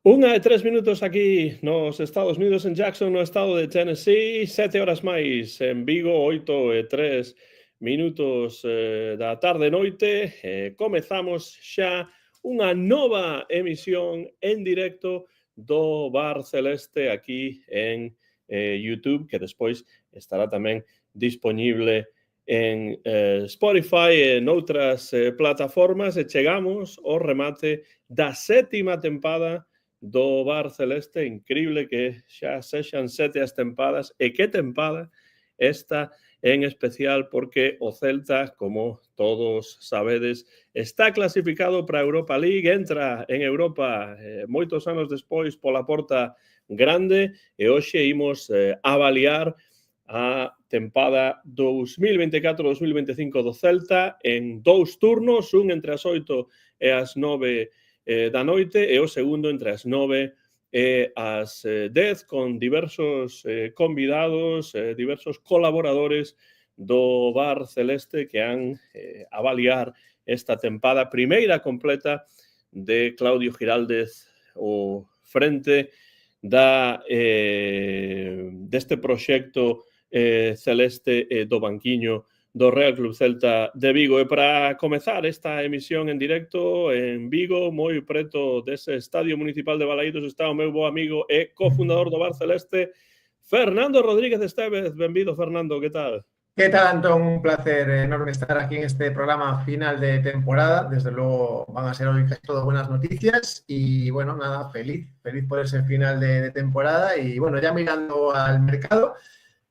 1:03 aquí nos Estados Unidos, en Jackson, no estado de Tennessee, 7 horas máis en Vigo, 8:03 da tarde noite. Comezamos xa unha nova emisión en directo do Bar Celeste aquí en YouTube, que despois estará tamén disponible en Spotify e en outras plataformas. E chegamos ao remate da sétima tempada do Bar Celeste. Increíble que xa sexan 7 as tempadas, e que tempada esta en especial, porque o Celta, como todos sabedes, está clasificado para a Europa League, entra en Europa moitos anos despois pola porta grande, e hoxe imos avaliar a tempada 2024-2025 do Celta en 2 turnos, un entre as 8 e as 9 da noite, e o segundo entre as 9 e as 10, con diversos convidados, diversos colaboradores do Bar Celeste que han avaliar esta tempada primeira completa de Claudio Giraldez o frente deste proxecto celeste do banquiño do Real Club Celta de Vigo. E para comezar esta emisión en directo en Vigo, moi preto dese Estadio Municipal de Balaídos, está o meu bo amigo e cofundador do Bar Celeste, Fernando Rodríguez Estevez. Benvido, Fernando, que tal? ¿Qué tal, Antón? Un placer enorme estar aquí en este programa final de temporada. Desde luego van a ser hoy casi todas buenas noticias y bueno, nada, feliz por ese final de temporada y bueno, ya mirando al mercado,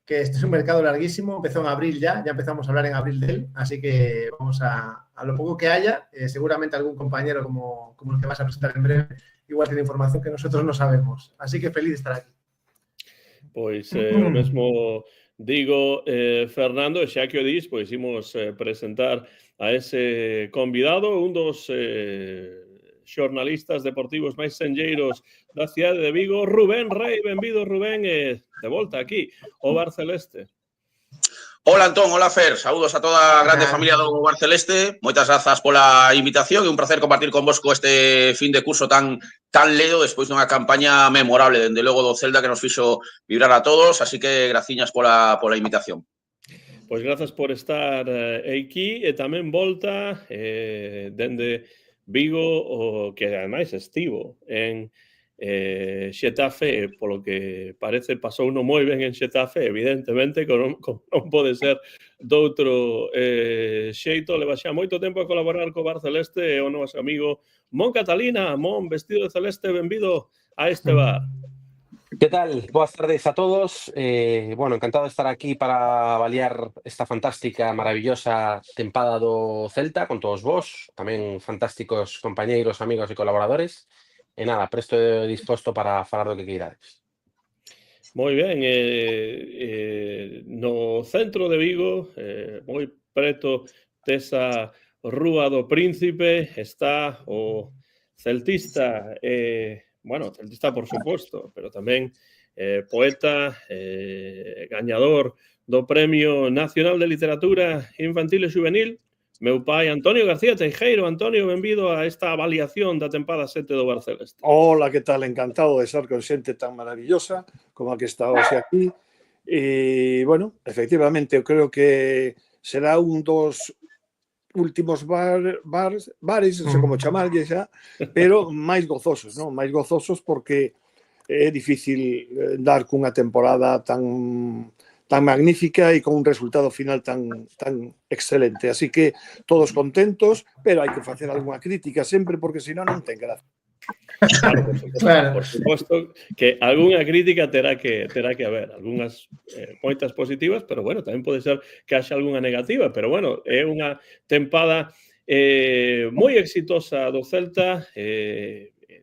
que este es un mercado larguísimo, empezó en abril ya empezamos a hablar en abril de él, así que vamos a lo poco que haya, seguramente algún compañero como el que vas a presentar en breve, igual tiene información que nosotros no sabemos, así que feliz de estar aquí. Pois o mesmo digo, Fernando, xa que o dis, pois imos presentar a ese convidado, un dos xornalistas deportivos máis senlleiros da cidade de Vigo, Rubén Rei. Benvido, Rubén, de volta aquí, ao Bar Celeste. Hola, Antón, hola, Fer, saúdos a toda a grande familia do Bar Celeste, moitas grazas pola invitación e un placer compartir convosco este fin de curso tan ledo despois dunha campaña memorable, dende logo do Celta, que nos fixo vibrar a todos, así que graciñas pola invitación. Pois grazas por estar aquí, e tamén volta dende Vigo, o que ademais estivo en Xetafe, polo que parece pasou non moi ben en Xetafe, evidentemente, como non pode ser doutro xeito. Leva xa moito tempo a colaborar co Bar Celeste, e o noso amigo Mon Catalina. Mon, vestido de celeste, benvido a este bar. ¿Qué tal? Boas tardes a todos. Bueno, encantado de estar aquí para avaliar esta fantástica, maravillosa tempada do Celta con todos vos, tamén fantásticos compañeiros, amigos e colaboradores. E nada, presto e disposto para falar do que queirades. Moi ben, no centro de Vigo, moi preto desa Rúa do Príncipe, está o celtista, celtista por suposto, pero tamén poeta, gañador do Premio Nacional de Literatura Infantil e Juvenil, meu pai, Antonio García Teijeiro. Antonio, benvido a esta avaliación da tempada 7 do Bar Celeste. Hola, que tal? Encantado de estar con xente tan maravillosa como a que está hoxe aquí. E, bueno, efectivamente, eu creo que será un dos últimos bares, non sei como chamarlle xa, pero máis gozosos, non? Máis gozosos porque é difícil dar cunha temporada tan magnífica e con un resultado final tan excelente. Así que todos contentos, pero hai que facer algunha crítica sempre, porque senón non ten gracia. Claro, por suposto que algunha crítica terá que haber, algunhas moitas positivas, pero bueno, tamén pode ser que haxa algunha negativa, pero bueno, é unha tempada moi exitosa do Celta,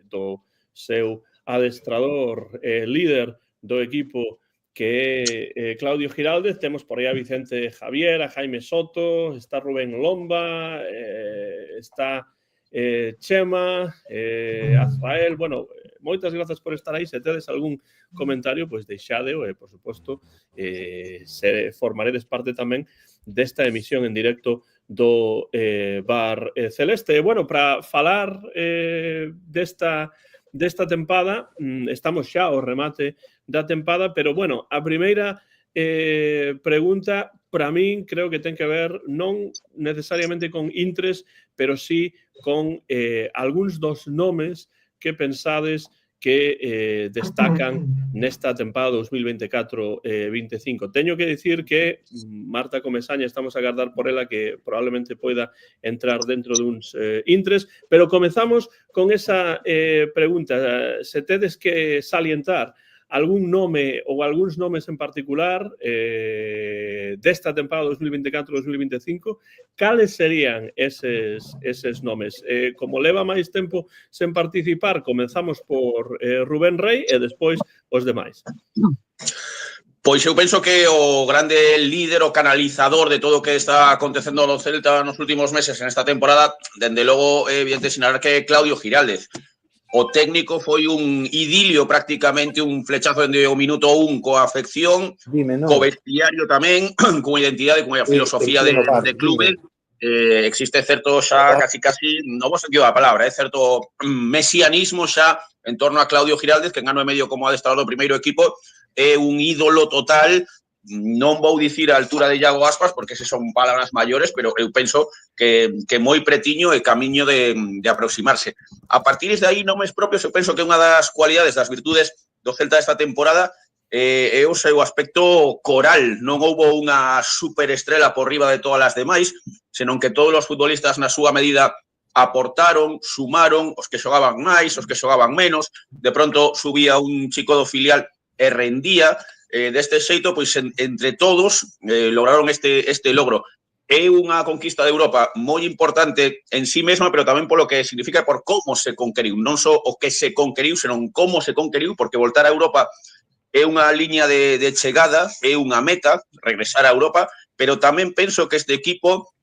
do seu adestrador, líder do equipo, que é Claudio Giraldez. Temos por aí a Vicente Javier, a Jaime Soto, está Rubén Lomba, está Chema, Azrael. Bueno, moitas grazas por estar aí. Se tedes algún comentario, pois deixadeo, e por suposto formaredes parte tamén desta emisión en directo do Bar Celeste. Bueno, para falar desta desta tempada, estamos xa ao remate da tempada, pero, bueno, a primeira pregunta, para min, creo que ten que ver non necesariamente con Intres, pero sí con algúns dos nomes que pensades que destacan nesta tempada 2024-25. Teño que dicir que Marta Comesaña, estamos a agardar por ela que probablemente poida entrar dentro duns Intres, pero comezamos con esa pregunta. Se tedes que salientar algún nome ou algúns nomes en particular desta tempada 2024-2025, cales serían eses nomes? Como leva máis tempo sen participar, comenzamos por Rubén Rey e despois os demais. Pois eu penso que o grande líder, o canalizador de todo o que está acontecendo no Celta nos últimos meses en esta temporada, dende logo é evidente sinalar que é Claudio Giraldez. O técnico foi un idilio prácticamente, un flechazo dende o minuto 1 coa afección, co vestiario tamén, con identidade, con a filosofía de clube. Existe certo xa, casi, non vou sentido da palabra, certo mesianismo xa en torno a Claudio Giraldez, que en ano e medio como adestrador do primeiro equipo é un ídolo total. Non vou dicir a altura de Iago Aspas, porque esas son palabras maiores, pero eu penso que moi pretiño e camiño de aproximarse. A partir de aí, nomes propios, eu penso que unha das cualidades, das virtudes do Celta desta temporada é o seu aspecto coral. Non houbo unha superestrela por riba de todas as demais, senón que todos os futbolistas na súa medida aportaron, sumaron, os que xogaban máis, os que xogaban menos, de pronto subía un chico do filial e rendía. Deste xeito, pois, entre todos, lograron este logro. É unha conquista de Europa moi importante en sí mesma, pero tamén polo que significa por como se conqueriu. Non só o que se conqueriu, senón como se conqueriu, porque voltar a Europa é unha liña de chegada, é unha meta, regresar a Europa, pero tamén penso que este equipo,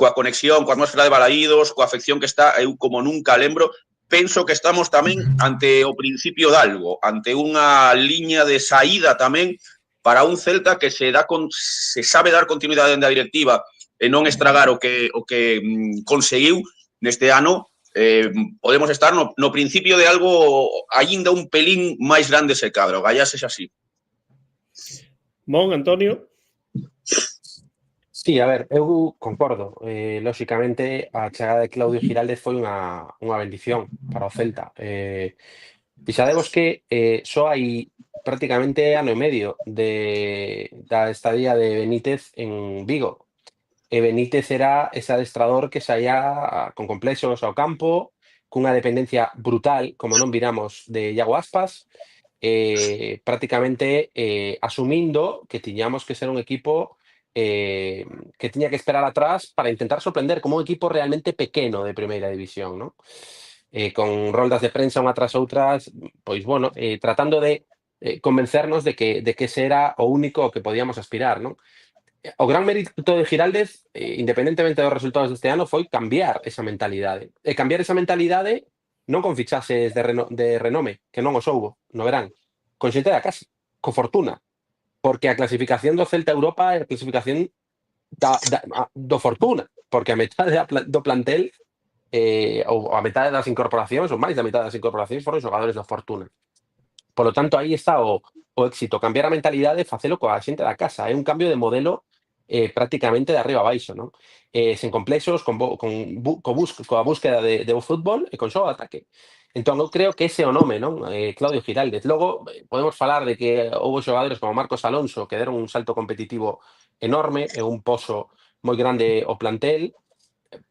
coa conexión, coa atmosfera de Balaídos, coa afección que está, eu como nunca lembro, penso que estamos tamén ante o principio de algo, ante unha liña de saída tamén para un Celta que se sabe dar continuidade na directiva e non estragar o que conseguiu neste ano. Podemos estar no principio de algo aínda un pelín máis grande se cadra, o gallase xa así. Mon, Antonio? Sí, a ver, eu concordo. Lóxicamente, a chegada de Claudio Giraldez foi unha bendición para o Celta. Fixadevos que só hai prácticamente ano e medio da estadía de Benítez en Vigo. E Benítez era ese adestrador que saía con complexos ao campo, cunha dependencia brutal, como non viramos, de Iago Aspas, prácticamente asumindo que tiñamos que ser un equipo que tiña que esperar atrás para intentar sorprender como un equipo realmente pequeno de primeira división, ¿no? Con roldas de prensa unha tras outras, pois, bueno, tratando de convencernos de que ese era o único que podíamos aspirar, ¿no? O gran mérito de Giraldez, independentemente dos resultados deste ano, foi cambiar esa mentalidade. E cambiar esa mentalidade non con fichaxes de renome, que non os houbo no verán, con xente da casa, co fortuna, porque a clasificación do Celta a Europa é a clasificación do fortuna, porque a metade do plantel ou a metade das incorporacións, ou máis da metade das incorporacións foron xogadores do fortuna. Por lo tanto, aí está o éxito, cambiar a mentalidade e facelo coa xente da casa. É un cambio de modelo prácticamente de arriba a baixo, non? Sen complexos, coa búsqueda de fútbol e con xogo de ataque. Entón, eu creo que ese é o nome, non? Claudio Giraldez. Logo, podemos falar de que houve xogadores como Marcos Alonso que deron un salto competitivo enorme e un pozo moi grande ao plantel.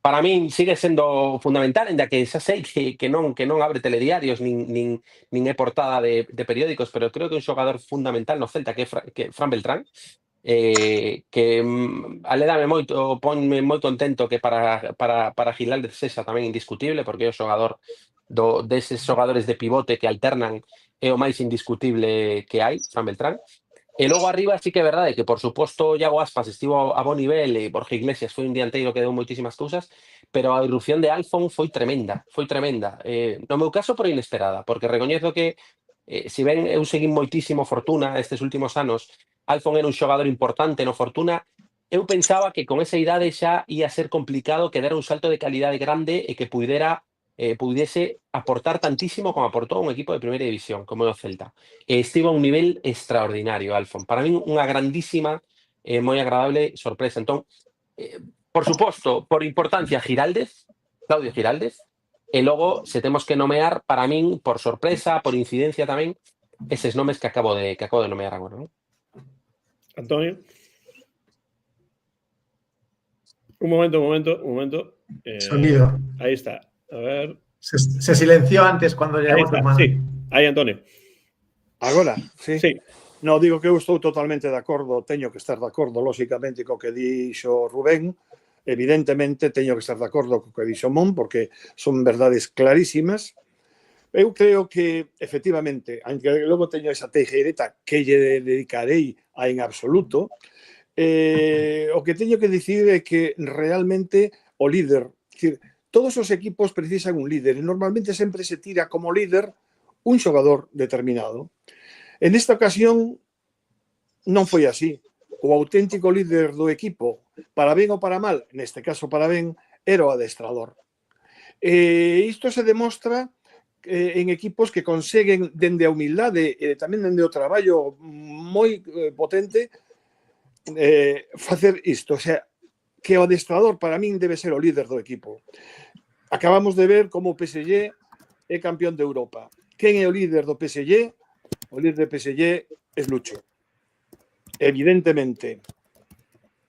Para min sigue sendo fundamental, ainda que xa sei que non abre telediarios nin é portada de periódicos, pero creo que é un xogador fundamental no Celta, que é Fran Beltrán, que alédame moito, ponme moi contento que para Giraldez sexa tamén indiscutible, porque é o xogador deses xogadores de pivote que alternan, é o máis indiscutible que hai, Fran Beltrán. E logo arriba sí que é verdade que, por suposto, Iago Aspas estivo a bo nivel e Borja Iglesias foi un dianteiro que deu moitísimas cousas, pero a irrupción de Alfon foi tremenda, no meu caso, por inesperada, porque recoñezo que, se ben eu seguín moitísimo Fortuna estes últimos anos, Alfon era un xogador importante no Fortuna, eu pensaba que con esa idade xa ia ser complicado que dera un salto de calidade grande e que pudera pudiese aportar tantísimo como aportou un equipo de primeira división, como é o Celta. Estivo a un nivel extraordinario, Alfon. Para min, unha grandísima, moi agradable sorpresa. Entón, por suposto, por importancia, Giraldez, Claudio Giraldez, e logo, se temos que nomear, para min, por sorpresa, por incidencia tamén, eses nomes que acabo de nomear agora, non? Antonio. Un momento. Sonido. Ahí está. A ver. Se silenció antes cuando llegamos a Juan. Sí, aí, Antonio. Agora, sí. Sí. No, digo que eu estou totalmente de acordo, teño que estar de acordo, lóxicamente, co que dixo Rubén. Evidentemente, teño que estar de acordo co que dixo Mon, porque son verdades clarísimas. Eu creo que, efectivamente, aunque logo teño esa teijereta que lle dedicarei a en absoluto, o que teño que dicir é que realmente o líder, decir, todos os equipos precisan un líder e normalmente sempre se tira como líder un xogador determinado. En esta ocasión non foi así. O auténtico líder do equipo, para ben ou para mal, neste caso para ben, era o adestrador. Isto se demostra en equipos que conseguen dende a humildade e tamén dende o traballo moi potente facer isto. O sea, que o adestrador para min debe ser o líder do equipo. Acabamos de ver como o PSG é campeón de Europa. Quen é o líder do PSG? O líder do PSG é Lucho. Evidentemente.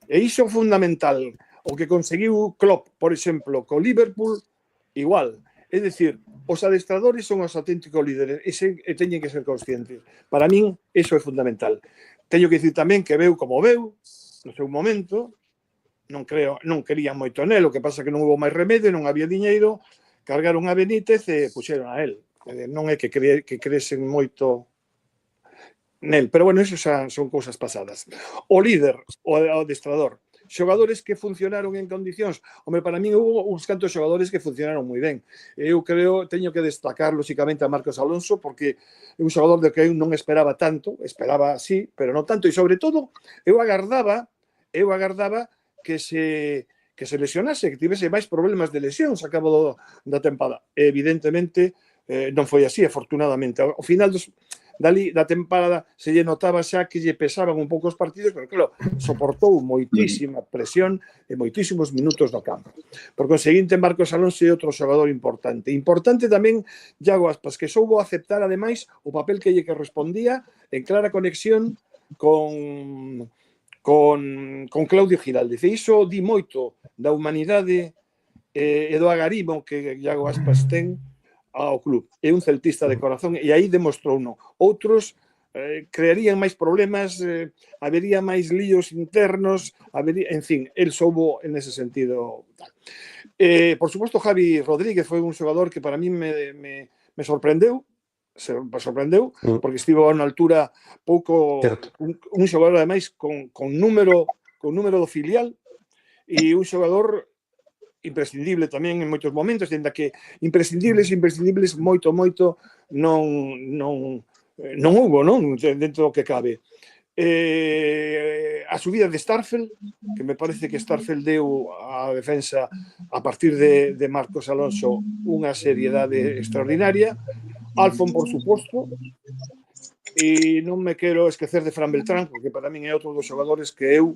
E iso é fundamental. O que conseguiu Klopp, por exemplo, co Liverpool, igual. É dicir, os adestradores son os auténticos líderes e teñen que ser conscientes. Para min, iso é fundamental. Teño que dicir tamén que veu como veu, no seu momento, non querían moito nel, o que pasa que non houve máis remedio, non había diñeiro, cargaron a Benítez e puxeron a él. Non é que cresen moito nel, pero bueno, eso xa son cousas pasadas. O líder, o adestrador, xogadores que funcionaron en condicións. Home, para mí houve uns cantos xogadores que funcionaron moi ben. Eu creo, teño que destacar, lóxicamente, a Marcos Alonso, porque é un xogador de que eu non esperaba tanto, esperaba sí, pero non tanto, e sobre todo, eu agardaba que se lesionase, que tivese máis problemas de lesións a cabo da tempada. Evidentemente, non foi así, afortunadamente. Ao final da temporada se lle notaba xa que lle pesaban un pouco os partidos, pero claro, soportou moitísima presión e moitísimos minutos no campo. Por conseguinte, Marcos Alonso é outro xogador importante. Importante tamén Iago Aspas, que soubo aceptar ademais o papel que lle correspondía en clara conexión con Claudio Giraldez. E iso di moito da humanidade e do agarimo que Iago Aspas ten ao club. É un celtista de corazón e aí demostrou non. Outros crearían máis problemas, habería máis líos internos, en fin, el soubo en ese sentido. Por suposto, Javi Rodríguez foi un xogador que para mí me sorprendeu, porque estivo a unha altura pouco, un xogador ademais con número do filial e un xogador imprescindible tamén en moitos momentos, dende que imprescindibles moito non houbo, non? Dentro do que cabe. A subida de Starfel, que me parece que Starfel deu a defensa a partir de Marcos Alonso unha seriedade extraordinaria. Alfon, por suposto, e non me quero esquecer de Fran Beltrán, porque para min é outro dos xogadores que eu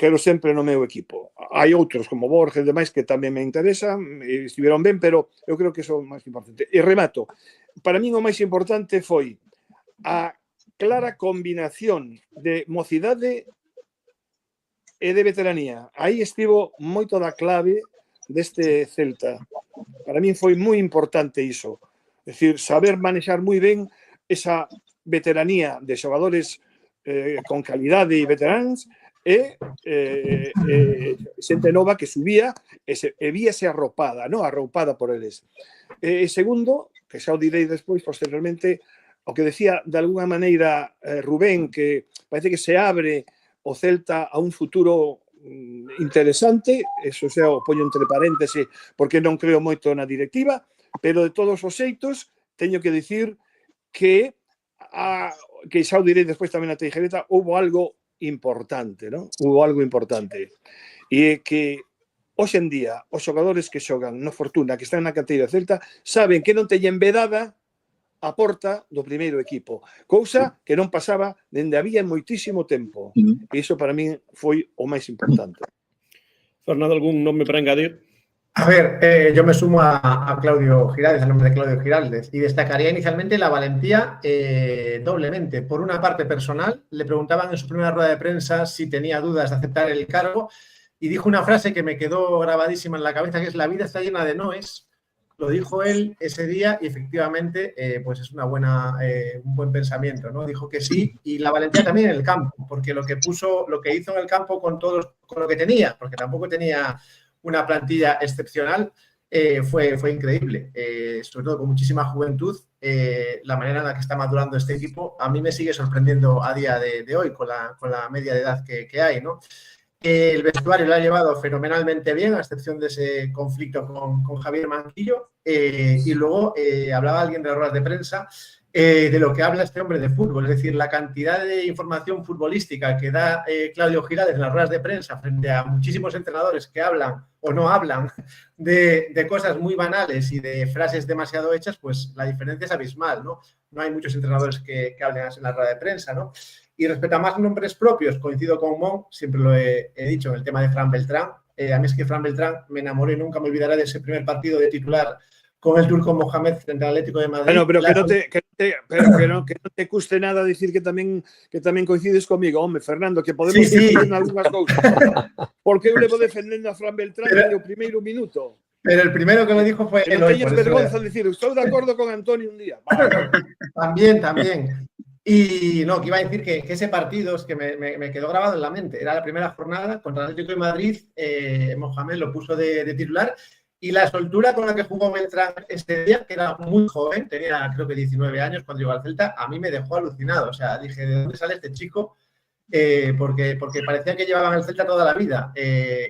quero sempre no meu equipo. Hai outros como Borges e demais que tamén me interesan, estiveron ben, pero eu creo que son máis importante. E remato. Para min o máis importante foi a clara combinación de mocidade e de veteranía. Aí estivo moito da clave deste Celta. Para min foi moi importante iso. É dicir, saber manexar moi ben esa veteranía de xogadores con calidade e veteráns e xente nova que subía e víase arropada, non? Arropada por eles. E segundo, que xa o direi despois, posteriormente, o que decía de alguna maneira Rubén, que parece que se abre o Celta a un futuro interesante, eso xa o poño entre paréntesis porque non creo moito na directiva, pero de todos os xeitos teño que dicir que xa o direi despois tamén na teijereta, houve algo importante, non? Hubo algo importante. E que hoxe en día, os xogadores que xogan no Fortuna, que están na canteira de Celta, saben que non teñen vedada a porta do primeiro equipo. Cousa que non pasaba dende había moitísimo tempo. E iso para mí foi o máis importante. Fernando, algún nome para engadir? A ver, yo me sumo a Claudio Giraldez, al nombre de Claudio Giraldez, y destacaría inicialmente la valentía doblemente. Por una parte personal, le preguntaban en su primera rueda de prensa si tenía dudas de aceptar el cargo y dijo una frase que me quedó grabadísima en la cabeza, que es: la vida está llena de noes. Lo dijo él ese día y efectivamente pues es un buen pensamiento, ¿no? Dijo que sí, y la valentía también en el campo, porque lo que hizo en el campo con lo que tenía, porque tampoco tenía una plantilla excepcional, fue increíble, sobre todo con muchísima juventud. La manera en la que está madurando este equipo a mí me sigue sorprendiendo a día de hoy con la media de edad que hay, ¿no? El vestuario lo ha llevado fenomenalmente bien, a excepción de ese conflicto con Javier Manquillo. Y luego hablaba alguien de las ruedas de prensa de lo que habla este hombre de fútbol, es decir, la cantidad de información futbolística que da Claudio Giraldez en las ruedas de prensa frente a muchísimos entrenadores que hablan o no hablan de cosas muy banales y de frases demasiado hechas, pues la diferencia es abismal, ¿no? No hay muchos entrenadores que hablen así en la rueda de prensa, ¿no? Y respecto a más nombres propios, coincido con Mon, siempre lo he dicho en el tema de Fran Beltrán. A mí es que Fran Beltrán me enamoré, nunca me olvidaré de ese primer partido de titular con el turco Mohamed frente al Atlético de Madrid. Bueno, pero que no te custe nada decir que tamén coincides comigo, home, Fernando, que podemos coincidir en algunhas cousas. Porque eu levo defendendo a Fran Beltrán desde o primeiro minuto. Pero el primero que lo dijo fue que non teñes vergonza de decir, estou de acordo con Antonio un día. También. Y no, que iba a decir que ese partido es que me quedó grabado en la mente. Era la primera jornada contra el Atlético de Madrid. Mohamed lo puso de titular. Y la soltura con la que jugó Beltrán este día, que era muy joven, tenía creo que 19 años cuando llegó al Celta, a mí me dejó alucinado. O sea, dije, ¿de dónde sale este chico? Porque parecía que llevaban el Celta toda la vida.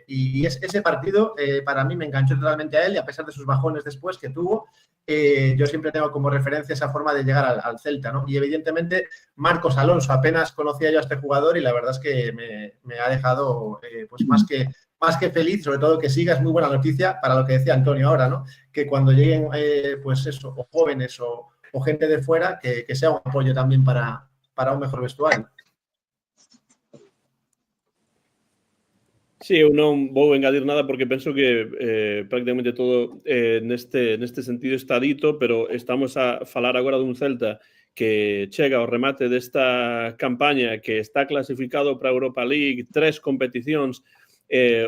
Y ese partido para mí me enganchó totalmente a él, y a pesar de sus bajones después que tuvo, yo siempre tengo como referencia esa forma de llegar al Celta, ¿no? Y evidentemente Marcos Alonso, apenas conocía yo a este jugador y la verdad es que me ha dejado pues más que feliz, sobre todo que siga. Es muy buena noticia para lo que decía Antonio ahora, ¿no? Que cuando lleguen pues eso, o jóvenes o gente de fuera, que sea un apoyo también para un mejor vestuario. Sí, eu non vou engadir nada porque penso que prácticamente todo neste sentido está dito, pero estamos a falar agora dun Celta que chega ao remate desta campaña, que está clasificado para a Europa League, 3 competicións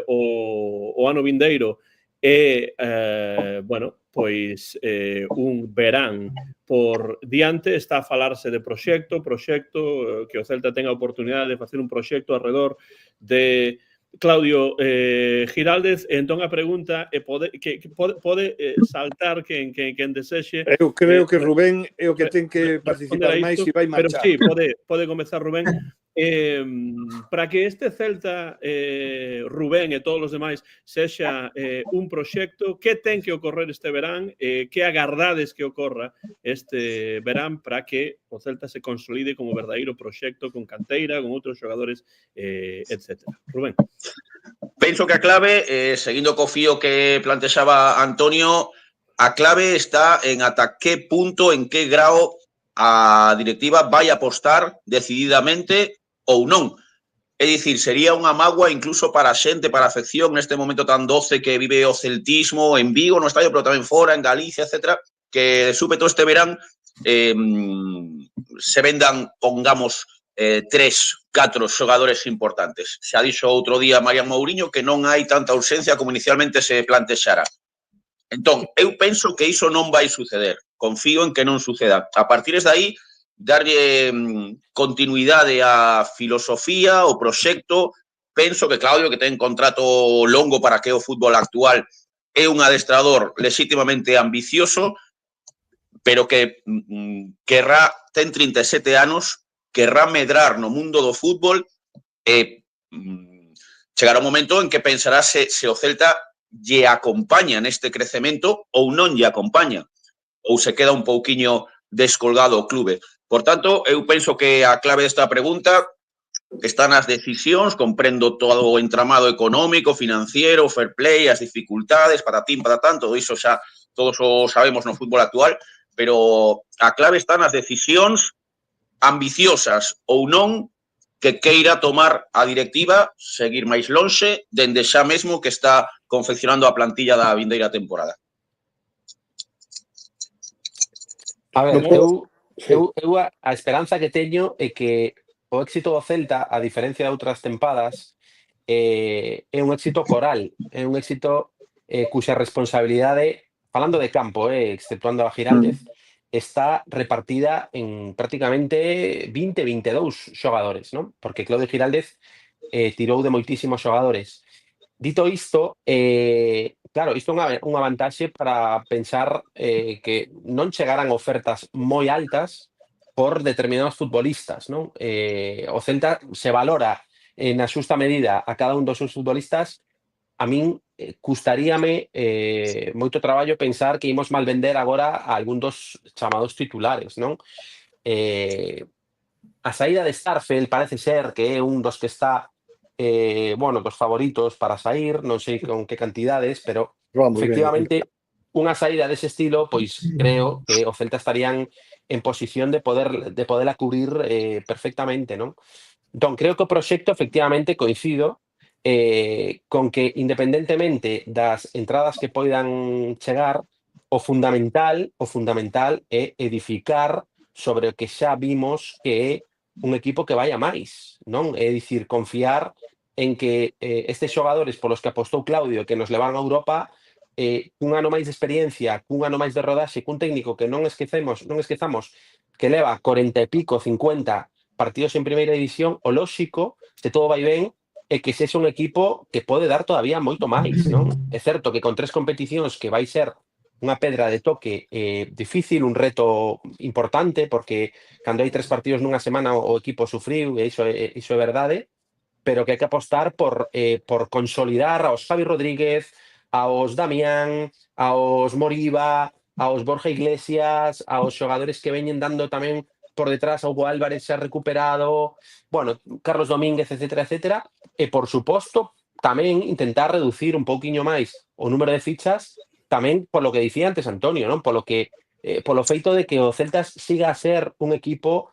o ano vindeiro, e, bueno, pois un verán por diante. Está a falarse de proxecto, que o Celta tenga a oportunidade de facer un proxecto alrededor de Claudio Giraldez. Entón a pregunta é pode saltar quen desexe. Eu creo que Rubén é o que ten que participar máis e vai marchar. Pero sí, pode comezar Rubén. Para que este Celta, Rubén e todos os demais, sexa un proxecto, que ten que ocorrer este verán, que agardades que ocorra este verán para que o Celta se consolide como verdadeiro proxecto con canteira, con outros xogadores, etc. Rubén. Penso que a clave, seguindo co fío que plantexaba Antonio, a clave está en ata que punto, en que grao a directiva vai apostar decididamente ou non. É dicir, sería unha mágoa incluso para a xente, para a afección, neste momento tan doce que vive o celtismo en Vigo, no estadio, pero tamén fora, en Galicia, etc., que de súpeto este verán se vendan, pongamos, 3, 4 xogadores importantes. Se ha dixo outro día Marian Mourinho que non hai tanta urxencia como inicialmente se plantexara. Entón, eu penso que iso non vai suceder. Confío en que non suceda. A partir de aí, darlle continuidade á filosofía, ao proxecto. Penso que Claudio, que ten contrato longo para que o fútbol actual, é un adestrador legítimamente ambicioso, pero que querrá, ten 37 anos, querrá medrar no mundo do fútbol e chegará un momento en que pensará se o Celta lle acompaña neste crecemento ou non lle acompaña, ou se queda un pouquiño descolgado o clube. Por tanto, eu penso que a clave desta pregunta está nas decisións, comprendo todo o entramado económico, financiero, fair play, as dificultades, patatín, patatán, todo iso xa todos o sabemos no fútbol actual, pero a clave está nas decisións ambiciosas ou non que queira tomar a directiva, seguir máis lonxe, dende xa mesmo que está confeccionando a plantilla da vindeira temporada. A ver, eu a esperanza que teño é que o éxito do Celta, a diferencia de outras tempadas, é un éxito coral, é un éxito cuxa responsabilidade, falando de campo, exceptuando a Giraldez, está repartida en prácticamente 20-22 xogadores, non? Porque Claudio Giraldez tirou de moitísimos xogadores. Dito isto, claro, isto é unha vantaxe para pensar que non chegaran ofertas moi altas por determinados futbolistas, non? O Celta se valora na xusta medida a cada un dos seus futbolistas. A min custaríame moito traballo pensar que imos mal vender agora a algún dos chamados titulares, non? A saída de Starfelt parece ser que é un dos que está dos favoritos para sair, non sei con que cantidades, pero efectivamente unha saída dese estilo, pois creo que o Celta estarían en posición de poderla cubrir perfectamente, non? Entón, creo que o proxecto efectivamente coincido con que independentemente das entradas que poidan chegar, o fundamental é edificar sobre o que xa vimos que é un equipo que vai a máis, non? É dicir, confiar en que estes xogadores polos que apostou Claudio que nos levan a Europa, cun ano máis de experiencia, cun ano máis de rodaxe, cun técnico que non esquezamos que leva 40 e pico, 50 partidos en primeira división, o lóxico, se todo vai ben, é que sexa un equipo que pode dar todavía moito máis, non? É certo que con 3 competicións que vai ser unha pedra de toque difícil, un reto importante, porque cando hai 3 partidos nunha semana o equipo sufriu, e iso é verdade, pero que hai que apostar por consolidar aos Javi Rodríguez, aos Damián, aos Moriba, aos Borja Iglesias, aos xogadores que veñen dando tamén por detrás, a Hugo Álvarez xa recuperado, bueno, Carlos Domínguez, etcétera, e por suposto tamén intentar reducir un pouquiño máis o número de fichas, tamén polo que dicía antes Antonio, non? Polo feito de que o Celtas siga a ser un equipo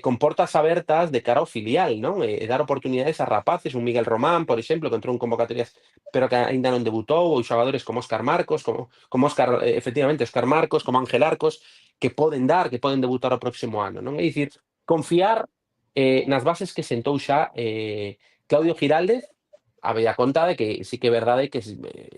con portas abertas de cara ao filial, non? Dar oportunidades a rapaces, un Miguel Román, por exemplo, que entrou en convocatorias pero que aínda non debutou, ou xogadores como Óscar Marcos, como Óscar, efectivamente, Óscar Marcos, como Ángel Arcos, que poden debutar o próximo ano, non? É dicir, confiar nas bases que sentou xa Claudio Giraldez, a bella conta de que sí que é verdade que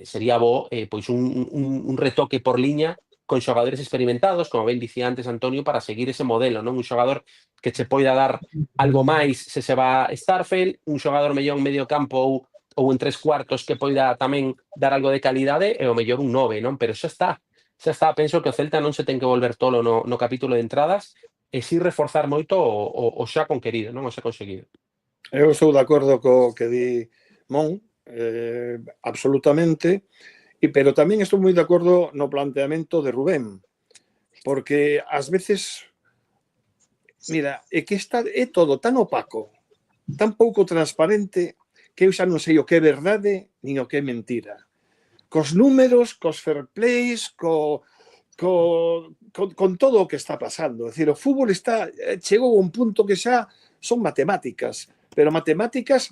sería bo pois un retoque por liña con xogadores experimentados, como ben dicía antes Antonio, para seguir ese modelo, non? Un xogador que che poida dar algo máis se va Starfelt, un xogador mellor en medio campo ou en 3 cuartos que poida tamén dar algo de calidade, e o mellor un 9, non? Pero xa está. Penso que o Celta non se ten que volver tolo no capítulo de entradas e si reforzar moito o xa conquerido, non? O xa conseguido. Eu estou de acordo co que di Mon, absolutamente, pero tamén estou moi de acordo no planteamento de Rubén, porque ás veces, mira, é que é todo tan opaco, tan pouco transparente, que eu xa non sei o que é verdade nin o que é mentira. Cos números, cos fair plays, con todo o que está pasando. É dicir, o fútbol chegou a un punto que xa son matemáticas, pero matemáticas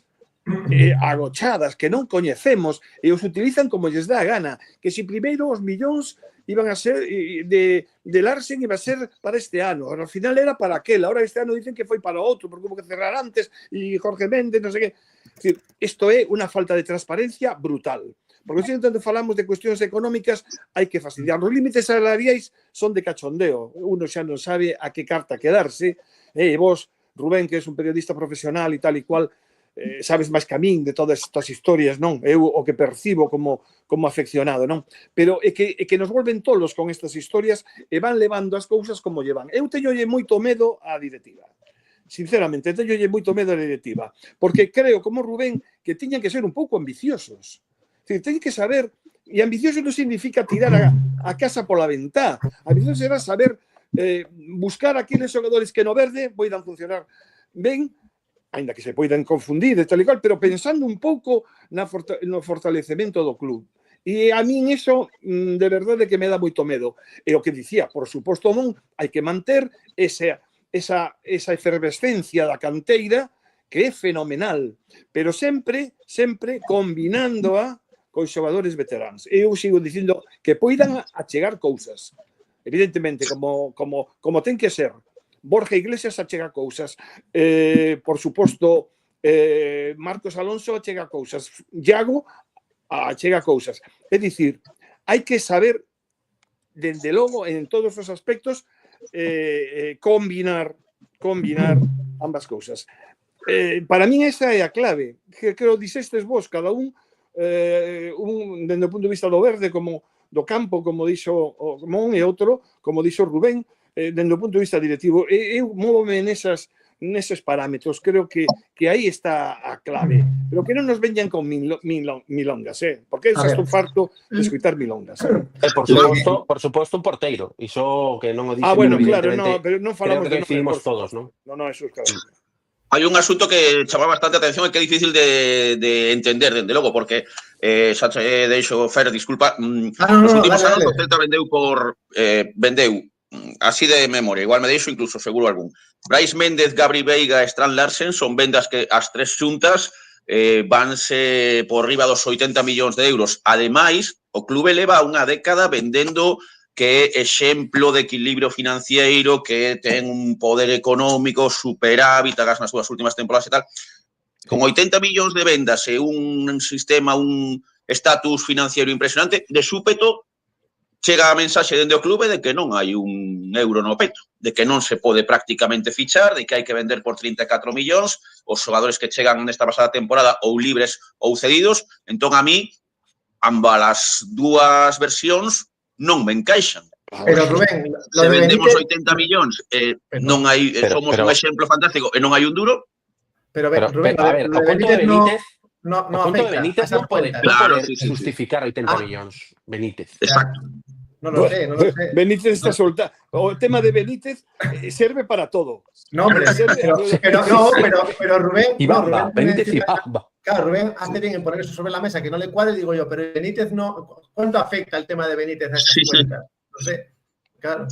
agochadas, que non coñecemos e os utilizan como lles dá a gana, que se primeiro os millóns iban a ser de Larsen iba a ser para este ano, ao final era para aquel, ahora este ano dicen que foi para outro, porque hubo que cerrar antes e Jorge Méndez, non sei que. Isto é unha falta de transparencia brutal, porque se tanto falamos de cuestións económicas hai que fastidiar. Os límites salariais son de cachondeo, uno xa non sabe a que carta quedarse, e vos, Rubén, que é un periodista profesional e tal e cual, sabes máis que a min de todas estas historias, non? Eu o que percibo como afeccionado, non? Pero é que nos volven tolos con estas historias e van levando as cousas como llevan. Eu teñolle moito medo á directiva. Sinceramente, teñolle moito medo á directiva. Porque creo, como Rubén, que tiñan que ser un pouco ambiciosos. Teñen que saber, e ambicioso non significa tirar a casa pola ventá. Ambicioso será saber buscar aqueles xogadores que no verde poidan funcionar ben, ainda que se poidan confundir e tal e cual, pero pensando un pouco no fortalecemento do club. E a min iso, de verdade, que me dá moito medo. E o que dicía, por suposto non, hai que manter esa efervescencia da canteira, que é fenomenal, pero sempre combinándoa con xogadores veteranos. Eu sigo dicindo que poidan achegar cousas. Evidentemente, como ten que ser. Borja Iglesias achega cousas. Por suposto, Marcos Alonso achega cousas. Iago achega cousas. É dicir, hai que saber, dende logo, en todos os aspectos, combinar ambas cousas. Para min esa é a clave. Que creo dixestes vos, cada un dende o punto de vista do verde, como do campo, como dixo o Mon, e outro, como dixo Rubén, dende o punto de vista directivo. Eu móvome neses parámetros. Creo que aí está a clave. Pero que non nos veñan con milongas, porque eu xa estou farto de escutar milongas. Por suposto, un porteiro. Iso que non o dixen, bueno, claro, pero non falamos de decidimos todos, non? Non, eso é claro. Hay un asunto que chama bastante atención e que é difícil de entender, dende logo, porque xa che deixo, Fer, disculpa, nos últimos anos o Celta vendeu así de memoria, igual me deixo incluso seguro algún. Brais Méndez, Gabri Veiga e Strand Larsen son vendas que as tres xuntas vanse por riba dos 80 millóns de euros. Ademais, o clube leva unha década vendendo que é exemplo de equilibrio financiero, que ten un poder económico, superávit, agas nas súas últimas temporadas e tal. Con 80 millóns de vendas e un sistema, un estatus financiero impresionante, de súpeto chega a mensaxe dende o clube de que non hai un euro no peto, de que non se pode prácticamente fichar, de que hai que vender por 34 millóns os xogadores que chegan nesta pasada temporada ou libres ou cedidos. Entón, a mí, ambas as dúas versións non me encaixan. Pero, Rubén, se vendemos 80 millóns, non hai, somos un exemplo fantástico e non hai un duro. Pero Rubén, a ver, o punto de Benítez non pode justificar 80 millóns. Benítez. Exacto. Non lo sé. Benítez está soltando. O tema de Benítez serve para todo. No, hombre, pero Rubén... Ibamba, Benítez y Ibamba. Claro, Rubén hace bien en poner eso sobre la mesa, que no le cuadre, digo yo, pero Benítez no... ¿Cuánto afecta el tema de Benítez a estas cuentas? No sé, claro.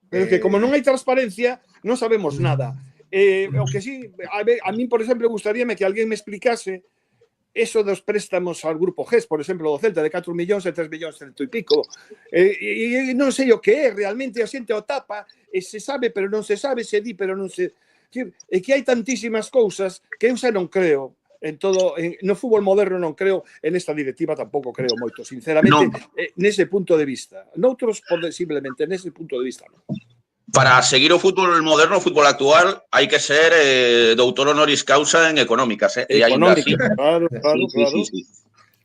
Pero que como non hai transparencia, non sabemos nada. O que sí, a mí, por exemplo, gustaríame que alguén me explicase eso dos préstamos ao grupo GES, por exemplo, do Celta, de 4 millóns e 3 millóns cento e pico. E non sei o que é, realmente a xente o tapa, e se sabe, pero non se sabe, se di, pero non se... É que hai tantísimas cousas que eu xa non creo en todo, no fútbol moderno non creo, en esta directiva tampouco creo moito, sinceramente, nese punto de vista. Noutros, posiblemente, nese punto de vista, non. Para seguir o fútbol moderno, o fútbol actual, hai que ser doutor honoris causa en económicas. Económicas, claro. Sí.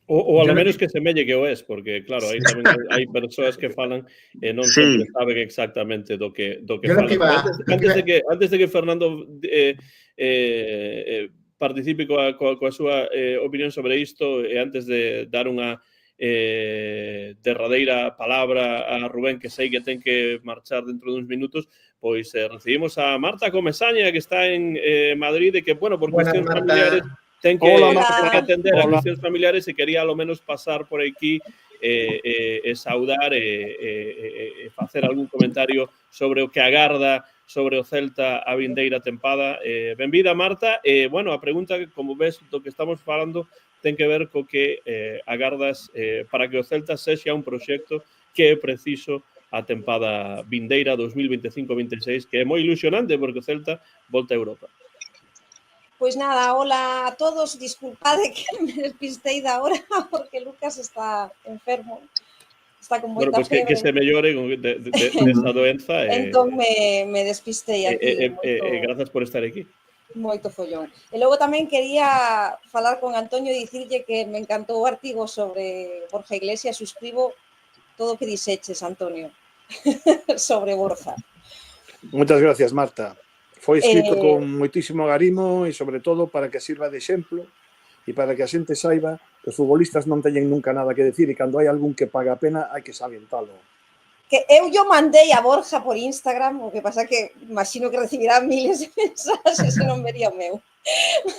O ao menos que semelle que o es, porque, claro, aí tamén hai persoas que falan e non sempre saben exactamente do que falan. Antes de que Fernando participe coa súa opinión sobre isto, e antes de dar unha derradeira palabra a Rubén, que sei que ten que marchar dentro duns minutos, pois recibimos a Marta Comesaña, que está en Madrid, e que, bueno, por cuestións familiares ten que atender a cuestións familiares e quería ao menos pasar por aquí e saudar e facer algún comentario sobre o que agarda sobre o Celta a vindeira tempada. Benvida, Marta. Bueno, a pregunta, como ves, do que estamos falando ten que ver co que agardas para que o Celta sexa un proxecto que é preciso a tempada vindeira 2025-26, que é moi ilusionante porque o Celta volta a Europa. Pois nada, hola a todos, disculpade que me despistei da hora porque Lucas está enfermo, está con moita febre. Que se mellore desa doenza. Entón me despistei aquí. Grazas por estar aquí. Moito follón. E logo tamén quería falar con Antonio e dicirlle que me encantou o artigo sobre Borja Iglesias, suscribo todo o que dixeches, Antonio, sobre Borja. Moitas gracias, Marta. Foi escrito con moitísimo agarimo e, sobre todo, para que sirva de exemplo e para que a xente saiba que os futbolistas non teñen nunca nada que decir e cando hai algún que paga a pena hai que salientalo. que eu mandei a Borja por Instagram, o que pasa que imagino que recibirá miles de mensaxes e non vería o meu.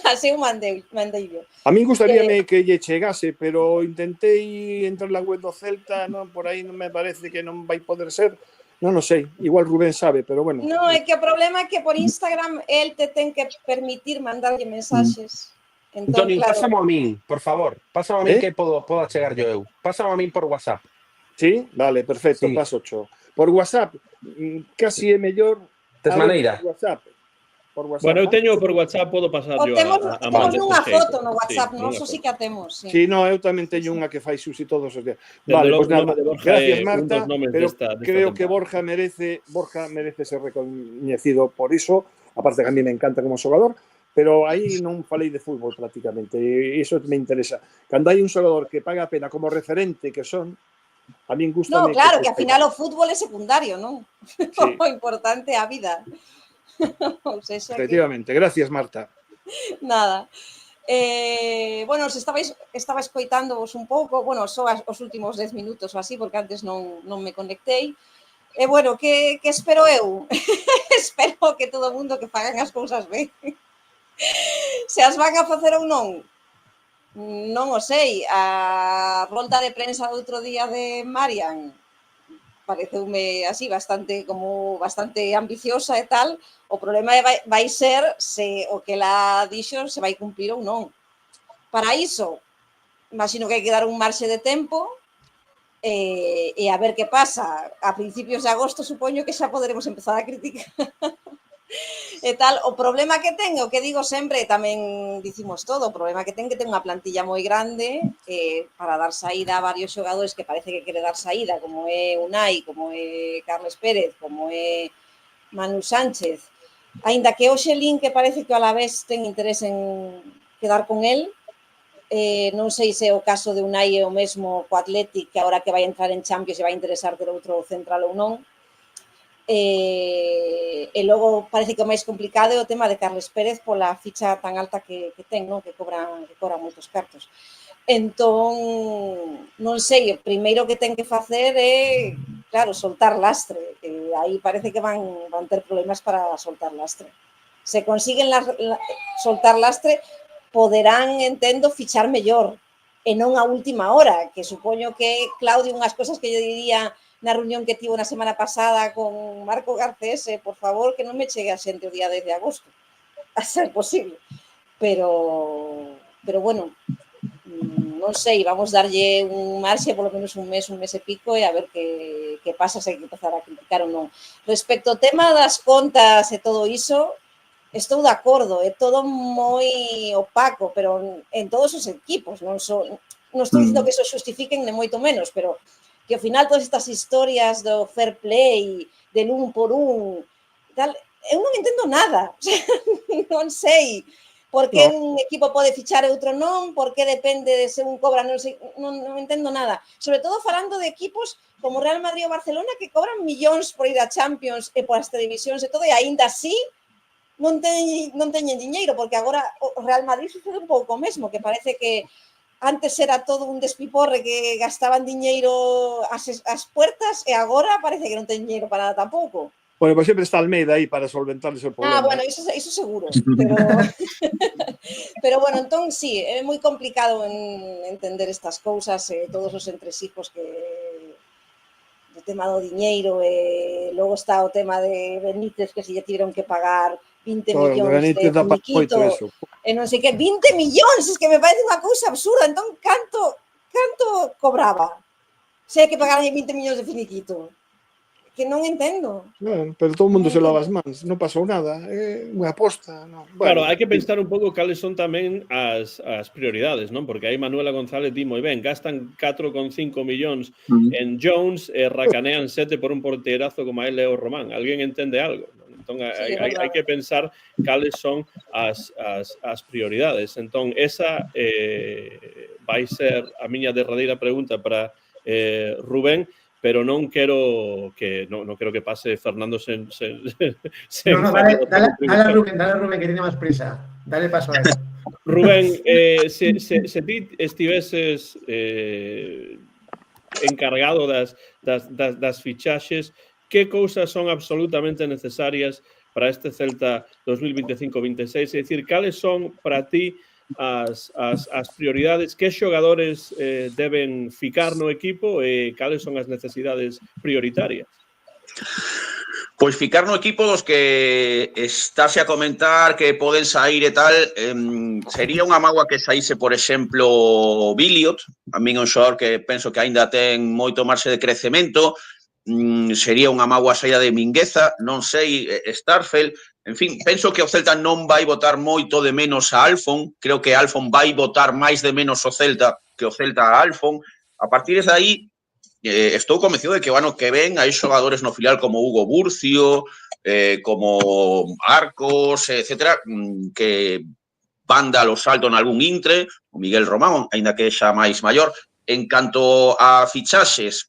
Así eu mandei yo. A min gustaríame que lle chegase, pero intentei entrar na web do Celta, non, por aí non me parece que non vai poder ser. Non sei, igual Rubén sabe, pero bueno. No, é que o problema é que por Instagram el te ten que permitir mandarlle mensaxes. Entón, Toni, claro, pásamo a min, por favor. Pásamo a min que podo chegar eu. Pásamo a min por WhatsApp. Sí, vale, perfecto, Sí. paso 8. Por WhatsApp, casi é mellor. Tes maneira? Por WhatsApp. Bueno, eu teño por WhatsApp, podo pasar o yo temos a nunha Manchester foto State. no WhatsApp, Sí, non? nunha Eso sí foto. que a temos, sí. Sí, no, eu tamén teño unha que fai Susi todos os días. Desde Vale, logo, pois o nome nada, de Borja gracias é un Marta, dos nomes pero desta creo que temporada. Borja merece ser recoñecido por iso, aparte que a mí me encanta como xogador, pero aí non falei de fútbol prácticamente, e iso me interesa. Cando hai un xogador que paga a pena como referente que son, a min gusta. No, claro, que ao final o fútbol é secundario, non? Sí. O importante é a vida. O sea, Efectivamente, gracias Marta. Nada. Bueno, estaba escoitándoos un pouco, bueno, só os últimos 10 minutos ou así, porque antes non me conectei. E bueno, que espero eu? Espero que todo o mundo que fagan as cousas ben. Se as van a facer ou non o sei. A rolda de prensa do outro día de Marian pareceume así bastante ambiciosa e tal. O problema vai ser se o que ela dixo se vai cumplir ou non. Para iso, imagino que hai que dar un marxe de tempo e a ver que pasa. A principios de agosto supoño que xa poderemos empezar a criticar e tal. O problema que ten, o que digo sempre, tamén dicimos todo, o problema que ten unha plantilla moi grande para dar saída a varios xogadores que parece que quere dar saída, como é Unai, como é Carles Pérez, como é Manu Sánchez. Aínda que hoxe Lin, que parece que o Alavés ten interés en quedar con el, non sei se o caso de Unai é o mesmo co Athletic, que agora que vai entrar en Champions e vai interesar ter outro central ou non. E logo parece que o máis complicado é o tema de Carles Pérez pola ficha tan alta que ten, non? Que cobra moitos cartos. Entón, non sei, o primeiro que ten que facer é, claro, soltar lastre. Aí parece que van ter problemas para soltar lastre. Se consiguen soltar lastre, poderán, entendo, fichar mellor e non a última hora, que supoño que Claudio, unhas cosas que yo diría na reunión que tivo na semana pasada con Marco Garcés, por favor, que non me chegue a xente o día 10 de agosto, a ser posible. Pero bueno, non sei, vamos darlle un marxe, polo menos un mes e pico, e a ver que pasa, se hai que empezar a criticar ou non. Respecto ao tema das contas e todo iso, estou de acordo, é todo moi opaco, pero en todos os equipos, non estou dicindo que iso xustifiquen, nem moito menos, pero que ao final todas estas historias do fair play, del un por un, tal, eu non entendo nada. Non sei por que un equipo pode fichar e outro non, por que depende de se un cobra, non sei, non entendo nada. Sobre todo falando de equipos como Real Madrid ou Barcelona que cobran millóns por ir a Champions e por as televisións e todo, e aínda así non teñen diñeiro, porque agora o Real Madrid sucede un pouco o mesmo, que parece que antes era todo un despiporre que gastaban diñeiro ás puertas e agora parece que non ten diñeiro para nada tampouco. Bueno, pues sempre está Almeida aí para solventarles o problema. Bueno, iso seguro. Pero bueno, entón sí, é moi complicado entender estas cousas, todos os entresijos que o tema do diñeiro, e logo está o tema de Benítez, que se lle tiveron que pagar 20 millóns de finiquito, e non sei que, 20 millóns, es que me parece unha cousa absurda. Entón, canto cobraba? Se hai que pagar 20 millóns de finiquito, que non entendo. Bueno, pero todo o mundo se lava as mans, non pasou nada, é unha aposta. No. Bueno, hai que pensar un pouco cales son tamén as prioridades, non? Porque aí Manuela González di moi ben, gastan 4,5 millóns en Jones e racanean 7 por un porterazo como a Leo Román. Alguén entende algo? Entón, hai que pensar cales son as prioridades. Entón, esa vai ser a miña derradeira pregunta para Rubén, pero non quero que pase Fernando sen dale a Rubén, que tiene máis prisa. Dale paso a él. Rubén, se ti estiveses encargado das fichaxes, que cousas son absolutamente necesarias para este Celta 2025-26? É dicir, cales son para ti as prioridades, que xogadores deben ficar no equipo e cales son as necesidades prioritarias? Pois ficar no equipo dos que estase a comentar que poden sair e tal, sería unha mágoa que saíse, por exemplo, Billiot, a min un xogador que penso que aínda ten moito marxe de crecemento, sería unha mágoa saída de Mingueza, non sei, Starfelt, en fin, penso que o Celta non vai botar moito de menos a Alfon, creo que Alfon vai botar máis de menos o Celta que o Celta a Alfon, a partir de aí, estou convencido de que o ano que ven hai xogadores no filial como Hugo Burcio, como Arcos, etcétera, que van dar o salto en algún intre, o Miguel Román, aínda que xa máis maior. En canto a fichaxes,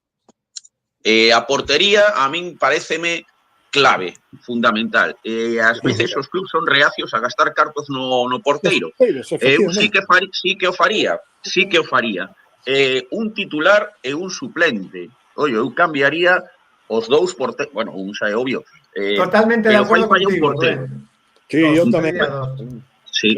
a portería, a min paréceme clave, fundamental. Ás veces os clubs son reacios a gastar cartos no porteiro. Sí que o faría. Un titular e un suplente. Oye, eu cambiaría os dous porteros. Bueno, un xa é obvio. Totalmente de acordo contigo. Sí, eu tamén. Sí.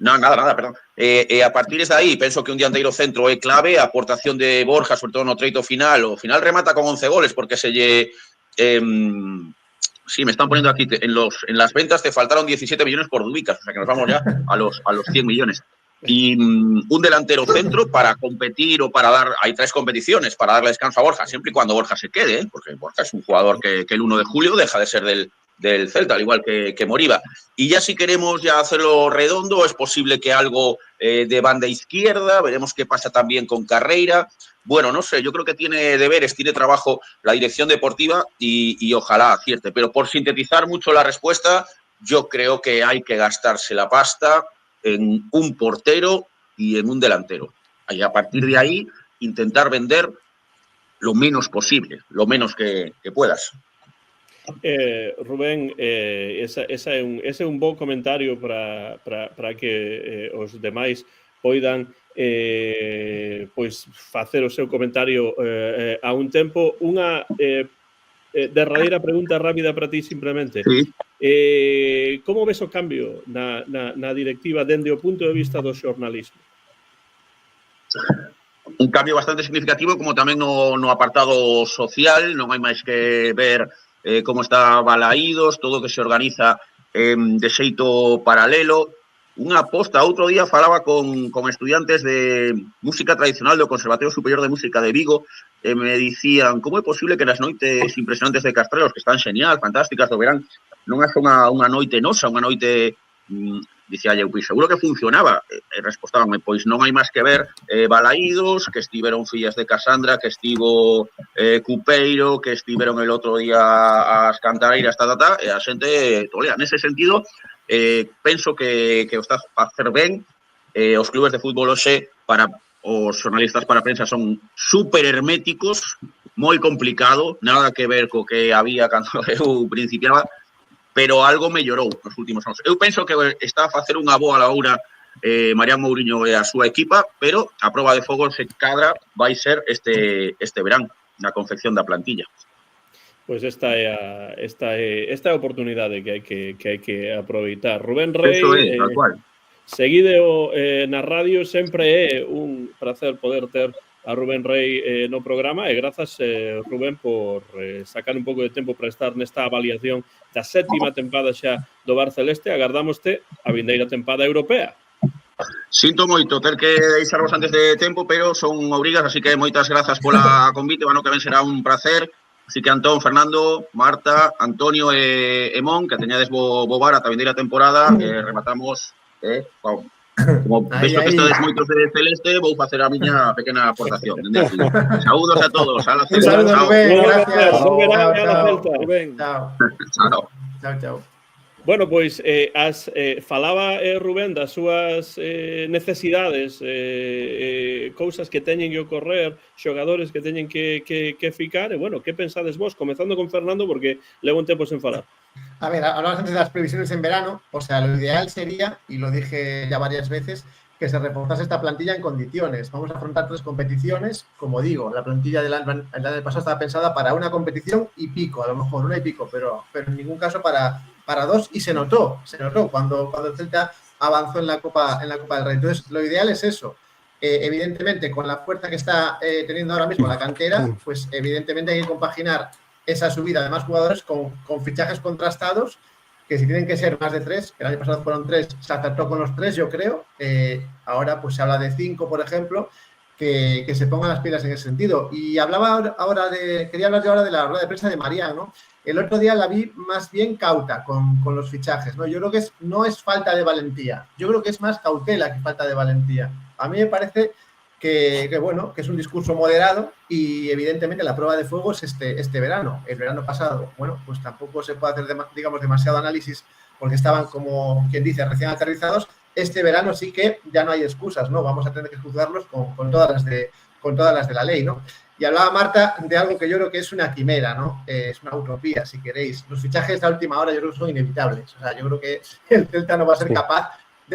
No, nada, perdón. A partir de aí, penso que un dianteiro centro é clave, a aportación de Borja, sobre todo no treito final. O final remata con 11 goles, porque se lle... sí, me están poniendo aquí, en las ventas te faltaron 17 millones por Dubicas, o sea que nos vamos ya a los 100 millones. Y un delantero centro para competir o para dar... Hay 3 competiciones para darle descanso a Borja, siempre y cuando Borja se quede, porque Borja es un jugador que el 1 de julio deja de ser del Celta, al igual que Moriba. Y ya si queremos ya hacerlo redondo, es posible que algo de banda izquierda, veremos qué pasa también con Carreira. Bueno, no sé, yo creo que tiene deberes, tiene trabajo la dirección deportiva y ojalá acierte. Pero por sintetizar mucho la respuesta, yo creo que hay que gastarse la pasta en un portero y en un delantero. Y a partir de ahí, intentar vender lo menos posible, lo menos que puedas. Rubén, ese é un bo comentario para que os demais poidan pois facer o seu comentario a un tempo. Unha derradeira pregunta rápida para ti, simplemente. Sí. Como ves o cambio na directiva dende o punto de vista do xornalismo? Un cambio bastante significativo, como tamén no apartado social, non hai máis que ver como está Balaídos, todo que se organiza de xeito paralelo. Unha aposta, outro día falaba con estudiantes de música tradicional do Conservatorio Superior de Música de Vigo e me dicían como é posible que nas noites impresionantes de Castrelos, que están xenial, fantásticas do verán, non haxa unha noite nosa, unha noite... Dicía eu, pois seguro que funcionaba. E respostabanme, pois non hai máis que ver Balaídos, que estiveron fillas de Casandra, que estivo Cupeiro, que estiveron el outro día as Cantareiras, e a xente tolea. Nese sentido, penso que o está a facer ben. Os clubes de fútbol hoxe, para os xornalistas para a prensa, son super herméticos, moi complicado, nada que ver co que había cando eu principiaba, pero algo mellorou nos últimos anos. Eu penso que está a facer unha boa labora Marián Mouriño e a súa equipa, pero a proba de fogo se cadra vai ser este verán na confección da plantilla. Pois esta é a oportunidade que hai que aproveitar. Rubén Rey, tal cual. Seguideo na radio, sempre é un placer poder ter a Rubén Rey no programa e grazas, Rubén, por sacar un pouco de tempo para estar nesta avaliación da 7ª tempada xa do Bar Celeste. Agardámoste a vindeira tempada europea. Sinto moito ter que deixarvos antes de tempo, pero son obrigas, así que moitas grazas pola convite, bueno, que ben será un placer. Así que Antón, Fernando, Marta, Antonio e Mon, que teñades bo bar ata a vindeira temporada, rematamos, como veis que estades moitos de Celeste, vou facer a miña pequena aportación. Saúdos a todos. Un saludo, Rubén. Gracias. Chao. Bueno, pois falaba Rubén das súas necesidades, cousas que teñen que ocorrer, xogadores que teñen que ficar, e bueno, que pensades vos? Comezando con Fernando, porque levo un tempo sen falar. A ver, hablabas antes de las previsiones en verano, o sea, lo ideal sería, y lo dije ya varias veces, que se reforzase esta plantilla en condiciones. Vamos a afrontar 3 competiciones, como digo, la plantilla del año pasado estaba pensada para una competición y pico, a lo mejor 1 y pico, pero en ningún caso para 2, y se notó cuando el Celta avanzó en la Copa del Rey. Entonces, lo ideal es eso. Evidentemente, con la fuerza que está teniendo ahora mismo la cantera, pues evidentemente hay que compaginar esa subida de más jugadores con fichajes contrastados, que si tienen que ser más de 3, que el año pasado fueron 3, se acertó con los 3, yo creo. Ahora pues se habla de 5, por ejemplo, que se pongan las pilas en ese sentido. Y quería hablar yo ahora de la rueda de prensa de Marián, ¿no? El otro día la vi más bien cauta con los fichajes, ¿no? Yo creo que no es falta de valentía, yo creo que es más cautela que falta de valentía. A mí me parece que es un discurso moderado, y evidentemente la prueba de fuego es este verano. El verano pasado, pues tampoco se puede hacer, demasiado análisis, porque estaban, como quien dice, recién aterrizados. Este verano sí que ya no hay excusas, ¿no? Vamos a tener que juzgarlos con todas las de la ley, ¿no? Y hablaba Marta de algo que yo creo que es una quimera, ¿no? Es una utopía, si queréis. Los fichajes de última hora yo creo que son inevitables. O sea, yo creo que el Celta no va a ser capaz,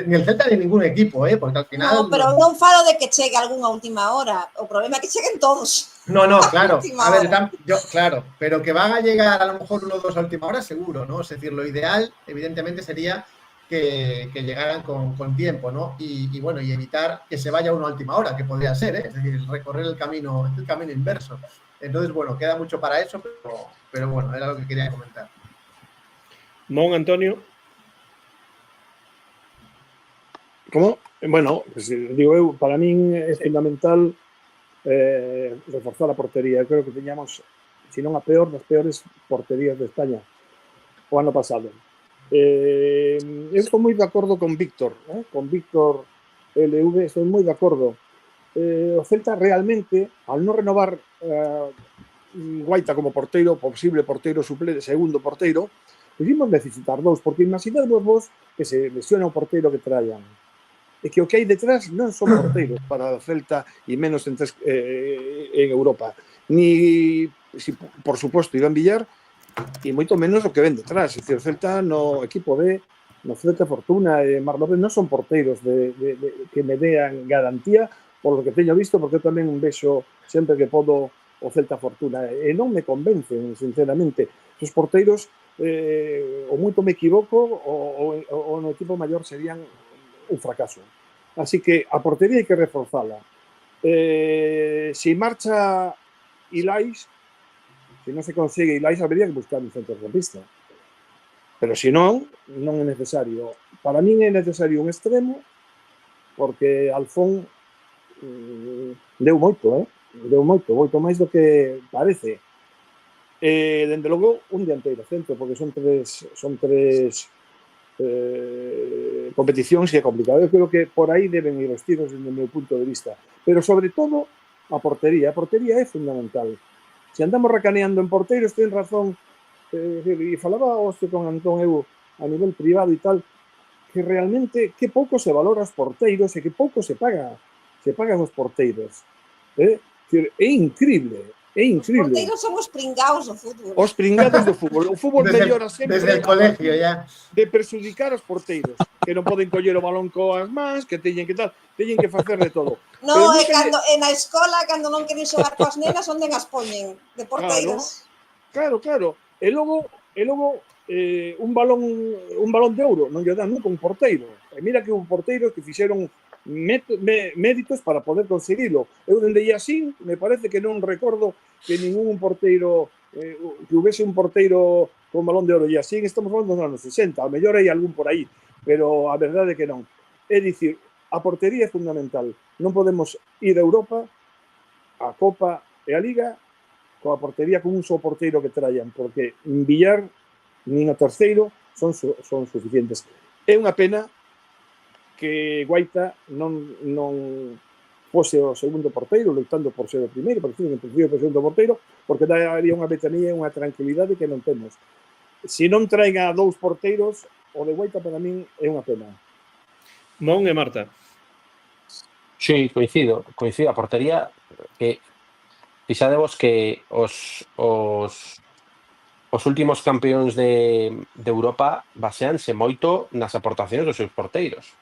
ni el Celta ni ningún equipo, porque al final... No, pero non falo de que chegue algunha última hora. O problema é que cheguen todos. No, claro. A ver, claro, pero que van a llegar a lo mejor 1 o 2 a última hora, seguro, ¿no? Es decir, lo ideal, evidentemente, sería que llegaran con tiempo, ¿no? Y evitar que se vaya uno a última hora, que podría ser, es decir, recorrer el camino inverso. Entonces, queda mucho para eso, pero bueno, era lo que quería comentar. Mon, Antonio. Como? Bueno, pues, digo eu, para min é fundamental reforzar a portería. Eu creo que teñamos, se non a peor das peores porterías de España o ano pasado. Eu estou moi de acordo con Víctor LV, estou moi de acordo. O Celta realmente, al non renovar Guaita como porteiro, posible porteiro suplente, segundo porteiro, decidimos necesitar 2, porque imaginadvos vos que se lesiona o porteiro que traían. É que o que hai detrás non son porteiros para o Celta, e menos en Europa. Ni, por suposto, Iván Villar, e moito menos o que ven detrás. É dicir, o Celta no equipo B, no Celta Fortuna e Mar López non son porteiros que me dean garantía, por lo que teño visto, porque eu tamén vexo sempre que podo o Celta Fortuna, e non me convencen, sinceramente. Os porteiros, o moito me equivoco, o no equipo maior serían un fracaso. Así que a portería hai que reforzala. Si marcha Ilais, se non se consigue Ilais, habría que buscar un centrocampista. Pero se non é necesario. Para min é necesario un extremo, porque Alfón deu moito, deu moito máis do que parece. Dende logo, un dianteiro centro, porque son tres competicións e é complicado. Eu creo que por aí deben ir os tiros desde o meu punto de vista. Pero, sobre todo, a portería. A portería é fundamental. Se andamos racaneando en porteiros, ten razón, e falaba con Antón eu a nivel privado e tal, que realmente que pouco se valora os porteiros e que pouco se pagan os porteiros. É increíble. Os porteiros son os pringados do fútbol. Os pringados do fútbol. O fútbol mellora sempre desde o colegio, ya. De perjudicar os porteiros, que non poden coller o balón coas mans, que teñen que facer de todo. No, na escola, cando non queren xogar coas nenas, onde as poñen de porteiros. Claro. E logo un balón de ouro non lle dan nunca un porteiro. E mira que un porteiro que fixeron méritos para poder conseguirlo. Eu dende así, me parece que non recordo que ningún porteiro, que houvese un porteiro con balón de ouro, e así estamos falando dos anos 60, a mellor hai algún por aí, pero a verdade é que non. É dicir, a portería é fundamental. Non podemos ir a Europa, a Copa e a Liga, coa portería con un só porteiro que traían, porque Villar nin o terceiro son suficientes. É unha pena que Guaita non fose o segundo porteiro, loitando por ser o primeiro, por ser o segundo porteiro, porque daría unha vetanía e unha tranquilidade que non temos. Se non traen a 2 porteiros, o de Guaita para min é unha pena. Mon e Marta. Sí, coincido. A portería, que fixadevos que os últimos campeóns de Europa baseanse moito nas aportacións dos seus porteiros.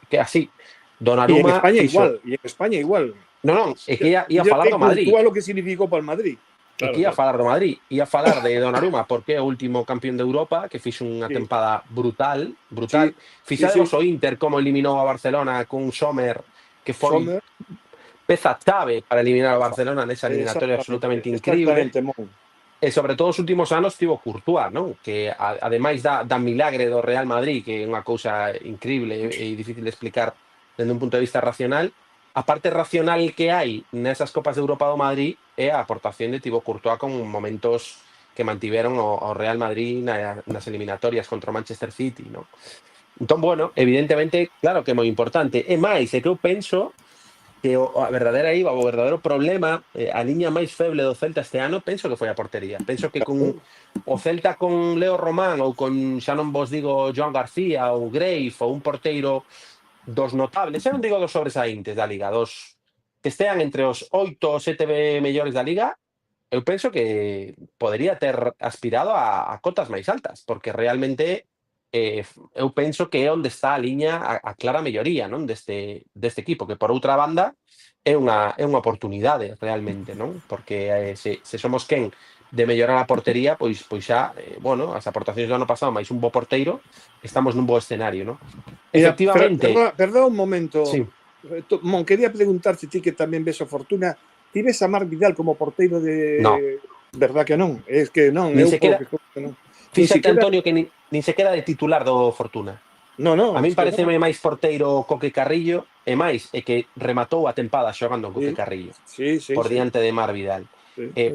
que así, E en Donnarumma España fixo... igual, e en España igual. Non, é que ia falar do Madrid. Cultúa lo que significou para o Madrid. É que ia falar do Madrid, ia falar de Donnarumma porque é o último campeón de Europa, que fixo unha tempada brutal. Fixadevos o Inter como eliminou a Barcelona con Sommer, que foi peza chave para eliminar a Barcelona nesa eliminatoria absolutamente increíble. E sobre todo os últimos anos tivo Courtois, non? Que ademais da milagre do Real Madrid, que é unha cousa increíble e difícil de explicar dende un punto de vista racional, a parte racional que hai nesas Copas de Europa do Madrid é a aportación de Thibaut Courtois con momentos que mantiveron o Real Madrid nas eliminatorias contra o Manchester City, non? Entón, bueno, evidentemente, claro que é moi importante. E máis, é que eu penso que o verdadeiro problema, a liña máis feble do Celta este ano, penso que foi a portería. Penso que con o Celta con Leo Román ou con, xa non vos digo, Joan García ou Grave ou un porteiro dos notables, xa non digo dos sobresaíntes da Liga, dos que estean entre os 8 ou 7 mellores da Liga, eu penso que podería ter aspirado a cotas máis altas, porque realmente eu penso que é onde está a liña a clara melloría, non, deste equipo, que por outra banda é unha oportunidade realmente, non? Porque se somos quen de mellorar a portería, pois xa, bueno, as aportacións do ano pasado máis un bo porteiro, estamos nun bo escenario, non? Efectivamente. Perdón un momento. Sí. Mon, quería preguntarte ti que tamén ves o Fortuna, ti ves a Marc Vidal como porteiro de... No. Verdad que non? É que non, Nin eu sequera... que non. Fíxate, Antonio, que nin sequera de titular do Fortuna. No, a min pareceme máis porteiro Coque Carrillo, e máis é que rematou a tempada xogando Coque Carrillo por diante de Marc Vidal.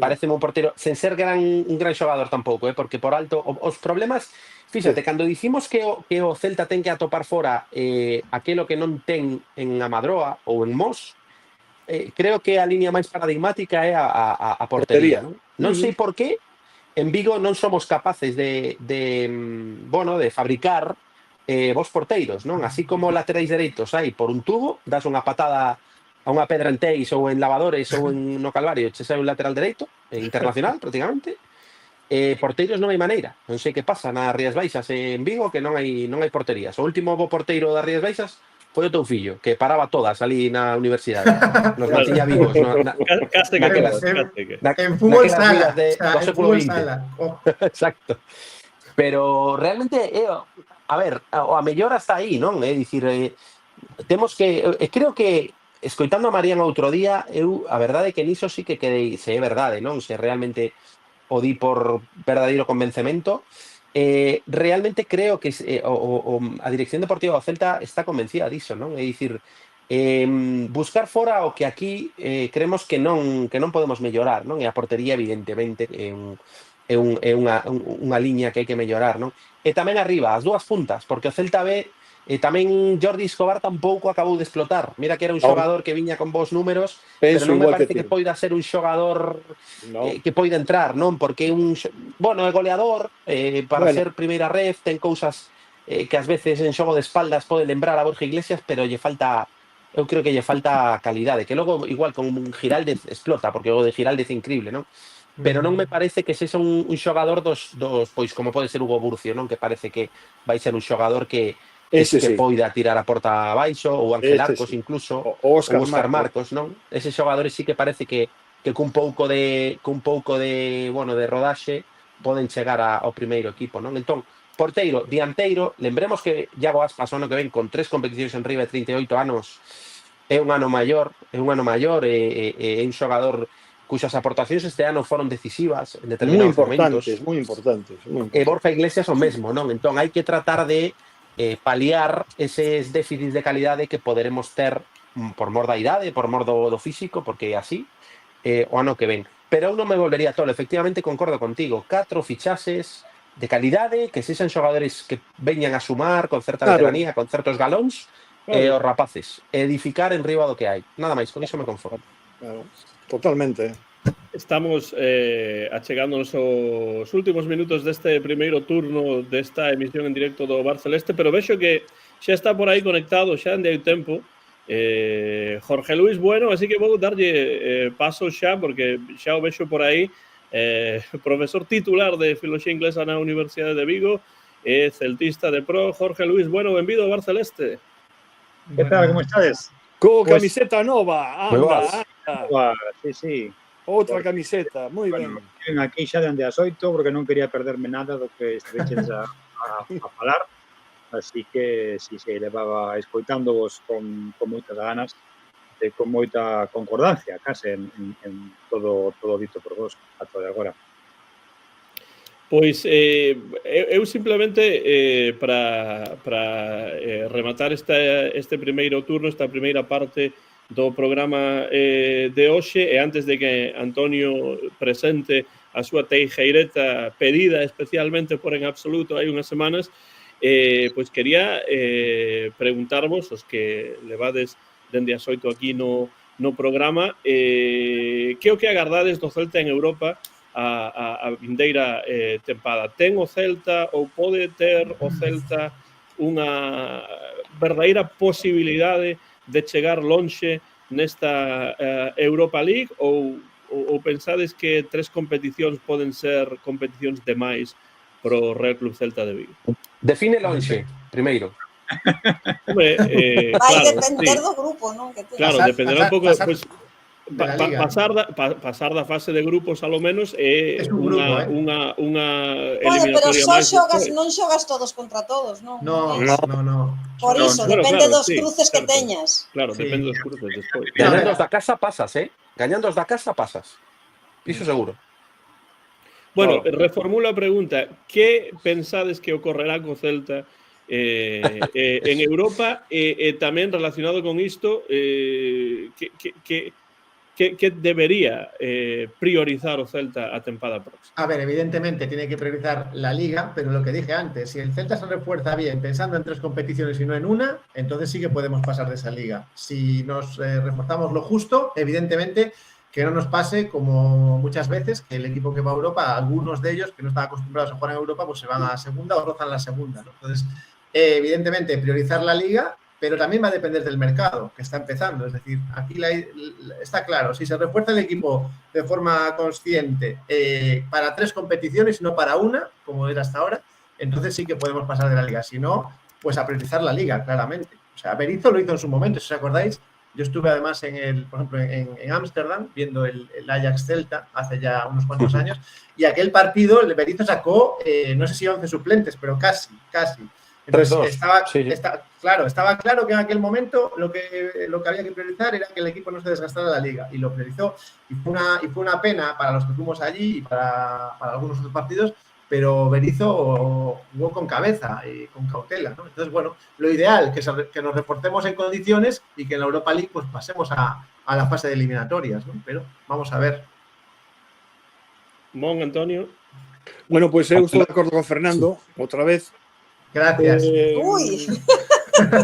Pareceme un porteiro, sen ser un gran xogador tampouco, porque por alto os problemas, fíxate, cando dicimos que o Celta ten que atopar fora aquilo que non ten en Amadroa ou en Mos, creo que a liña máis paradigmática é a portería. Non sei por qué en Vigo non somos capaces de fabricar vos porteiros, non? Así como laterais dereitos hai por un tubo, das unha patada a unha pedra en Teis ou en Lavadores ou no Calvario, che sai un lateral dereito, internacional prácticamente. Porteiros non hai maneira. Non sei que pasa nas Rías Baixas en Vigo, que non hai porterías. O último bo porteiro das Rías Baixas foi o teu fillo, que paraba todas ali na universidade. Nos mantiña vivos. En fútbol sala. Do século XX. Exacto. Pero realmente, a ver, a mellora está aí, non? É dicir, temos que... creo que, escoitando a Marían outro día, a verdade é que niso sí que quedei, se é verdade, non? Se realmente o di por verdadeiro convencemento, realmente creo que a Dirección Deportiva do Celta está convencida diso, non? É dicir, buscar fora o que aquí creemos que non podemos mellorar, non? E a portería, evidentemente, é unha liña que hai que mellorar, non? E tamén arriba, as dúas puntas, porque o Celta B tamén Jordi Escobar tampouco acabou de explotar. Mira que era un xogador que viña con bons números, pero non me parece que poida ser un xogador que poida entrar, non? Porque é é goleador, para ser primeira ref, ten cousas que ás veces en xogo de espaldas pode lembrar a Borja Iglesias, pero eu creo que lle falta calidade, que logo igual con Giraldez explota, porque o de Giraldez é increíble, non? Pero non me parece que sexa un xogador dos pois como pode ser Hugo Burcio, non? Que parece que vai ser un xogador que poida tirar a porta abaixo, ou Ángel Arcos incluso, ou Óscar Marcos, non? Eses xogadores sí que parece que cun pouco de rodaxe poden chegar ao primeiro equipo, non? Entón, porteiro, dianteiro, lembremos que Iago Aspas o ano que ven con 3 competicións en riba de 38 anos é un ano maior, é un xogador cuxas aportacións este ano foron decisivas en determinados momentos. Moi importantes. E Borja Iglesias o mesmo, non? Entón, hai que tratar de paliar eses déficits de calidade que poderemos ter por mor da idade, por mor do físico, porque é así, o ano que ven. Pero eu non me volvería tolo, efectivamente concordo contigo, 4 fichases de calidade, que sexan xogadores que veñan a sumar con certa veteranía, con certos galóns, e os rapaces, edificar en riba do que hai. Nada máis, con iso me conformo. Claro, totalmente. Estamos achegándonos aos últimos minutos deste primeiro turno desta emisión en directo do Bar Celeste, pero vexo que xa está por aí conectado xa en hai tempo Jorge Luis Bueno, así que vou darlle paso xa, porque xa o vexo por aí, profesor titular de Filoloxía Inglesa na Universidade de Vigo, celtista de pro. Jorge Luis Bueno, benvido ao Bar Celeste. Que tal, como estades? Co Pues- camiseta nova, Moi anda, boas. anda. Sí. Outra camiseta, moi ben. Bueno, ven aquí xa dende as 8 porque non quería perderme nada do que esteveches a falar. Así que si se levaba escoitándovos con moitas ganas e con moita concordancia case en todo dito por vos ata de agora. Pois eu simplemente para rematar este primeiro turno, esta primeira parte do programa de hoxe, e antes de que Antonio presente a súa teijeireta pedida especialmente por En Absoluto hai unhas semanas, pois quería preguntarvos, os que levades dende as 8 aquí no programa, que o que agardades do Celta en Europa a vindeira tempada. Ten o Celta ou pode ter o Celta unha verdadeira posibilidade de chegar lonxe nesta Europa League ou pensades que 3 competicións poden ser competicións demais pro Real Club Celta de Vigo? Define lonxe, primeiro. Hombre, Vai claro, depender sí, do grupo, non? Que claro, dependerá un pouco, pasar pues, de la Liga. pasar da fase de grupos a lo menos é Es un grupo, unha Bueno, pero eliminatoria só máis xogas, despois. non xogas todos contra todos, non? No, É No. iso. no. Por No, iso, no. Bueno, depende claro, dos sí, cruces que certo. teñas. Claro, Sí. depende dos cruces despois. No, Gañando pero- os da casa pasas, Gañando os da casa pasas. Iso seguro. Bueno, Claro. reformulo a pregunta. Que pensades que ocorrerá co Celta en Europa e tamén relacionado con isto, que debería priorizar o Celta a tempada próxima? A ver, evidentemente tiene que priorizar la Liga, pero lo que dije antes, si el Celta se refuerza bien pensando en 3 competiciones y no en una, entonces sí que podemos pasar de esa Liga. Si nos reforzamos lo justo, evidentemente que no nos pase como muchas veces que el equipo que va a Europa, algunos de ellos que no están acostumbrados a jugar en Europa, pues se van a segunda o rozan la segunda, ¿no? Entonces, evidentemente priorizar la Liga, pero también va a depender del mercado que está empezando. Es decir, aquí está claro, si se refuerza el equipo de forma consciente para 3 competiciones y no para una, como era hasta ahora, entonces sí que podemos pasar de la Liga. Si no, pues a priorizar la Liga, claramente. O sea, Berizzo lo hizo en su momento, si os acordáis. Yo estuve además por ejemplo, en Ámsterdam viendo el Ajax Celta hace ya unos cuantos años, y aquel partido el Berizzo sacó, no sé si 11 suplentes, pero casi. Entonces, 3-2. estaba claro que en aquel momento lo que había que priorizar era que el equipo no se desgastara la Liga, y lo priorizó, y fue una pena para los que fuimos allí y para algunos otros partidos, pero Berizzo jugó con cabeza y con cautela, ¿no? Entonces, bueno, lo ideal es que nos reforcemos en condiciones y que en la Europa League pues pasemos a la fase de eliminatorias, ¿no? Pero vamos a ver. Mon, Antonio. Bueno, pois eu estou de acordo con Fernando, outra vez. Gracias. Ui.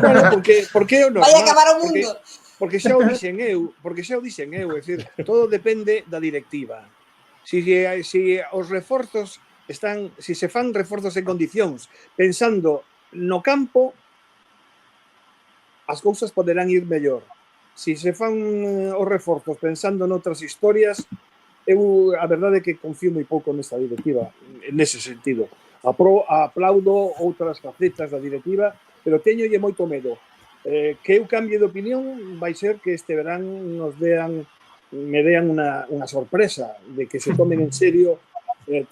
Bueno, porque é o normal. Vai acabar o mundo. Porque xa o dixen eu, é dicir, todo depende da directiva. Si os reforzos si se fan reforzos en condicións pensando no campo, as cousas poderán ir mellor. Si se fan os reforzos pensando noutras historias, eu a verdade é que confío moi pouco nesta directiva, nese sentido. Aplaudo outras facetas da directiva, pero teñolle moito medo. Que eu cambie de opinión vai ser que este verán me dean unha sorpresa de que se tomen en serio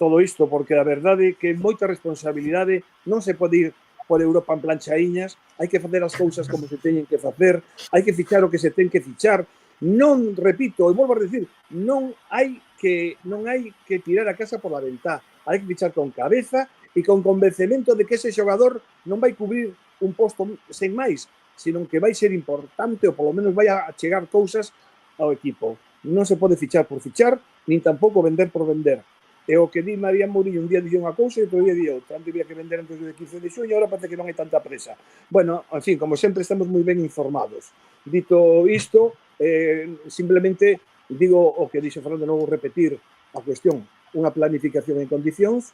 todo isto, porque a verdade é que moita responsabilidade non se pode ir por Europa en planchaíñas, hai que facer as cousas como se teñen que facer, hai que fichar o que se ten que fichar. Non, repito, e volvo a decir, non hai que tirar a casa por la ventá, hai que fichar con cabeza e con convencemento de que ese xogador non vai cubrir un posto sen máis, sino que vai ser importante ou polo menos vai a chegar cousas ao equipo. Non se pode fichar por fichar, nin tampouco vender por vender. E o que di María Mourinho un día dixo unha cousa e outro día di outra. Antes había que vender antes do 15 de xuño, agora parece que non hai tanta presa. Bueno, en fin, como sempre estamos moi ben informados. Dito isto, simplemente digo o que dixo Fernando, non vou repetir a cuestión, unha planificación en condicións,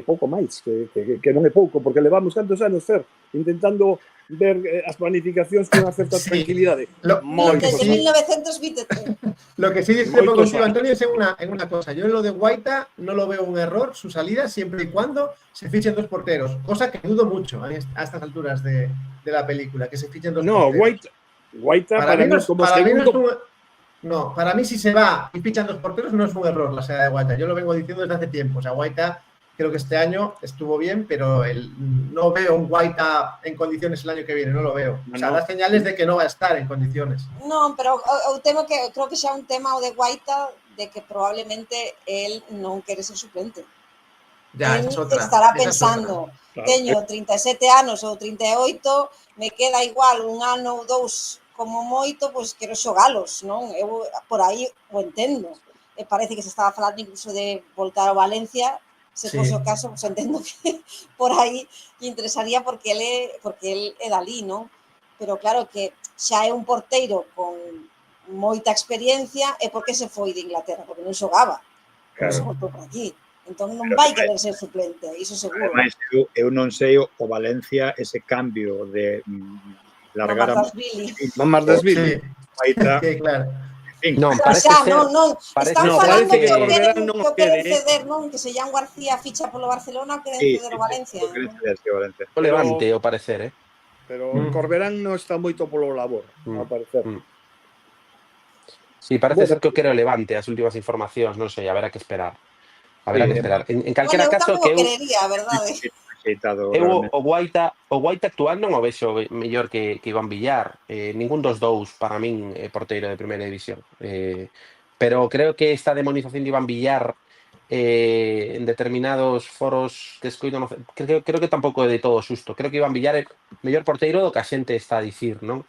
pouco máis, que non é pouco, porque levamos tantos anos, Fer, intentando ver as planificacións con unha certa tranquilidade. Desde 1923. Lo que sí discrepo contigo, Antonio, es en una cosa. Yo en lo de Guaita no lo veo un error, su salida, siempre y cuando se fichen 2 porteros, cosa que dudo mucho a estas alturas de la película, que se fichen 2 porteros. Guaita para mí no es, como para mí no es segundo... No, para mí si se va y fichan 2 porteros no es un error la salida de Guaita. Yo lo vengo diciendo desde hace tiempo. O sea, Guaita creo que este año estuvo bien, pero no veo un Guaita en condiciones el año que viene, no lo veo. O sea, da señales de que no va a estar en condiciones. Non, pero o tema que creo que xa é un tema o de Guaita de que probablemente él non quere ser suplente. Ya, él esa es otra. Estará esa pensando, claro. teño 37 anos ou 38, me queda igual un ano ou 2 como moito, pois quero xogalos, non? Eu por aí o entendo. E parece que se estaba falando incluso de voltar ao Valencia, se fose o caso, pois entendo que por aí que interesaría porque el é dali, non? Pero claro que xa é un porteiro con moita experiencia, e por que se foi de Inglaterra? Porque non xogaba, non se voltou por aquí. Entón non vai querer ser suplente, iso seguro. Ademais, eu non sei o Valencia ese cambio de largar a Mamardasvili. Sí, claro. Non, parece ser... Están falando que o queren ceder, non? Que se Jan García ficha polo Barcelona, queren ceder o Valencia. O Levante, ao parecer, Pero Corberán non está moito polo labor, ao parecer. Sí, parece ser que o quere o Levante, as últimas informacións, non sei, haberá que esperar. Haberá que esperar. En calquera caso, que eu... querería, a verdade. Eu o Guaita actual non o vexo mellor que Iván Villar. Ningún dos dous, para min, é porteiro de primeira división. Pero creo que esta demonización de Iván Villar en determinados foros que escoito, creo que tampouco é de todo xusto. Creo que Iván Villar é mellor porteiro do que a xente está a dicir, non?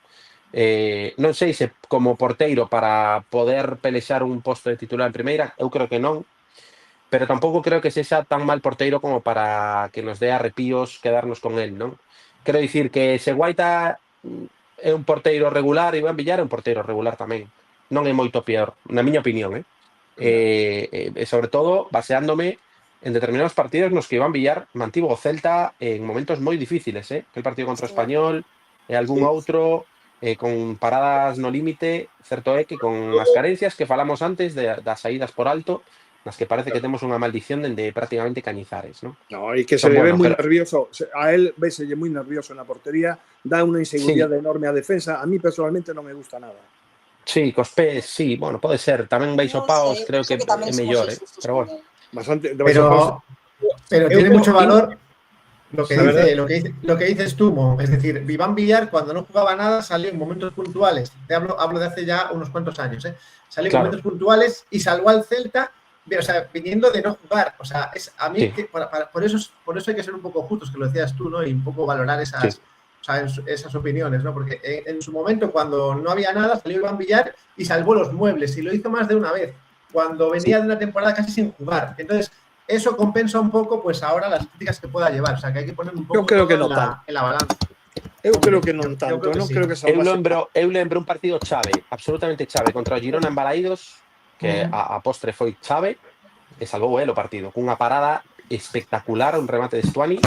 Non sei se como porteiro para poder pelexar un posto de titular en primeira, eu creo que non. Pero tampouco creo que sexa tan mal porteiro como para que nos dé arrepíos quedarnos con él, non? Quero dicir que se Guaita é un porteiro regular, Iván Villar é un porteiro regular tamén. Non é moito peor, na miña opinión, sobre todo baseándome en determinados partidos nos que Iván Villar mantivo o Celta en momentos moi difíciles, el partido contra o Español e algún outro con paradas no límite, certo é que con as carencias que falamos antes das saídas por alto, nas que parece que temos unha maldición dende prácticamente Cañizares, non? No, e que se le ve moi nervioso, a él véselle moi nervioso na portería, dá unha inseguridade enorme á defensa, a mí personalmente non me gusta nada. Sí, cos pés, sí, bueno, pode ser, tamén Baixo Paos creo que é mellor, pero bueno. Pero tiene mucho valor lo que dices tú, Mo. Es decir, Iván Villar cuando no jugaba nada salió en momentos puntuales, hablo de hace ya unos cuantos años, salió en momentos puntuales y salvó al Celta. O sea, viniendo de no jugar, o sea, a mí por eso hay que ser un poco justos, que lo decías tú, ¿no? Y un poco valorar esas opiniones, ¿no? Porque en su momento, cuando no había nada, salió Iván Villar y salvó los muebles, y lo hizo más de una vez, cuando venía de una temporada casi sin jugar. Entonces, eso compensa un poco, pues ahora las críticas que pueda llevar, o sea, que hay que poner un poco en la balanza. Eu creo que non tanto, non creo que eu lembro un partido chave, absolutamente chave, contra o Girona en Balaídos, que a postre foi chave, e salvou o partido, cunha parada espectacular, un remate de Stuani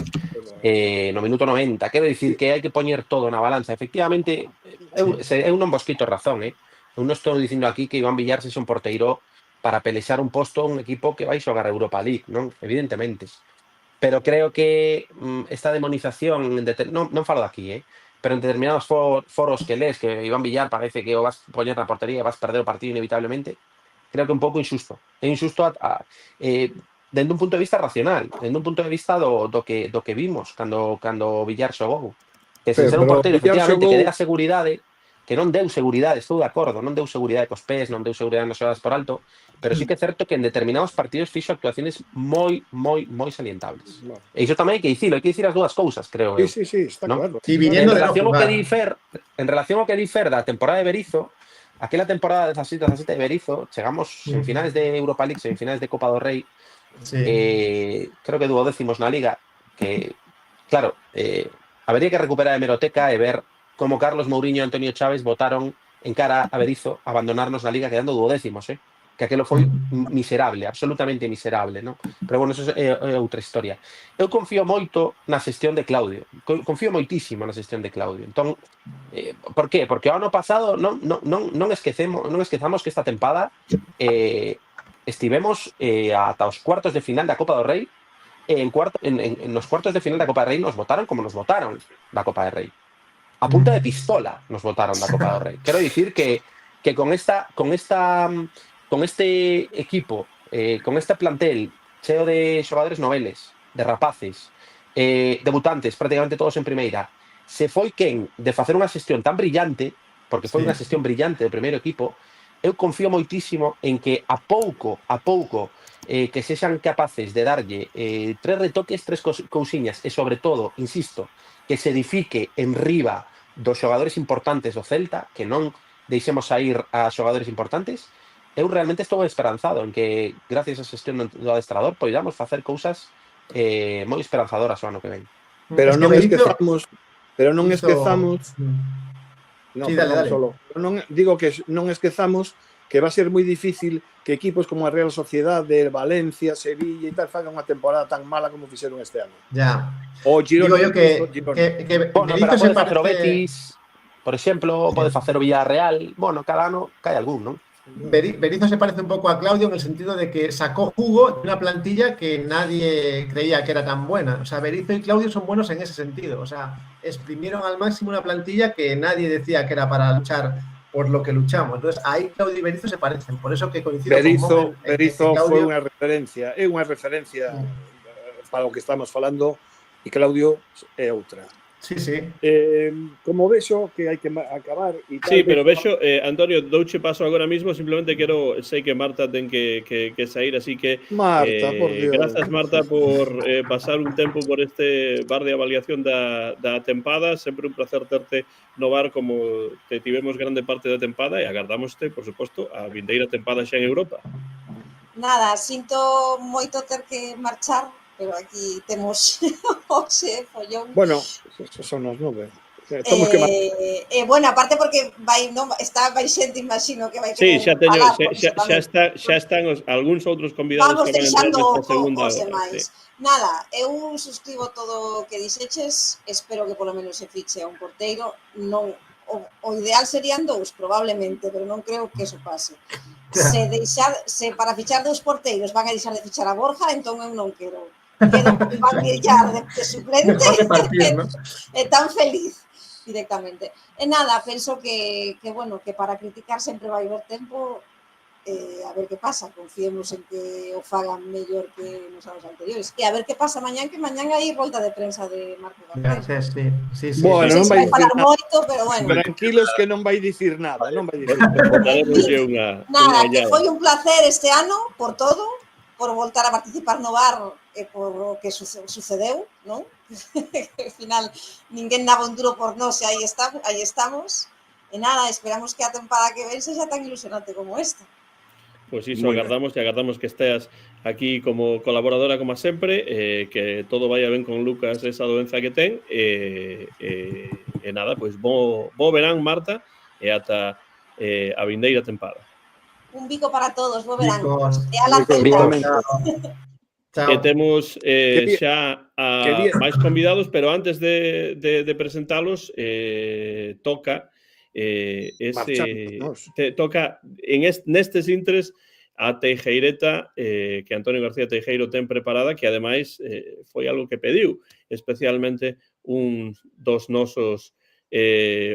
no minuto 90. Quero dicir que hai que poñer todo na balanza. Efectivamente, eu non vos quito razón, eu non estou dicindo aquí que Iván Villar sexa un porteiro para pelexar un posto a un equipo que vai xogar a Europa League, non? Evidentemente. Pero creo que esta demonización, non falo de aquí, pero en determinados foros que lees que Iván Villar parece que o vas poñer na portería e vas perder o partido inevitablemente, creo que é un pouco injusto. É injusto dende un punto de vista racional, dende un punto de vista do que vimos cando Villar xogou. Que sen ser un porteiro, efectivamente, que dera seguridade, que non deu seguridade, estou de acordo, non deu seguridade cos pés, non deu seguridade nas xogadas por alto, pero sí que é certo que en determinados partidos fixo actuaciones moi salientables. E iso tamén hai que dicilo, hai que dicir as dúas cousas, creo eu. Sí, está claro. En relación ao que di Fer da temporada de Berizzo, aquela temporada 17 de Berizzo, chegamos semifinales de Europa League, semifinales de Copa do Rei, creo que 12º na Liga, que, claro, habería que recuperar a hemeroteca e ver como Carlos Mourinho e Antonio Chávez votaron en cara a Berizzo abandonarnos na Liga quedando 12º, que aquilo foi miserable, absolutamente miserable, non? Pero bueno, eso é outra historia. Eu confío moito na xestión de Claudio, confío moitísimo na xestión de Claudio. Entón, por qué? Porque o ano pasado non esquezamos que esta tempada estivemos ata os cuartos de final da Copa do Rei, e nos cuartos de final da Copa do Rei nos votaron como nos votaron da Copa do Rei. A punta de pistola nos votaron da Copa do Rei. Quero dicir que con este equipo, con este plantel cheo de xogadores noveles, de rapaces, debutantes, prácticamente todos en primeira, se foi quen de facer unha xestión tan brillante, porque foi unha xestión brillante do primeiro equipo, eu confío moitísimo en que a pouco que sexan capaces de darlle 3 retoques, 3 cousiñas, e sobre todo, insisto, que se edifique en riba dos xogadores importantes do Celta, que non deixemos sair a xogadores importantes. Eu realmente estou esperanzado en que, gracias á xestión do adestrador, poidamos facer cousas moi esperanzadoras o ano que ven. Pero non esquezamos... Sí, dale. Digo que non esquezamos que va a ser moi difícil que equipos como a Real Sociedade, Valencia, Sevilla e tal fagan unha temporada tan mala como fixeron este ano. Ya. O Girona. Digo yo que bueno, pero pode facer o Betis, por exemplo, pode facer o Villarreal. Bueno, cada ano cae algún, non? Berizzo se parece un poco a Claudio en el sentido de que sacó jugo de una plantilla que nadie creía que era tan buena. O sea, Berizzo y Claudio son buenos en ese sentido. O sea, exprimieron al máximo una plantilla que nadie decía que era para luchar por lo que luchamos. Entonces, ahí Claudio y Berizzo se parecen. Por eso que coincido con Berizzo foi unha referencia. É unha referencia para o que estamos falando e Claudio é outra. Sí, sí. Como vexo que hai que acabar e tal. Sí, pero vexo, Antonio, douche paso agora mismo, simplemente sei que Marta ten que sair, así que Marta, por Dios. Grazas, Marta, por pasar un tempo por este bar de avaliación da tempada. Sempre un placer terte no bar como te tivemos grande parte da tempada e agardámoste, por suposto, a vindeira tempada xa en Europa. Nada, sinto moito ter que marchar, pero aquí temos o follón. Bueno, son as 9. Estamos que bueno, aparte porque vai xente, imagino que vai Sí, xa están algúns outros convidados vamos que van entrar nesta segunda os demais. Sí. Nada, eu suscribo todo o que dixeches, espero que polo menos se fiche a un porteiro, non o ideal serían 2, probablemente, pero non creo que eso pase. Se para fichar 2 porteiros van a deixar de fichar a Borja, entón eu non quero. Van a brillar de suplente e tan feliz directamente. E nada, penso que bueno, que para criticar sempre vai haber tempo, a ver que pasa, confiemos en que o fagan mellor que nos anos anteriores. E a ver que pasa mañán, que mañán hai volta de prensa de Marco García. Sí. Bueno, non vai falar moito, pero bueno. Tranquilos que non vai dicir nada, non vai dicir nada. Nada, que foi un placer este ano por todo, por voltar a participar no bar e por o que sucedeu, non? Al final, ninguén daba un duro por nós e aí estamos. E nada, esperamos que a tempada que ven sexa tan ilusionante como esta. Pois iso, agardamos que esteas aquí como colaboradora como sempre, que todo vaya ben con Lucas esa doenza que ten, e nada, pois bo verán, Marta, e ata a vindeira tempada. Un bico para todos, bo verán. E a la Celta. E temos xa máis convidados, pero antes de presentalos, toca toca nestes intres a Teijeireta que Antonio García Teijeiro ten preparada, que ademais foi algo que pediu especialmente un dos nosos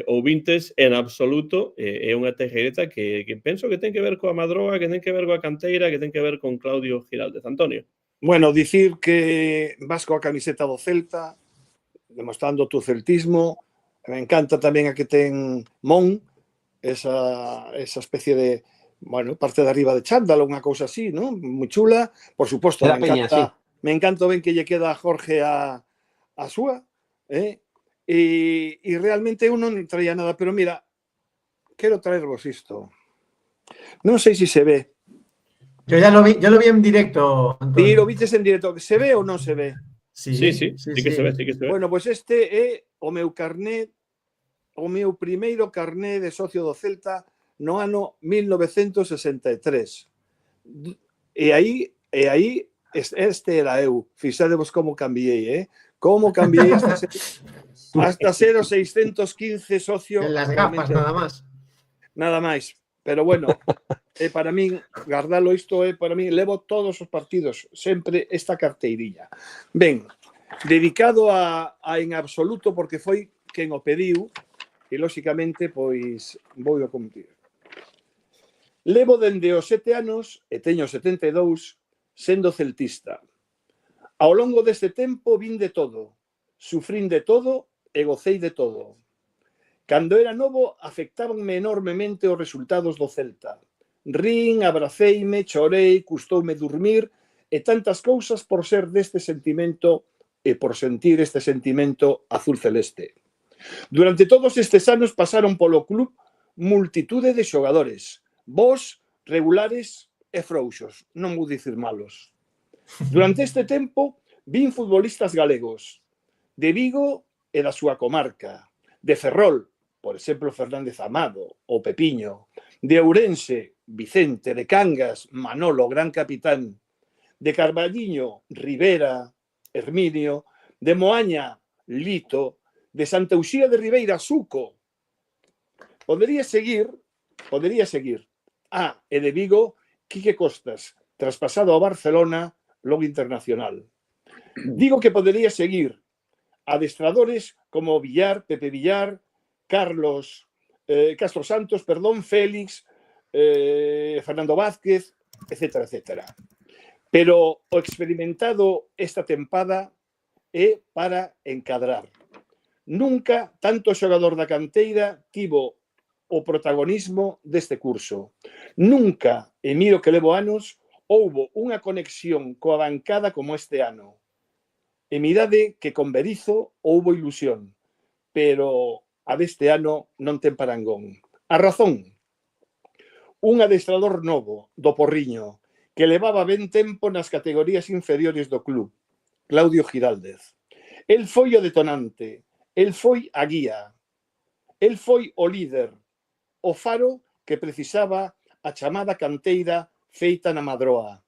ouvintes en absoluto. É unha Teijeireta que penso que ten que ver coa Madroa, que ten que ver coa canteira, que ten que ver con Claudio Giraldez. Antonio. Bueno, dicir que vas coa camiseta do Celta, demostrando tu celtismo. Me encanta tamén a que ten Mon, esa especie de, bueno, parte de arriba de chándalo, unha cousa así, ¿no? Moi chula. Por suposto, me encanta ben que lle queda a Jorge a súa, e realmente eu non traía nada, pero mira, quero traervos isto. Non sei se se ve. Yo lo vi en directo, Antonio. Sí, lo viches en directo. Se ve ou non se ve? Sí que se ve. Bueno, pois este é o meu carné, o meu primeiro carné de socio do Celta no ano 1963. E aí este era eu. Fixadevos como cambiei, Como cambiei hasta ser o 615 socio. En las gafas, nada más. Nada máis. Pero bueno, para min, guardalo isto para min, levo todos os partidos, sempre esta carteirilla. Ben, dedicado a En Absoluto, porque foi quen o pediu, e lóxicamente, pois, vou a cumprir. Levo dende os 7 anos, e teño 72, sendo celtista. Ao longo deste tempo vin de todo, sufrín de todo e gocei de todo. Cando era novo, afectábanme enormemente os resultados do Celta. Rín, abraceime, chorei, custoume dormir e tantas cousas por ser deste sentimento e por sentir este sentimento azul celeste. Durante todos estes anos pasaron polo club multitude de xogadores, bos, regulares e frouxos, non vou dicir malos. Durante este tempo vin futbolistas galegos, de Vigo e da súa comarca, de Ferrol, por exemplo, Fernández Amado, o Pepiño, de Ourense, Vicente, de Cangas, Manolo, gran capitán, de Carballiño, Rivera, Herminio, de Moaña, Lito, de Santa Uxía de Ribeira, Suco. Podería seguir. E de Vigo, Quique Costas, traspasado ao Barcelona, logo internacional. Digo que podería seguir adestradores como Villar, Pepe Villar, Castro Santos, Félix, Fernando Vázquez, etcétera, etcétera. Pero o experimentado esta tempada é para encadrar. Nunca tanto xogador da canteira tivo o protagonismo deste curso. Nunca, e miro que levo anos, houbo unha conexión coa bancada como este ano. E mirade que con Berizzo houbo ilusión, pero a deste ano non ten parangón. A razón, un adestrador novo, do Porriño, que levaba ben tempo nas categorías inferiores do club, Claudio Giraldez. El foi o detonante, el foi a guía, el foi o líder, o faro que precisaba a chamada canteira feita na Madroa.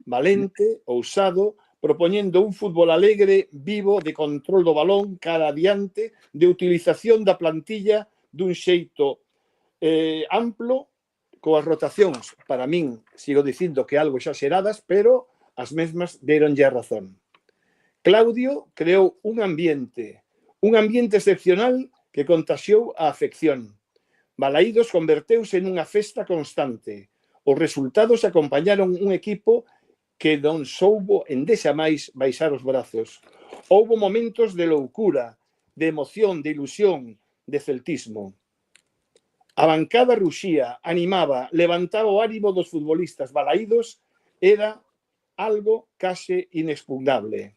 Valente, ousado, propoñendo un fútbol alegre, vivo, de control do balón, cara adiante, de utilización da plantilla dun xeito amplo, coas rotacións, para min, sigo dicindo que algo xaxeradas, pero as mesmas deronlle a razón. Claudio creou un ambiente excepcional que contaxiou a afección. Balaídos converteuse nunha festa constante. Os resultados acompañaron un equipo que non soubo endexamais baixar os brazos. Houbo momentos de loucura, de emoción, de ilusión, de celtismo. A bancada ruxía, animaba, levantaba o ánimo dos futbolistas balaídos, era algo case inexpugnable.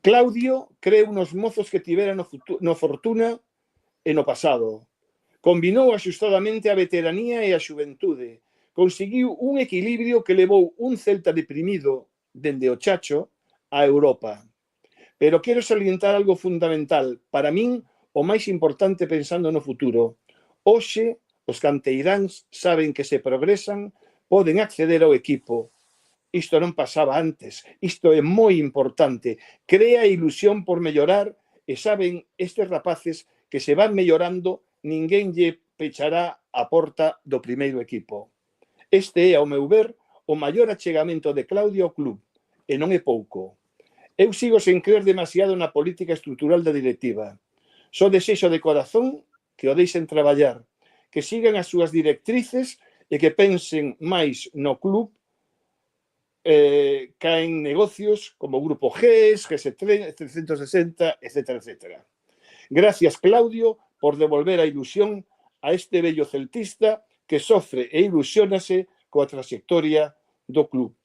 Claudio creou unos mozos que tiveran no fortuna e no pasado. Combinou axustadamente a veteranía e a xuventude. Conseguiu un equilibrio que levou un Celta deprimido dende o Chacho a Europa. Pero quero salientar algo fundamental. Para min, o máis importante pensando no futuro. Hoxe, os canteiráns saben que se progresan, poden acceder ao equipo. Isto non pasaba antes. Isto é moi importante. Crea ilusión por mellorar e saben estes rapaces que se van mellorando, ninguén lle pechará a porta do primeiro equipo. Este é, ao meu ver, o maior achegamento de Claudio ao club, e non é pouco. Eu sigo sen creer demasiado na política estrutural da directiva. Só desexo de corazón que o deixen traballar, que sigan as súas directrices e que pensen máis no club caen negocios como Grupo GES, GES 360, etcétera, etcétera. Gracias, Claudio, por devolver a ilusión a este bello celtista que sofre e ilusionase coa trayectoria do club.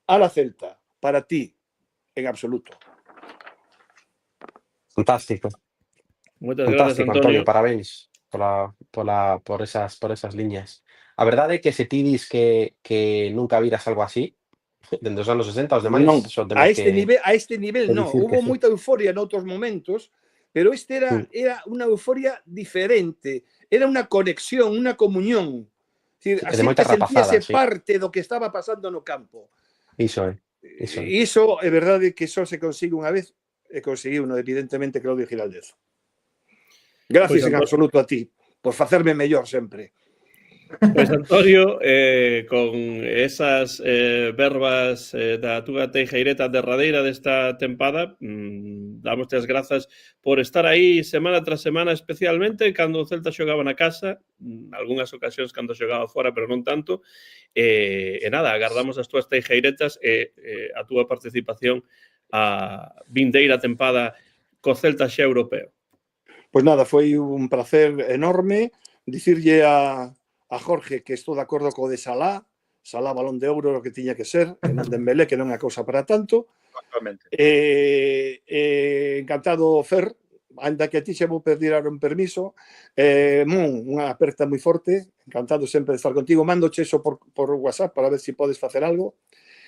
A la Celta, para ti, En Absoluto. Fantástico. Moitas gracias, Antonio. Antonio. Parabéns por esas liñas. A verdade é que se ti dis que nunca viras algo así, dende os anos 60, os demais... Non, a este nivel non. Hubo moita euforia noutros momentos, pero este era unha euforia diferente. Era unha conexión, unha comunión. Decir, E a de moita xente sentíase rapazada, sí. parte do que estaba pasando no campo. Iso é. E iso é verdade que só se consigue unha vez e conseguiu, evidentemente, Claudio Giraldez. Gracias Pois, en absoluto a ti por facerme mellor sempre. Pois, Antonio, con esas verbas da túa teijeireta derradeira desta tempada, damoste as grazas por estar aí semana tras semana, especialmente cando o Celta xogaba na casa, algunhas ocasións cando xogaba fora, pero non tanto, e nada, agardamos as túas teijeiretas e a túa participación a vindeira tempada co Celta xa europeo. Pois nada, foi un placer enorme dicirlle a Jorge que estou de acordo co de Salá Balón de Ouro, o que tiña que ser, que non Dembélé, que non é a cousa para tanto. Actualmente. Encantado, Fer, anda que a ti xa vou pedir ahora un permiso. Unha aperta moi forte, encantado sempre de estar contigo. Mándoche eso por WhatsApp para ver se podes facer algo.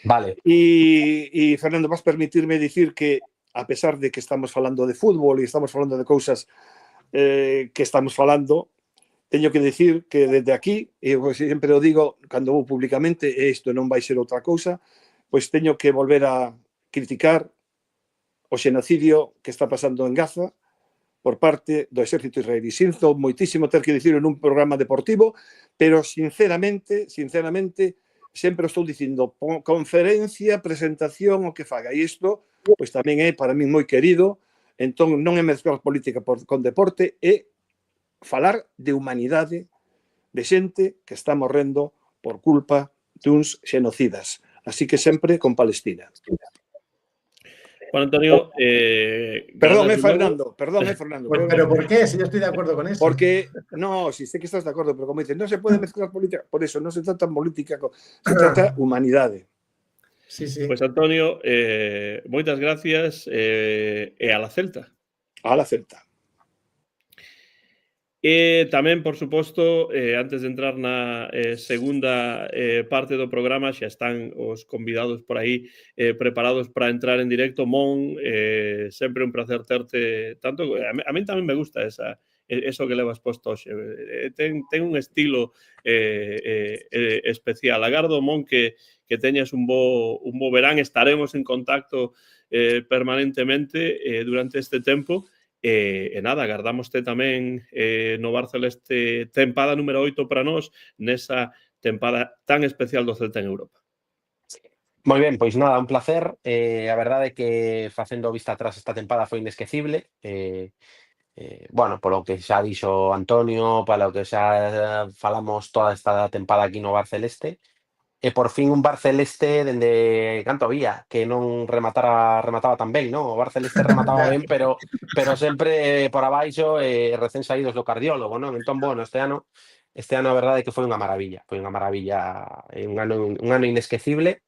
Vale. E Fernando, vas permitirme dicir que, a pesar de que estamos falando de fútbol e estamos falando de cousas que estamos falando, teño que dicir que desde aquí, e sempre o digo cando vou públicamente, e isto non vai ser outra cousa, pois teño que volver a criticar o xenocidio que está pasando en Gaza por parte do exército israelí. Sinto moitísimo ter que dicirlo nun programa deportivo, pero sinceramente, sempre estou dicindo conferencia, presentación, o que faga. E isto, pois tamén é para mí moi querido. Entón, non é mezclar política con deporte, é falar de humanidade, de xente que está morrendo por culpa duns xenocidas. Así que sempre con Palestina. Juan Antonio, Perdón, Fernando. Pero ¿por qué? Si yo estoy de acuerdo con eso. Porque, no, si sé que estás de acuerdo, pero como dices, no se puede mezclar política. Por eso, no se trata política, se trata humanidade. Sí, sí. Pois, Antonio, moitas gracias e a la Celta. A la Celta. E tamén, por suposto, antes de entrar na segunda parte do programa, xa están os convidados por aí preparados para entrar en directo. Mon, sempre un placer terte tanto. A mí tamén me gusta eso que levas posto hoxe. Ten un estilo especial. Agardo, Mon, que teñas un bo verán. Estaremos en contacto permanentemente durante este tempo. E nada, agardámoste tamén no Bar Celeste tempada número 8 para nós nesa tempada tan especial do Celta en Europa. Moi ben, pois nada, un placer. A verdade é que facendo vista atrás esta tempada foi inesquecible. Bueno, polo que xa dixo Antonio, para o que xa falamos toda esta tempada aquí no Bar Celeste. E por fin un Bar Celeste dende canto había, que non remataba tan ben, non? O Bar Celeste remataba ben, pero sempre por abaixo recén saídos do cardiólogo, non? Entón, bueno, este ano a verdade é que foi unha maravilla, un ano inesquecible.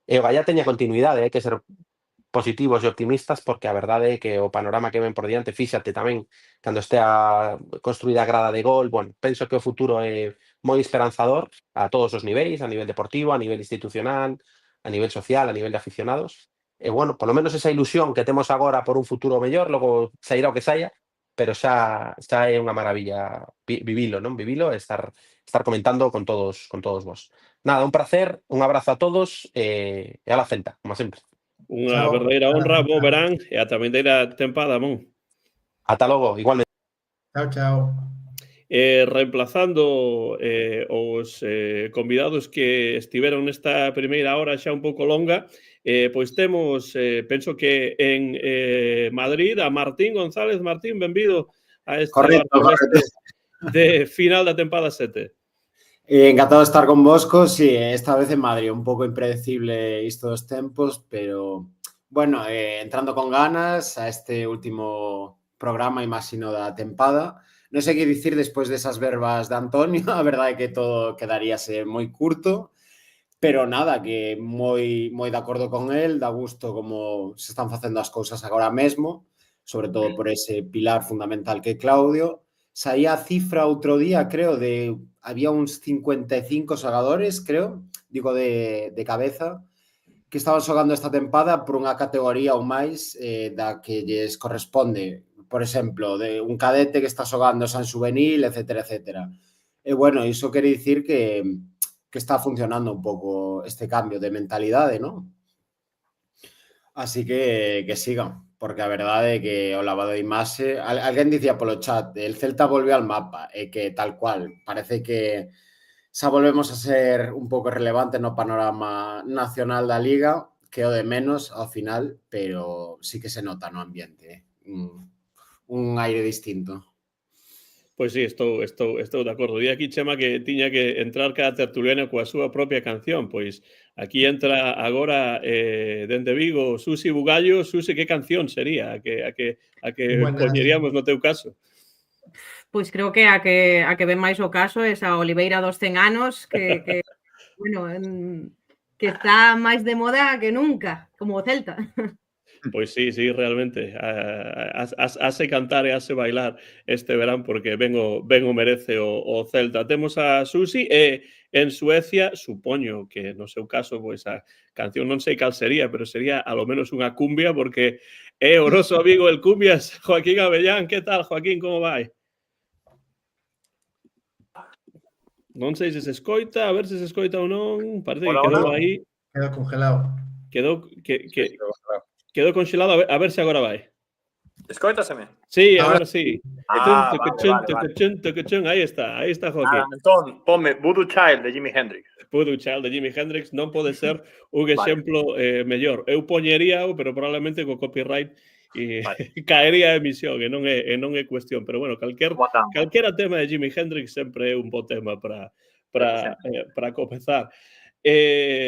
E o Gallá teña continuidade, hai que ser positivos e optimistas, porque a verdade é que o panorama que ven por diante, fíxate tamén, cando estea construída a grada de gol, bueno, penso que o futuro é moi esperanzador a todos os niveis, a nivel deportivo, a nivel institucional, a nivel social, a nivel de aficionados. E, bueno, polo menos esa ilusión que temos agora por un futuro mellor, logo sairá o que saia, pero xa é unha maravilla vivilo, non? Vivilo e estar comentando con todos vos. Nada, un placer, un abrazo a todos e a la Celta, como sempre. Unha verdadeira honra, bo verán e ata a vindeira tempada, Mon. Ata logo, igualmente. Chao, chao. Reemplazando os convidados que estiveron nesta primeira hora xa un pouco longa, pois temos, penso que en Madrid, a Martín González. Martín, benvido a este correcto. de final da tempada 7. Encantado de estar con vosco, sí, esta vez en Madrid, un pouco impredecible isto dos tempos, pero, bueno, entrando con ganas a este último programa, imagino, da tempada. Non sei que dicir despois desas verbas de Antonio, a verdade é que todo quedaríase moi curto, pero nada, que moi de acordo con el, dá gusto como se están facendo as cousas agora mesmo, sobre todo por ese pilar fundamental que é Claudio. Saía a cifra outro día, creo, había uns 55 xogadores, creo, digo de cabeza, que estaban xogando esta tempada por unha categoría ou máis da que lles corresponde. Por exemplo, de un cadete que está xogando San Juvenil, etcétera, etcétera. bueno, iso quere dicir que está funcionando un pouco este cambio de mentalidade, non? Así que sigan, porque a verdade é que o lavado de imaxe... Alguén dicía polo chat, el Celta volve al mapa, e que tal cual, parece que xa volvemos a ser un pouco relevante no panorama nacional da Liga, que é o de menos ao final, pero sí que se nota no ambiente, un aire distinto. Pois sí, estou de acordo. Di aquí Chema que tiña que entrar cada tertuliano coa súa propia canción, pois aquí entra agora dende Vigo Susi Bugallo. Susi, que canción sería a que poñeríamos no teu caso? Pois creo que a que ven máis o caso é esa Oliveira dos 100 anos que bueno, que está máis de moda que nunca, como o Celta. Pois sí, realmente. Hase cantar e hase bailar este verán porque ben o merece o Celta. Temos a Susi e en Suecia, supoño que no seu caso, pois a canción non sei cal sería, pero sería a lo menos unha cumbia porque é o noso amigo el cumbias, Joaquín Avellán. Que tal, Joaquín, como vai? Non sei se se escoita, a ver se se escoita ou non. Parece que quedou aí. Quedou congelado. Quedou conxelado, a ver se agora vai. Escóitaseme? Sí, agora sí. Vale. Aí está Joaquín. Entón, ponme Voodoo Child de Jimi Hendrix. Voodoo Child de Jimi Hendrix non pode ser un exemplo mellor. Eu poñeríao, pero probablemente co copyright caería a emisión e non é cuestión. Pero bueno, calquera tema de Jimi Hendrix sempre é un bo tema para comezar.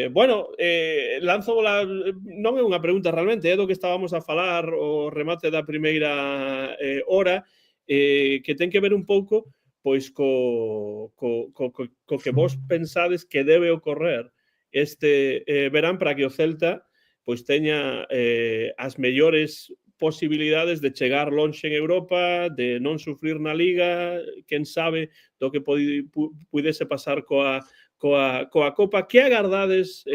Bueno, lanzo non é unha pregunta realmente, é do que estábamos a falar o remate da primeira hora, que ten que ver un pouco pois co que vos pensades que debe ocorrer este verán para que o Celta pois teña as mellores posibilidades de chegar lonxe en Europa, de non sufrir na Liga, quen sabe do que pudese pasar coa Copa. Que agardades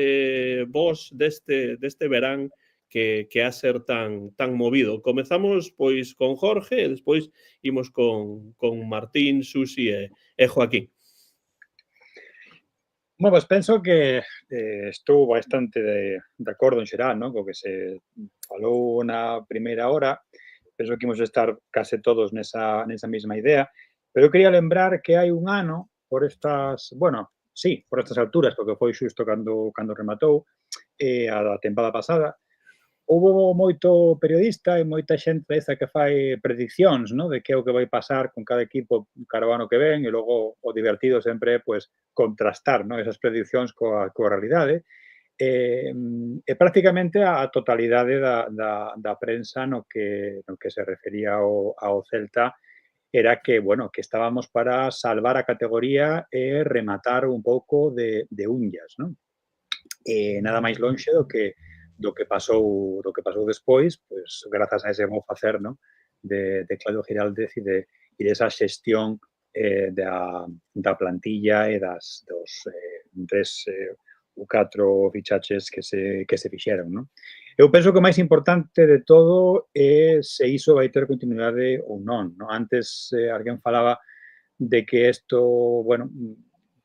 vos deste verán que a ser tan movido? Comezamos pois con Jorge e despois imos con Martín, Susi e Joaquín. Bueno, pues penso que estou bastante de acordo en xeral, non? Co que se falou na primeira hora. Penso que imos estar case todos nesa mesma idea. Pero eu quería lembrar que hai un ano, por estas alturas, porque foi xusto cando rematou a tempada pasada, houbo moito periodista e moita xente esa que fai prediccións, non? De que é o que vai pasar con cada equipo cara ao ano que ven, e logo o divertido sempre é pues, contrastar, non? Esas prediccións coa realidade. E prácticamente a totalidade da prensa no que se refería ao Celta era que, bueno, que estábamos para salvar a categoría e rematar un pouco de unllas, non? Nada máis lonxe do que pasou despois, pois grazas a ese bo facer, non? De Claudio Giraldez e desa xestión da plantilla e dos 3 ou 4 fichaches que se fixeron, non? Eu penso que o máis importante de todo é se iso vai ter continuidade ou non. Antes alguén falaba de que isto, bueno,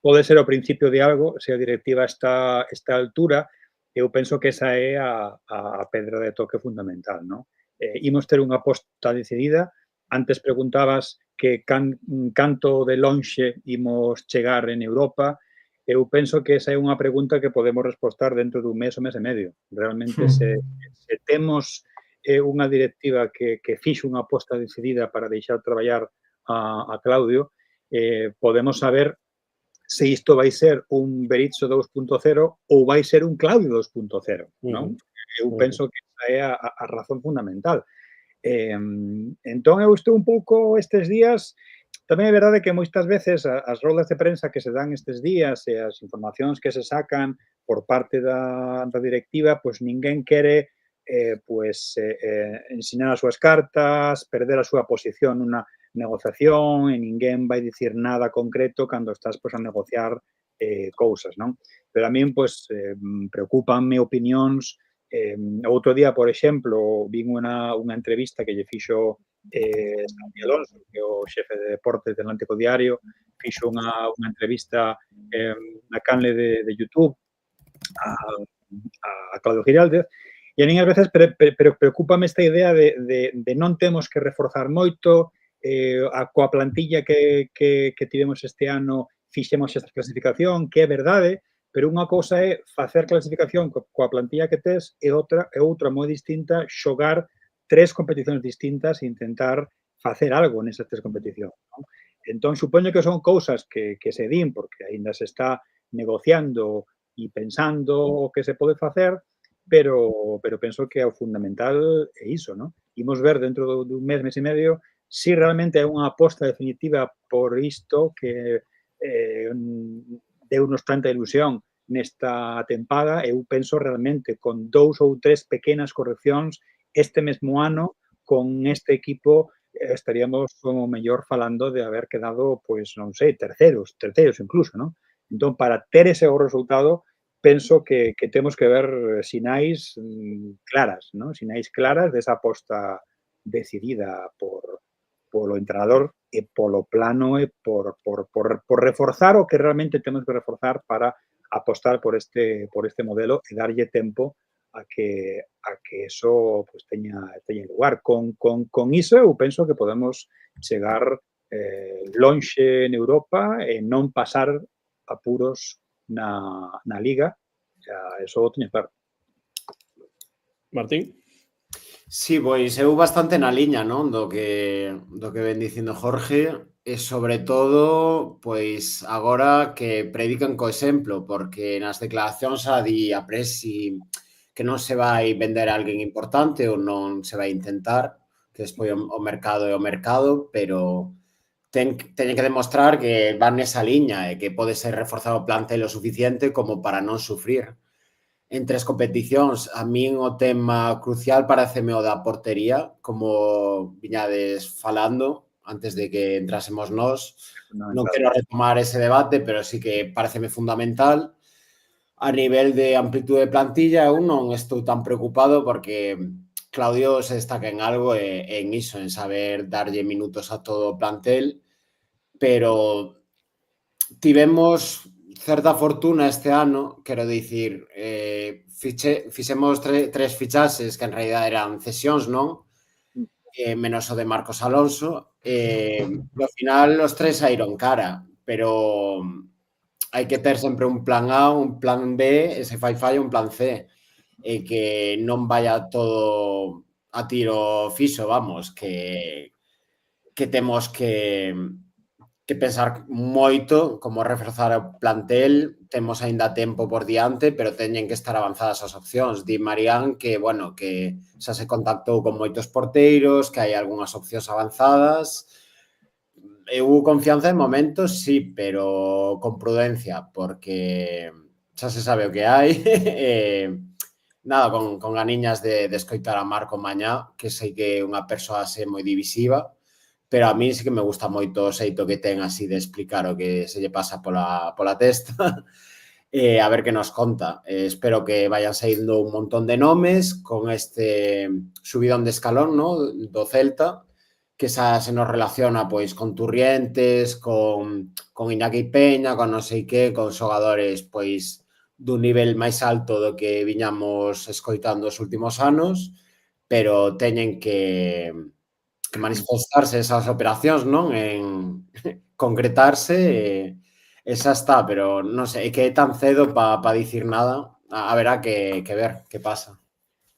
pode ser o principio de algo, se a directiva está a esta altura. Eu penso que esa é a pedra de toque fundamental, non? Imos ter unha aposta decidida. Antes preguntabas que canto de lonxe imos chegar en Europa. Eu penso que esa é unha pregunta que podemos responder dentro dun mes ou mes e medio. Realmente, se temos unha directiva que fixe unha aposta decidida para deixar traballar a Claudio, podemos saber se isto vai ser un Berizzo 2.0 ou vai ser un Claudio 2.0, non? Eu penso que esa é a razón fundamental. Entón, eu estou un pouco estes días. Tamén é verdade que moitas veces as rodas de prensa que se dan estes días e as informacións que se sacan por parte da directiva, pois ninguén quere ensinar as súas cartas, perder a súa posición nunha negociación, e ninguén vai dicir nada concreto cando estás a negociar cousas, non? Pero a min, preocupanme opinións. Outro día, por exemplo, vin unha entrevista que lle fixo Santi Alonso, que é o xefe de deportes del Atlántico Diario, fixo unha entrevista na canle de YouTube a Claudio Giraldez, e a min ás veces preocúpame esta idea de non temos que reforzar moito, coa plantilla que tivemos este ano fixemos esta clasificación, que é verdade, pero unha cousa é facer clasificación coa plantilla que tes e outra moi distinta xogar 3 competicións distintas e intentar facer algo nesas 3 competicións. Non? Entón, supoño que son cousas que se din porque aínda se está negociando e pensando o que se pode facer, pero penso que o fundamental é iso, non? Imos ver dentro dun mes e medio, si realmente é unha aposta definitiva por isto que deu-nos tanta ilusión nesta tempada. Eu penso realmente con 2 ou 3 pequenas correccións este mesmo ano con este equipo estaríamos como mellor falando de haber quedado, pois, non sei, terceros incluso, non? Entón, para ter ese resultado, penso que temos que ver sinais claras, non? Sinais claras desa aposta decidida polo entrenador e polo plano e por reforzar o que realmente temos que reforzar para apostar por este modelo e darlle tempo a que eso pues, teña lugar. Con iso eu penso que podemos chegar lonxe en Europa e non pasar apuros na Liga. Eso o teño claro. Martín? Sí, pois eu bastante na liña, non? Do que ven dicindo Jorge e sobre todo, pois agora que predican co exemplo, porque nas declaracións a Presi que non se vai vender a alguén importante ou non se vai intentar, que despois o mercado é o mercado, pero teñen que demostrar que van nesa liña e que pode ser reforzado o plantel o suficiente como para non sufrir. En 3 competicións, a min o tema crucial pareceme o da portería, como viñades falando antes de que entrásemos nós. Non quero retomar ese debate, pero sí que pareceme fundamental. A nivel de amplitude de plantilla, eu non estou tan preocupado porque Claudio se destaca en algo en iso, en saber darlle minutos a todo o plantel, pero tivemos certa fortuna este ano, quero dicir, fixemos 3 fichaxes que en realidad eran cesións, non? Menos o de Marcos Alonso. Ao final, os 3 saíron cara, pero hai que ter sempre un plan A, un plan B, e se fai falla un plan C. E que non vaya todo a tiro fixo, vamos, que temos que pensar moito como reforzar o plantel. Temos aínda tempo por diante, pero teñen que estar avanzadas as opcións. Di Marián que, bueno, que xa se contactou con moitos porteiros, que hai algunhas opcións avanzadas. Eu confianza en momentos, sí, pero con prudencia, porque xa se sabe o que hai. Nada, con ganiñas de escoitar a Marco mañá, que sei que é unha persoa moi divisiva, pero a mí sí que me gusta moito o xeito que ten así de explicar o que se lle pasa pola testa. A ver que nos conta. Espero que vayan saindo un montón de nomes con este subidón de escalón, ¿no? Do Celta, que xa se nos relaciona pois con Turrientes, con Iñaki Peña, con non sei que, con xogadores pois dun nivel máis alto do que viñamos escoitando os últimos anos, pero teñen que manifestarse esas operacións, non? En concretarse e xa está, pero non sei, é que é tan cedo para dicir nada. Haberá que ver que pasa.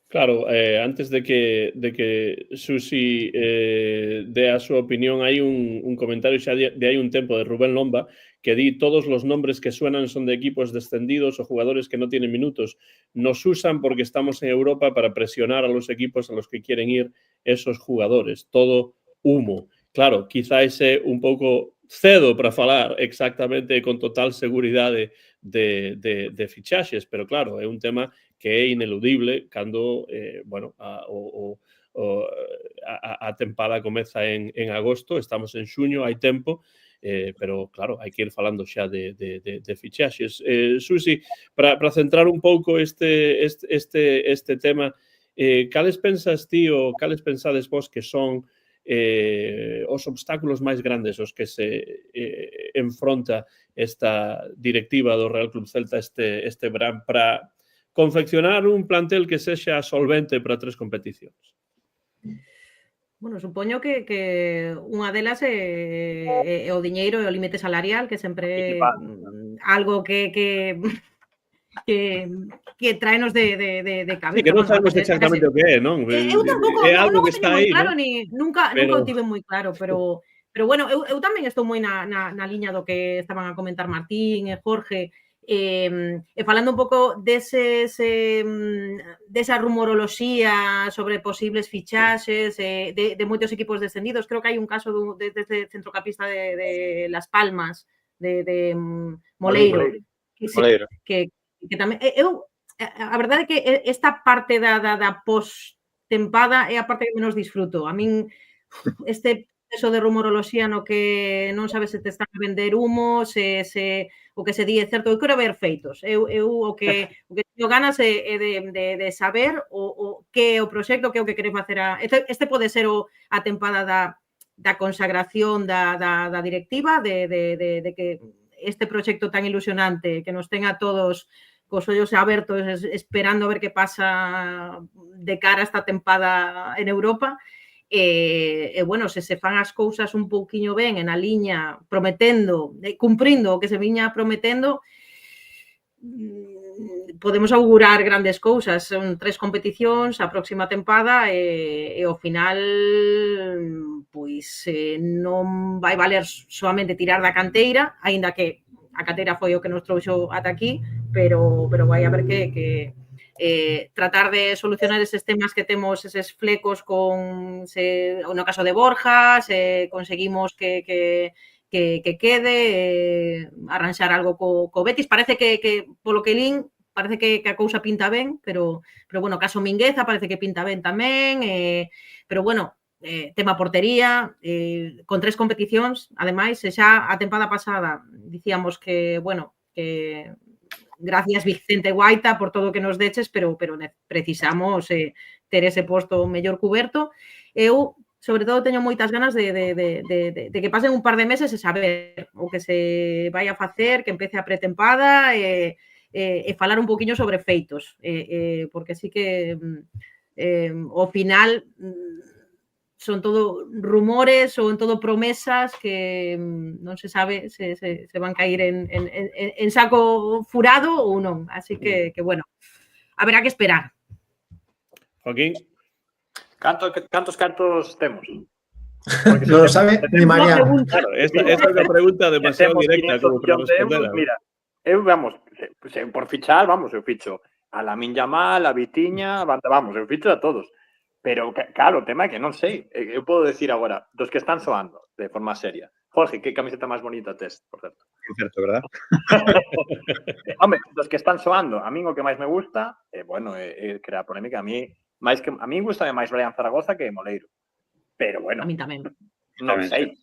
Claro, antes de que Susi dé a súa opinión, hai un comentario xa de hai un tempo de Rubén Lomba que di: todos los nombres que suenan son de equipos descendidos o jugadores que no tienen minutos. Nos usan porque estamos en Europa para presionar a los equipos a los que quieren ir esos jugadores. Todo humo. Claro, quizá ese un pouco cedo para falar exactamente con total seguridade de fichaxes, pero claro, é un tema que é ineludible cando, bueno, a tempada comeza en agosto, estamos en xuño, hai tempo, pero claro, hai que ir falando xa de fichaxes. Susi, para centrar un pouco este tema, cales pensas ti ou cales pensades vos que son os obstáculos máis grandes os que se enfronta esta directiva do Real Club Celta este verán para confeccionar un plantel que sexa solvente para 3 competicións? Bueno, supoño que unha delas é o diñeiro e o límite salarial, que sempre é algo que traenos de cabeza. Sí, que non sabemos exactamente o que é, non? Eu tampouco non o que teño está moi aí, claro, non? nunca Pero o tive moi claro, pero bueno, eu tamén estou moi na liña do que estaban a comentar Martín e Jorge, e falando un pouco desa rumoroloxía sobre posibles fichaxes de moitos equipos descendidos. Creo que hai un caso deste centrocampista de Las Palmas, de Moleiro, que tamén eu a verdade é que esta parte da postempada é a parte que menos disfruto. A min este eso de rumoroloxía no que non sabes se te están a vender humo, se o que se di é certo. Eu quero ver feitos. Eu o que teño ganas é de saber o que é o proxecto, que é o que quere facer este pode ser a tempada da consagración da directiva, de que este proxecto tan ilusionante que nos ten a todos cos ollos abertos esperando a ver que pasa de cara a esta tempada en Europa. Bueno, se fan as cousas un pouquiño ben en a liña, prometendo, cumprindo o que se viña prometendo, podemos augurar grandes cousas. Son 3 competicións a próxima tempada e ao final pois non vai valer solamente tirar da canteira, aínda que a canteira foi o que nos trouxo ata aquí, pero vai haber que tratar de solucionar eses temas que temos, eses flecos no caso de Borja, se conseguimos que quede, arranxar algo co Betis. Parece que polo que lín, parece que a cousa pinta ben, pero bueno, caso Mingueza parece que pinta ben tamén, pero bueno, tema portería, con 3 competicións, ademais, xa a tempada pasada dicíamos que, bueno, que gracias Vicente Guaita por todo o que nos deches, pero precisamos ter ese posto mellor cuberto. Eu, sobre todo, teño moitas ganas de que pasen un par de meses e saber o que se vai a facer, que empece a pretempada e falar un poquinho sobre feitos, porque sí que ao final son todo rumores ou en todo promesas que non se sabe se van caer en saco furado ou non. Así que bueno, haberá que esperar. Joaquín? Cantos cartos temos? Non lo sabe ni María. Claro, esta é unha pregunta demasiado directa como para responder. Mira, vamos, por fichar, vamos, eu ficho a Lamine Yamal, a Vitiña, vamos, eu ficho a todos. Pero, claro, o tema é que non sei. Eu podo decir agora, dos que están soando de forma seria. Jorge, que camiseta máis bonita tes, por certo. Cierto, verdad? Home, dos que están soando, a min o que máis me gusta, bueno, crear polémica, a mí gusta máis Brian Zaragoza que Moleiro. Pero, bueno, A min tamén. non sei.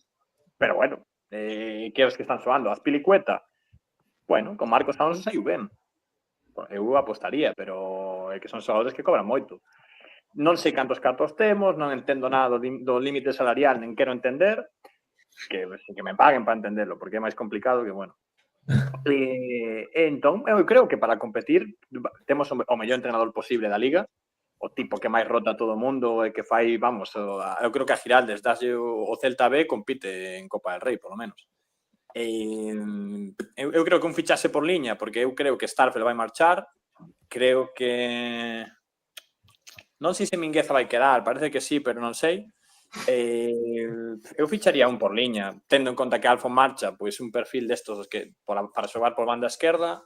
Pero, bueno, que os que están soando? Azpilicueta, bueno, con Marcos Alonso saiu ben. Eu apostaría, pero é que son xogadores que cobran moito. Non sei cantos cartos temos, non entendo nada do límite salarial, nen quero entender, que me paguen para entenderlo, porque é máis complicado que, bueno. Entón, eu creo que para competir temos o mellor entrenador posible da Liga, o tipo que máis rota todo o mundo e que fai, vamos, eu creo que a Giraldes daslle o Celta B compite en Copa del Rei, polo menos. Eu creo que un fichase por liña, porque eu creo que Starfel vai marchar, creo que... Non sei se Mingueza vai quedar, parece que sí, pero non sei. Eu ficharía un por liña, tendo en conta que Alfon marcha, pois un perfil destos que para xogar por banda esquerda,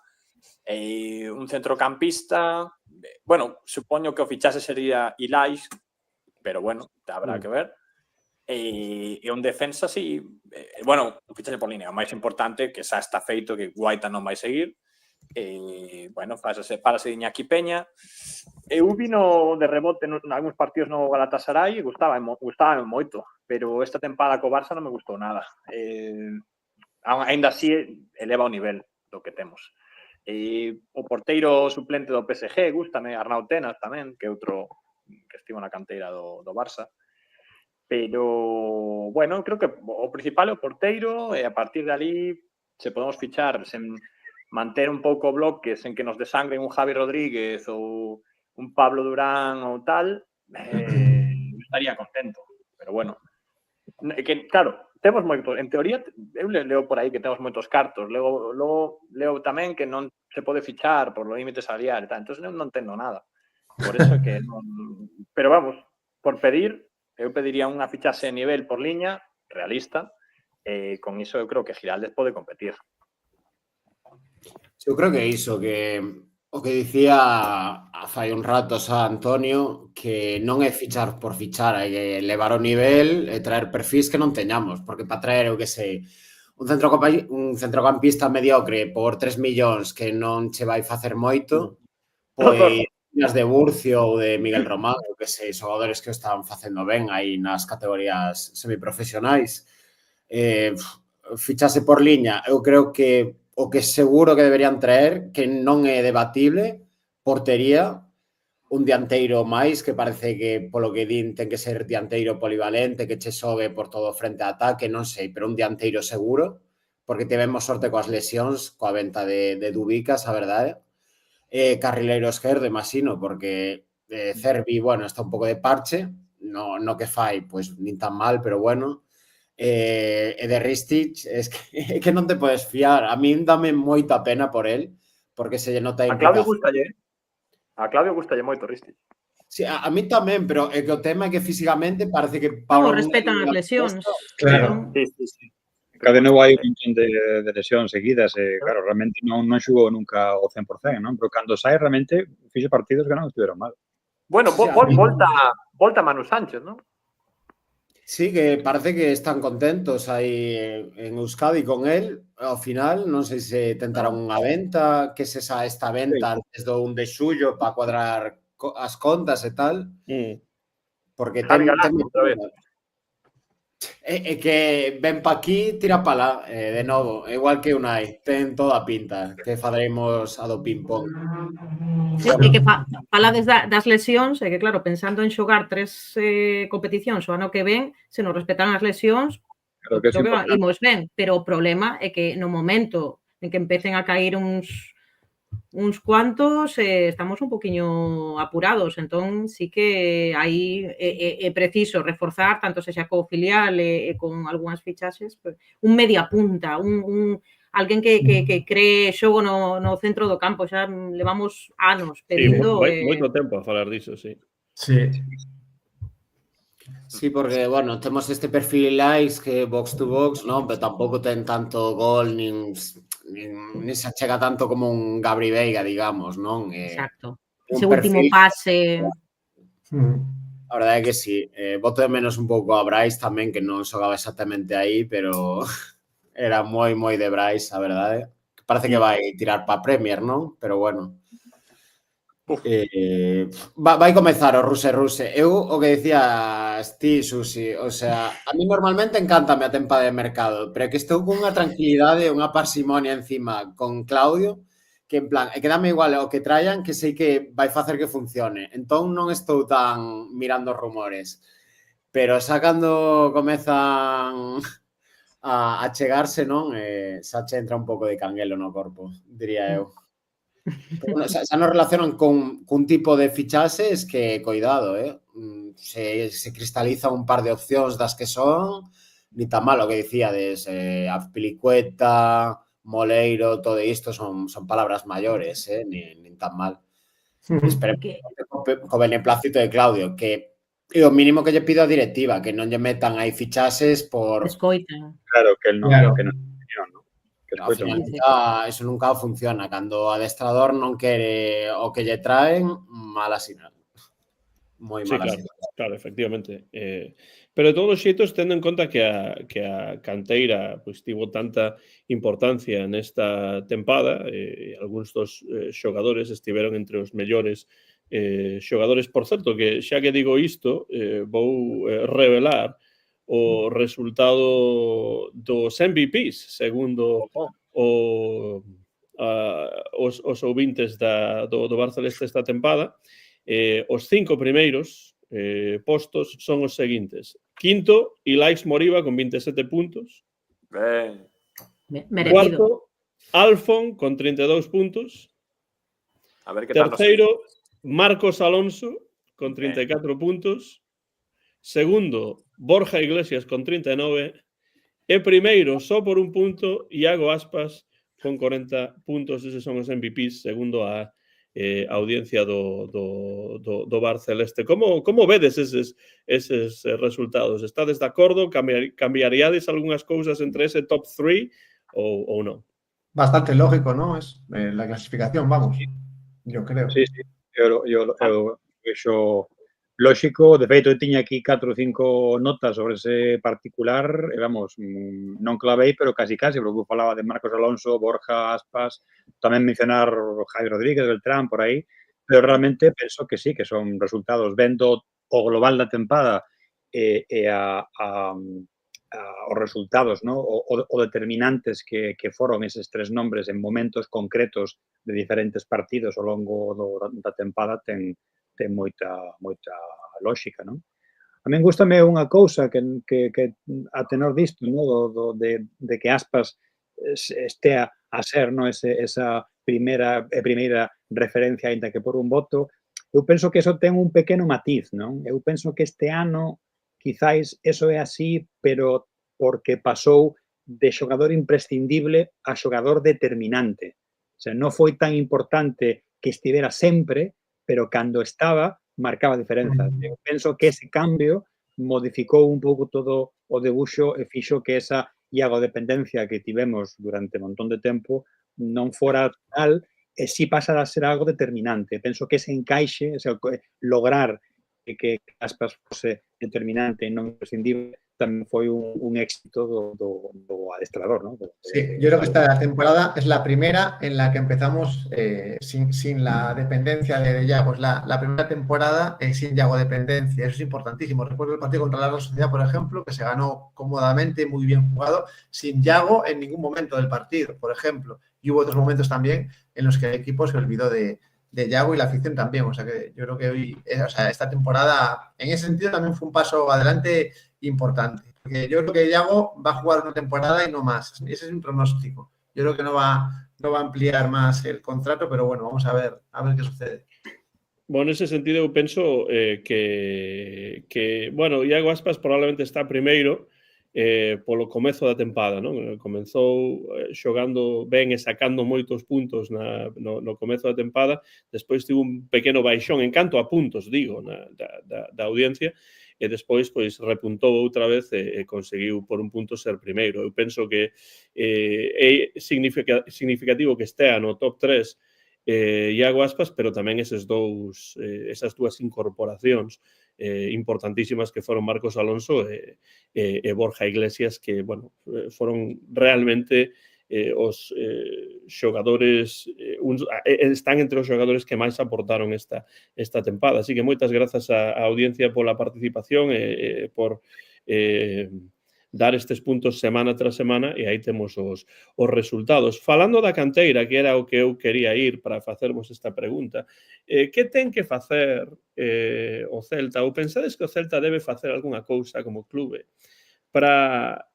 un centrocampista, bueno, supoño que o fichase sería Ilais, pero bueno, habrá que ver. E un defensa, sí, bueno, un fichaxe por liña, o máis importante, que xa está feito, que Guaita non vai seguir, bueno, párase Iñaki Peña. Eu vino de rebote en algúns partidos no Galatasaray e gustaba moito, pero esta tempada co Barça non me gustou nada. Ainda así eleva o nivel do que temos. O porteiro suplente do PSG gústame, Arnau Tenas tamén, que é outro que estivo na canteira do Barça. Pero, bueno, creo que o principal é o porteiro e a partir de ali se podemos fichar sen manter un pouco bloques en que nos desangren un Javi Rodríguez ou un Pablo Durán ou tal, estaría contento. Pero, bueno, que, claro, temos moito, en teoría, eu leo por aí que temos moitos cartos, logo leo tamén que non se pode fichar por o límite salarial e tal, entón non entendo nada. Por eso que non... Pero vamos, por pedir, eu pediría unha fichaxe de nivel por liña, realista, con iso eu creo que Giraldez pode competir. Eu creo que é iso, que o que dicía fai un rato a Antonio, que non é fichar por fichar, hai que levar o nivel e traer perfis que non teñamos, porque para traer, eu que sei, un centrocampista mediocre por 3 millóns que non che vai facer moito, pois as de Burcio ou de Miguel Román, eu que sei, xogadores que o estaban facendo ben aí nas categorías semiprofesionais. Fichase por liña, eu creo que o que seguro que deberían traer, que non é debatible, portería, un dianteiro máis, que parece que, polo que din, ten que ser dianteiro polivalente, que che xogue por todo frente a ataque, non sei, pero un dianteiro seguro, porque tivemos sorte coas lesións, coa venta de Dubicas, a verdade. Carrileiro esquerdo, imagino, porque Cervi, bueno, está un pouco de parche, no que fai, pois, nin tan mal, pero bueno. E de Ristich, es que non te podes fiar. A min dame moita pena por él, porque se lle nota a Claudio gustalle moito Ristich. Sí, a mí tamén, pero é que o tema é que físicamente parece que... Non respetan as lesións. Claro. Sí. Cada novo hai un montón de lesións seguidas e, claro, realmente non xugou nunca ao 100%, non? Pero cando sai, realmente, fixo partidos que non estiveron mal. Bueno, volta Manu Sánchez, non? Sí, que parece que están contentos aí en Euskadi con él. Ao final, non sei se tentaron unha venta, que se esta venta antes do 1 de xullo para cuadrar as contas e tal. Porque ten é que ven pa aquí, tira pa lá, de novo, igual que Unai, ten toda a pinta, que fadaremos a do ping-pong. É que falades das lesións, é que claro, pensando en xogar 3 competicións o ano que ven, se nos respetan as lesións, creo que imos ben, pero o problema é que no momento en que empecen a caer uns cuantos, estamos un poquinho apurados, entón sí que aí é preciso reforzar, tanto sexa co filial e con algunhas fichaxes, un media punta, alguén que cree xogo no centro do campo, xa levamos anos pedindo... Moito tempo a falar diso, sí. Sí, porque, bueno, temos este perfil likes que box to box, non? Pero tampouco ten tanto gol, nin se achega tanto como un Gabri Veiga, digamos, non? Exacto. Ese último pase... A verdade é que sí. Boto de menos un pouco a Brais tamén, que non xogaba exactamente aí, pero era moi de Brais, a verdade. Parece que vai tirar pa Premier, non? Pero bueno. Vai comezar o Ruse. Eu o que decías ti, Susi, o sea, a mí normalmente encántame a tempada de mercado, pero que estou con unha tranquilidade e unha parsimonia encima con Claudio, que en plan, é que dame igual o que traian, que sei que vai facer que funcione. Entón non estou tan mirando rumores. Pero xa cando comezan a chegarse, non? Xa che entra un pouco de canguelo no corpo, diría eu. Bueno, xa nos relacionan cun tipo de fichaxes que, coidado, se cristaliza un par de opcións das que son, ni tan mal o que dicíades, Azpilicueta, Moleiro, todo isto son palabras maiores, nin tan mal. Espero que co beneplácito de Claudio, que é o mínimo que lle pido a directiva, que non lle metan aí fichaxes por... Escoiten. Claro, que non. Ao final, eso nunca funciona. Cando o adestrador non quere o que lle traen, mala sinal. Moi mala sinal. Claro, efectivamente. Pero de todos os xeitos, tendo en conta que a canteira pois tivo tanta importancia nesta tempada, algúns dos xogadores estiveron entre os mellores xogadores. Por certo, que xa que digo isto, vou revelar o resultado dos MVPs, segundo os ouvintes do Barceleste esta tempada. Os 5 primeiros postos son os seguintes. Quinto, Ilaix Moriba con 27 puntos. Ben. Merecido. Cuarto, Alfon con 32 puntos. A ver que tal nos... Terceiro, Marcos Alonso con 34 puntos. Segundo, Borja Iglesias con 39. E primeiro, só por un punto, Iago Aspas con 40 puntos. Eses son os MVPs, segundo a audiencia do Bar Celeste. Como vedes eses resultados? Estades de acordo? Cambiaríades algunhas cousas entre ese top 3 ou non? Bastante lógico, ¿no? Es la clasificación, vamos, yo creo. Sí, sí, yo vexo lógico. De feito, eu tiña aquí 4 ou 5 notas sobre ese particular, e vamos, non clavei, pero casi, porque eu falaba de Marcos Alonso, Borja, Aspas, tamén mencionar Javi Rodríguez, Beltrán, por aí, pero realmente penso que sí, que son resultados vendo o global da tempada e os resultados, ¿no? o determinantes que foron eses 3 nombres en momentos concretos de diferentes partidos ao longo da tempada ten moita lógica, non? A min gustame unha cousa que a tenor disto, ¿no? de que Aspas estea a ser, ¿no? esa primeira referencia, aínda que por un voto. Eu penso que eso ten un pequeno matiz, non? Eu penso que este ano quizáis eso é así, pero porque pasou de xogador imprescindible a xogador determinante. O sea, non foi tan importante que estivera sempre, pero cando estaba, marcaba diferenzas. Eu penso que ese cambio modificou un pouco todo o debuxo e fixo que esa iagodependencia que tivemos durante un montón de tempo non fora tal e si pasara a ser algo determinante. Penso que ese encaixe, lograr que Aspas fose determinante e non imprescindible, tamén foi un éxito do adestrador, ¿no? Sí, yo creo que esta temporada es la primera en la que empezamos sin la dependencia de Iago. Es la primera temporada sin Iago dependencia. Eso es importantísimo. Recuerdo el partido contra la Real Sociedad, por ejemplo, que se ganó cómodamente, muy bien jugado, sin Iago en ningún momento del partido, por ejemplo. Y hubo otros momentos también en los que el equipo se olvidó de Iago y la afición también. O sea que yo creo que hoy, esta temporada, en ese sentido, también fue un paso adelante importante. Porque yo creo que Iago va a jugar una temporada y no más. Ese es un pronóstico. Yo creo que no va a ampliar más el contrato, pero bueno, vamos a ver qué sucede. Bueno, en ese sentido eu penso que bueno, Iago Aspas probablemente está primeiro polo comezo da tempada, non? Comezou xogando ben e sacando moitos puntos no comezo da tempada, despois tivo un pequeno baixón en canto a puntos, digo, da audiencia, e despois pois repuntou outra vez e conseguiu por un punto ser primeiro. Eu penso que é significativo que estea no top 3 Iago Aspas, pero tamén esas dúas incorporacións importantísimas que foron Marcos Alonso e Borja Iglesias, que, bueno, foron realmente os xogadores, están entre os xogadores que máis aportaron esta tempada. Así que moitas grazas á audiencia pola participación e por dar estes puntos semana tras semana, e aí temos os resultados. Falando da canteira, que era o que eu quería ir para facervos esta pregunta, que ten que facer o Celta? Ou pensades que o Celta debe facer algunha cousa como clube para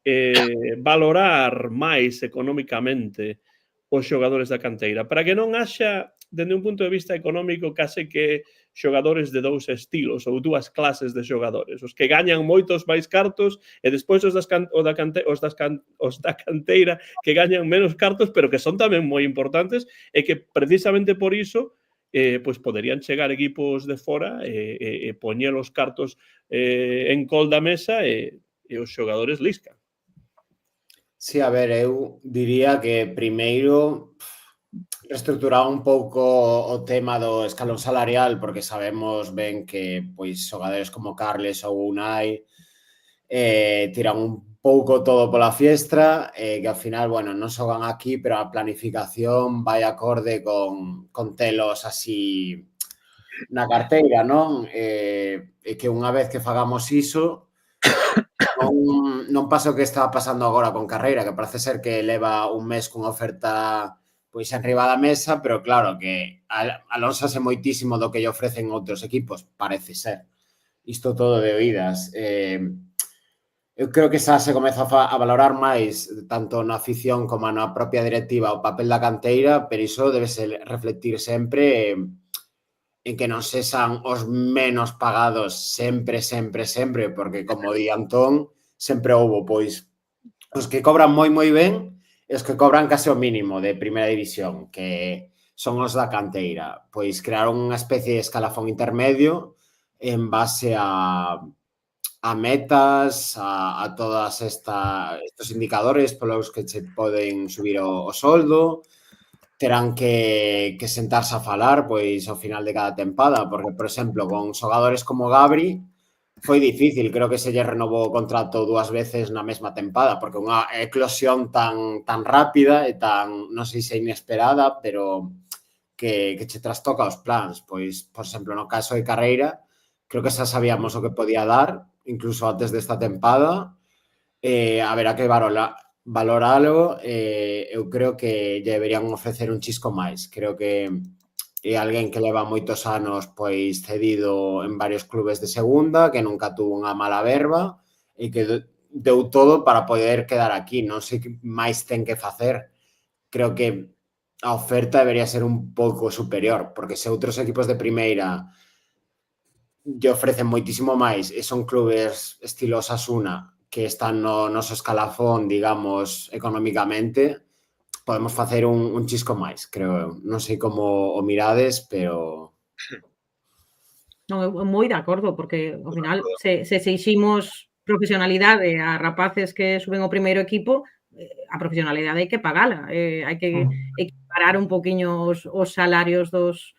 valorar máis económicamente os xogadores da canteira, para que non haxa, dende un punto de vista económico, case que xogadores de dous estilos ou dúas clases de xogadores, os que gañan moitos máis cartos e despois os da canteira que gañan menos cartos, pero que son tamén moi importantes e que precisamente por iso pois poderían chegar equipos de fora e poñer os cartos en col da mesa e os xogadores liscan. Sí, a ver, eu diría que primeiro reestruturar un pouco o tema do escalón salarial, porque sabemos ben que pois xogadores como Carles ou Unai tiran un pouco todo pola fiestra, que ao final, bueno, non xogan aquí, pero a planificación vai acorde con telos así na carteira, non? E que unha vez que fagamos iso, non pasa o que está pasando agora con Carreira, que parece ser que leva un mes cunha oferta pois enriba da mesa, pero claro que alónsase moitísimo do que lle ofrecen outros equipos, parece ser. isto todo de oídas. Eu creo que xa se comeza a valorar máis, tanto na afición como na propia directiva, o papel da canteira, pero iso debe ser reflectir sempre en que non sexan os menos pagados sempre, porque, como di Antón, sempre houbo, pois, os que cobran moi ben e os que cobran case o mínimo de primeira división, que son os da canteira. Pois crearon unha especie de escalafón intermedio en base a metas, a todas estos indicadores polos que che poden subir o soldo, terán que sentarse a falar pois ao final de cada tempada, porque, por exemplo, con xogadores como Gabri foi difícil, creo que se lle renovou o contrato 2 veces na mesma tempada, porque unha eclosión tan rápida e tan, non sei se inesperada, pero que che trastoca os plans. Pois, por exemplo, no caso de Carreira, creo que xa sabíamos o que podía dar, incluso antes desta tempada. Haberá que valoralo. Eu creo que lle deberían ofrecer un chisco máis. Creo que é alguén que leva moitos anos pois cedido en varios clubes de segunda, que nunca tuvo unha mala verba e que deu todo para poder quedar aquí. Non sei que máis ten que facer. Creo que a oferta debería ser un pouco superior, porque se outros equipos de primeira lle ofrecen moitísimo máis e son clubes estilo Osasuna que están no noso escalafón, digamos, económicamente, podemos facer un chisco máis, creo eu. Non sei como o mirades, pero... Non, eu moi de acordo, porque ao final se exiximos profesionalidade a rapaces que suben ao primeiro equipo, a profesionalidade hai que pagala, hai que equiparar un poquinho os salarios dos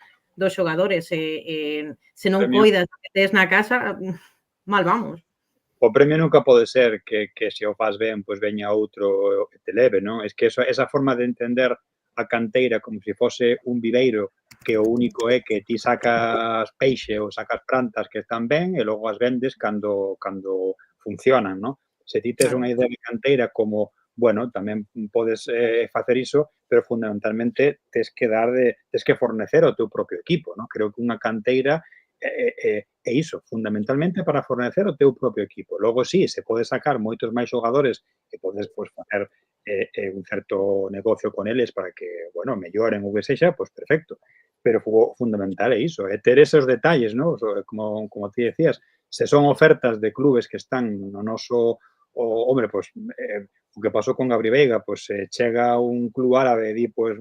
xogadores, se non coidas o que tes na casa, mal vamos. O premio nunca pode ser que se o faz ben, pois veña outro que te leve, non? Es que esa forma de entender a canteira como se fose un viveiro que o único é que ti sacas peixe ou sacas plantas que están ben e logo as vendes cando funcionan, non? Se ti tes unha idea de canteira como, bueno, tamén podes facer iso, pero fundamentalmente tes que fornecer o teu propio equipo, non? Creo que unha canteira é iso, fundamentalmente para fornecer o teu propio equipo. Logo, sí, se pode sacar moitos máis xogadores e podes facer un certo negocio con eles para que, bueno, melloren o que sexa, pois perfecto. Pero o fundamental é iso, é ter esos detalles, non? Como ti decías, se son ofertas de clubes que están no noso... Hombre, pois, o que pasou con Gabri Veiga, pois chega un club árabe e di, pois,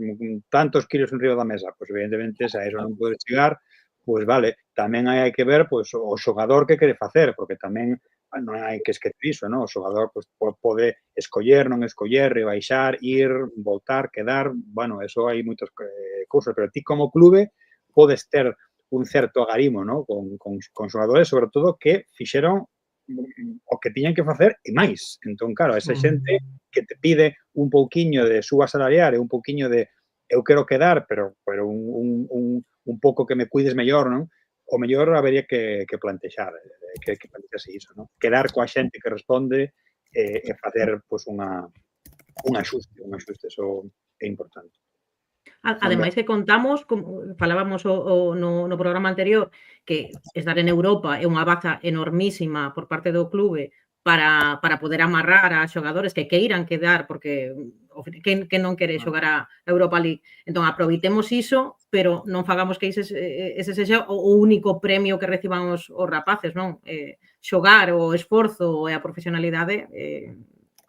tantos kilos en riba da mesa, pois evidentemente, se a eso non pode chegar, pois vale, tamén hai que ver pois, o xogador que quere facer, porque tamén non hai que esquecer iso, non? O xogador pois, pode escoller, non escoller, rebaixar, ir, voltar, quedar, bueno, eso hai moitas cousas, pero ti como clube podes ter un certo agarimo, non? Con xogadores, sobre todo, que fixeron o que tiñan que facer e máis. Entón, claro, esa xente que te pide un pouquiño de suba salarial e un pouquiño de eu quero quedar, pero un pouco que me cuides mellor, non? O mellor habería que plantexar, que plantexase iso, non? Quedar coa xente que responde e facer, pois, un axuste, eso é importante. Ademais que contamos, como falábamos no programa anterior, que estar en Europa é unha baza enormísima por parte do clube para poder amarrar a xogadores que queiran quedar, porque que non quere xogar a Europa League. Entón, aproveitemos iso, pero non fagamos que ese sexa o único premio que reciban os rapaces, non? Xogar, o esforzo e a profesionalidade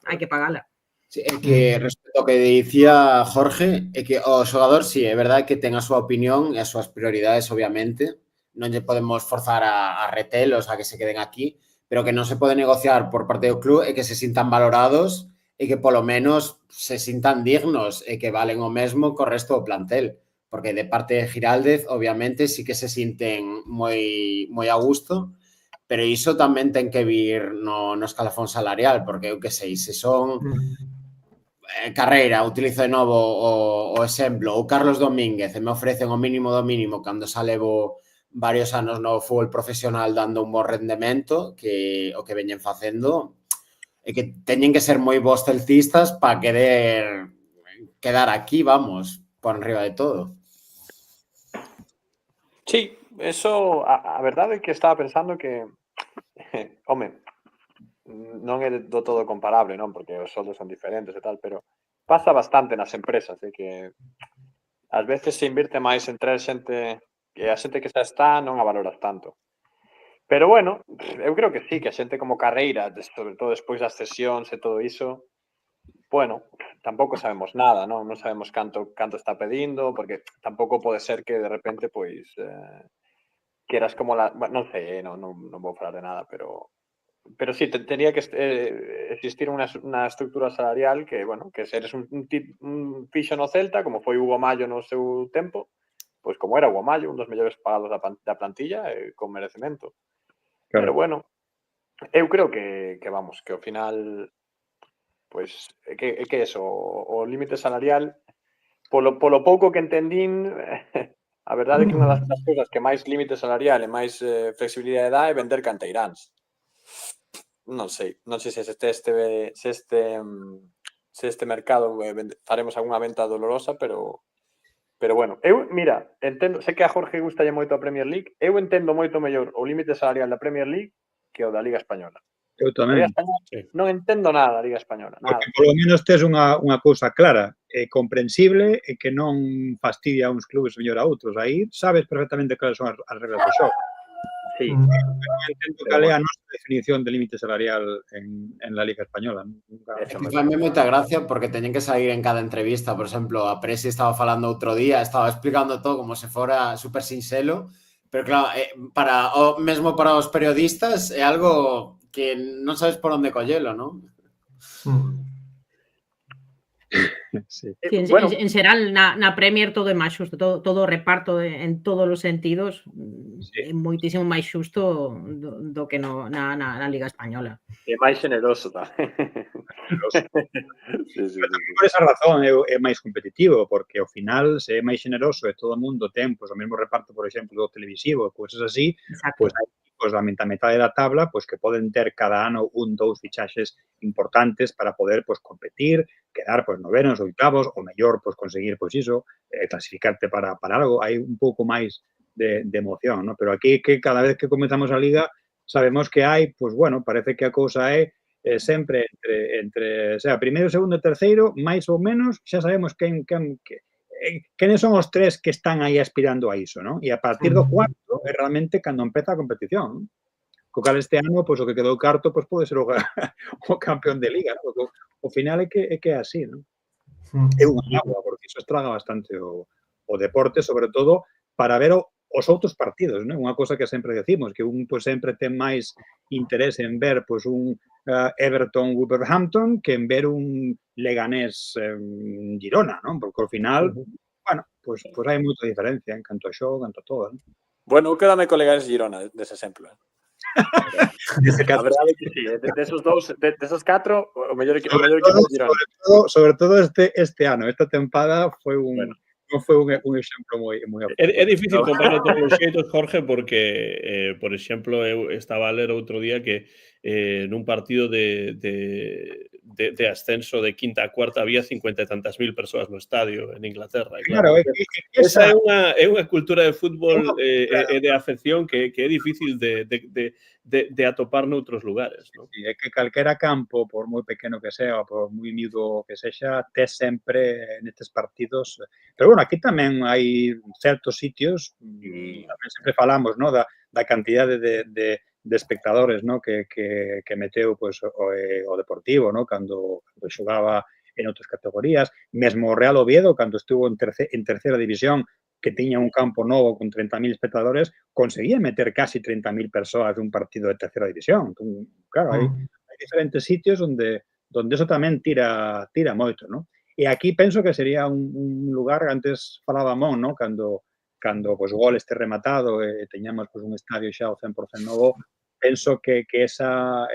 hai que pagala. Sí, é que respecto ao que dicía Jorge, é que o xogador, sí, é verdade que ten a súa opinión e as súas prioridades, obviamente. Non lle podemos forzar a retelos a que se queden aquí, pero que non se pode negociar por parte do club e que se sintan valorados e que polo menos se sintan dignos e que valen o mesmo co resto do plantel. Porque de parte de Giraldez, obviamente, sí que se sinten moi a gusto, pero iso tamén ten que vir no escalafón salarial, porque eu que sei, se son Carreira, utilizo de novo o exemplo, ou Carlos Domínguez, e me ofrecen o mínimo do mínimo cando xa levo varios anos no fútbol profesional dando un bo rendemento, que o que veñen facendo, e que teñen que ser moi bons celtistas para querer quedar aquí, vamos, por enriba de todo. Sí, eso, a verdade é que estaba pensando que home, non é do todo comparable, non? Porque os soldos son diferentes e tal, pero pasa bastante nas empresas, que ás veces se invirte máis en traer xente que a xente que xa está non a valoras tanto. Pero bueno, eu creo que sí, que a xente como Carreira, sobre todo despois das sesións e todo iso, bueno, tampouco sabemos nada, non? Non sabemos canto está pedindo, porque tampouco pode ser que de repente, pois, queras como non sei, non vou falar de nada, pero sí, tenía que existir unha estructura salarial que, bueno, que se eres un fixo no Celta, como foi Hugo Mallo no seu tempo, pois como era Hugo Mallo, un dos mellores pagados da plantilla, con merecemento. Pero bueno, eu creo que vamos, que ao final, pois, que eso, o límite salarial, polo pouco que entendín, a verdade é que unha das cousas que máis límite salarial e máis flexibilidade dá é vender canteiráns. Non sei se este mercado faremos algunha venta dolorosa, pero bueno, eu, mira, entendo, sei que a Jorge gustalle moito a Premier League, eu entendo moito mellor o límite salarial da Premier League que o da Liga Española. Eu tamén. Non entendo nada da Liga Española, nada. Porque polo menos tes unha cousa clara, comprensible e que non fastidia a uns clubes mellor a outros. Aí sabes perfectamente cales son as reglas do xogo. Sí. Entendo cal é a nosa definición de límite salarial en la Liga Española. Fai moita gracia porque teñen que sair en cada entrevista. Por exemplo, a Presi estaba falando outro día, estaba explicando todo como se fora super sinxelo, pero claro, mesmo para os periodistas é algo que non sabes por onde collelo, non? Sí. En xeral, na Premier todo é máis xusto, todo o reparto en todos os sentidos é moitísimo máis xusto do que na Liga Española. É máis generoso tamén. Por esa razón é máis competitivo, porque ao final se é máis generoso e todo o mundo ten o mesmo reparto, por exemplo, do televisivo, cousas así, pois hai equipos da metade da tabla que poden ter cada ano 1-2 fichaxes importantes para poder competir, quedar novenos, oitavos, ou mellor conseguir iso, clasificarte para algo. Hai un pouco máis de emoción, ¿no? Pero aquí que cada vez que comenzamos a Liga sabemos que hai, bueno, parece que a cousa é sempre entre primeiro, segundo e terceiro, máis ou menos, xa sabemos quenes son os tres que están aí aspirando a iso, ¿no? E a partir do cuarto é realmente cando empeza a competición, ¿no? Co cal este ano, o que quedou cuarto pode ser o campeón de Liga, ¿no? O final é que é así, ¿no? É unha agua, porque iso estraga bastante o deporte, sobre todo para ver os outros partidos, ¿no? Unha cosa que sempre decimos, que un sempre ten máis interés en ver un Everton-Wolverhampton que en ver un Leganés-Girona, ¿no? Porque ao final, bueno, hai moita diferencia en canto a xogo, en canto a todo, ¿no? Bueno, eu quedame con Leganés-Girona dese exemplo, A verdade é que sí, desos dous, desos catro, o mellor equipo de Girona. Sobre todo este ano, esta tempada foi non foi un exemplo moi É difícil comparar todos os xeitos, Jorge, porque, por exemplo, eu estaba a ler outro día que nun partido de ascenso de quinta a cuarta había 50 e tantas mil persoas no estadio en Inglaterra. Claro, esa é unha cultura de fútbol e de afección que é difícil de atopar noutros lugares, non? É que calquera campo, por moi pequeno que sea, por moi unido que sexa, tes sempre nestes partidos. Pero bueno, aquí tamén hai certos sitios, tamén sempre falamos, ¿no? Da cantidade de espectadores, ¿no? que meteu o Deportivo, ¿no? Cando xogaba en outras categorías, mesmo o Real Oviedo, cando estuvo en terceira división, que tiña un campo novo con 30.000 espectadores, conseguía meter casi 30.000 persoas dun partido de terceira división. Entón, claro, hai diferentes sitios onde eso tamén tira moito, ¿no? E aquí penso que sería un lugar, antes falábamos, ¿no? Cando o gol este rematado e teñamos un estadio xa ao 100% novo, penso que esa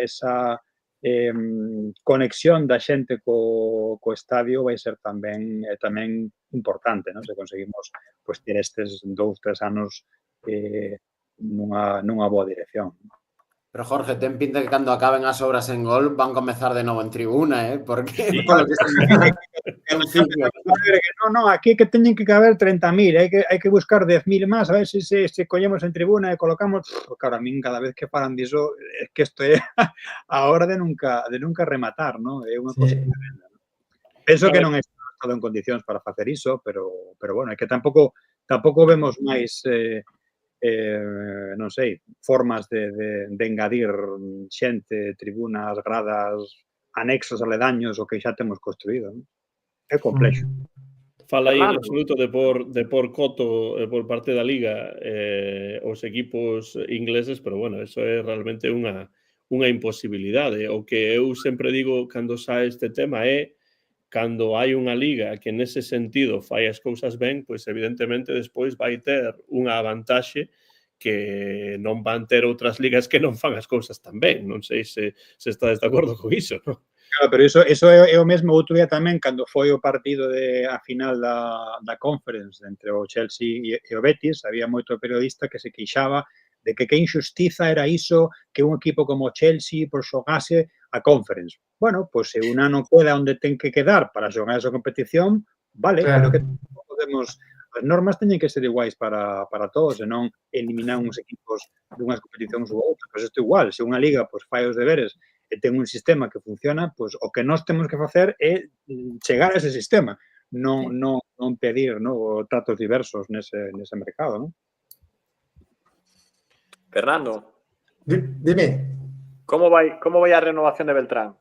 conexión da xente co estadio vai ser tamén importante, ¿no? Se conseguimos ter estes 2-3 anos nunha boa dirección. Pero Jorge, ten pinta que cando acaben as obras en Gol van comezar de novo en tribuna, porque... Sí, polo que É un ciclo. No, aquí que teñen que caber 30.000, hai que buscar 10.000 máis, a ver se collemos en tribuna e colocamos. Claro, a min cada vez que falan diso, é que isto é a hora de nunca rematar, non? É unha cosa tremenda. Penso que non é estado en condicións para facer iso, pero bueno, é que tampouco vemos máis non sei, formas de engadir xente, tribunas, gradas, anexos aledaños o que xa temos construído, non? É complexo. Fala aí en absoluto de por coto por parte da Liga os equipos ingleses, pero bueno, eso é realmente unha imposibilidade. O que eu sempre digo cando sae este tema é cando hai unha liga que nese sentido fai as cousas ben, pois evidentemente despois vai ter unha vantaxe que non van ter outras ligas que non fan as cousas tan ben. Non sei se estades de acordo con iso, non? Claro, pero iso é o mesmo outro día tamén cando foi o partido a final da Conference entre o Chelsea e o Betis, había moito periodista que se queixaba de que injustiza era iso que un equipo como o Chelsea xogase a Conference. Bueno, pois se un ano queda onde ten que quedar para xogar esa competición, vale, claro. Pero que podemos... As normas teñen que ser iguais para todos e non eliminar uns equipos dunhas competicións ou outras. Pois isto igual, se unha liga fai os deberes e ten un sistema que funciona, pois o que nós temos que facer é chegar a ese sistema, non pedir tratos diversos nese mercado, non? Fernando. Dime. ¿Cómo vai a renovación de Beltrán?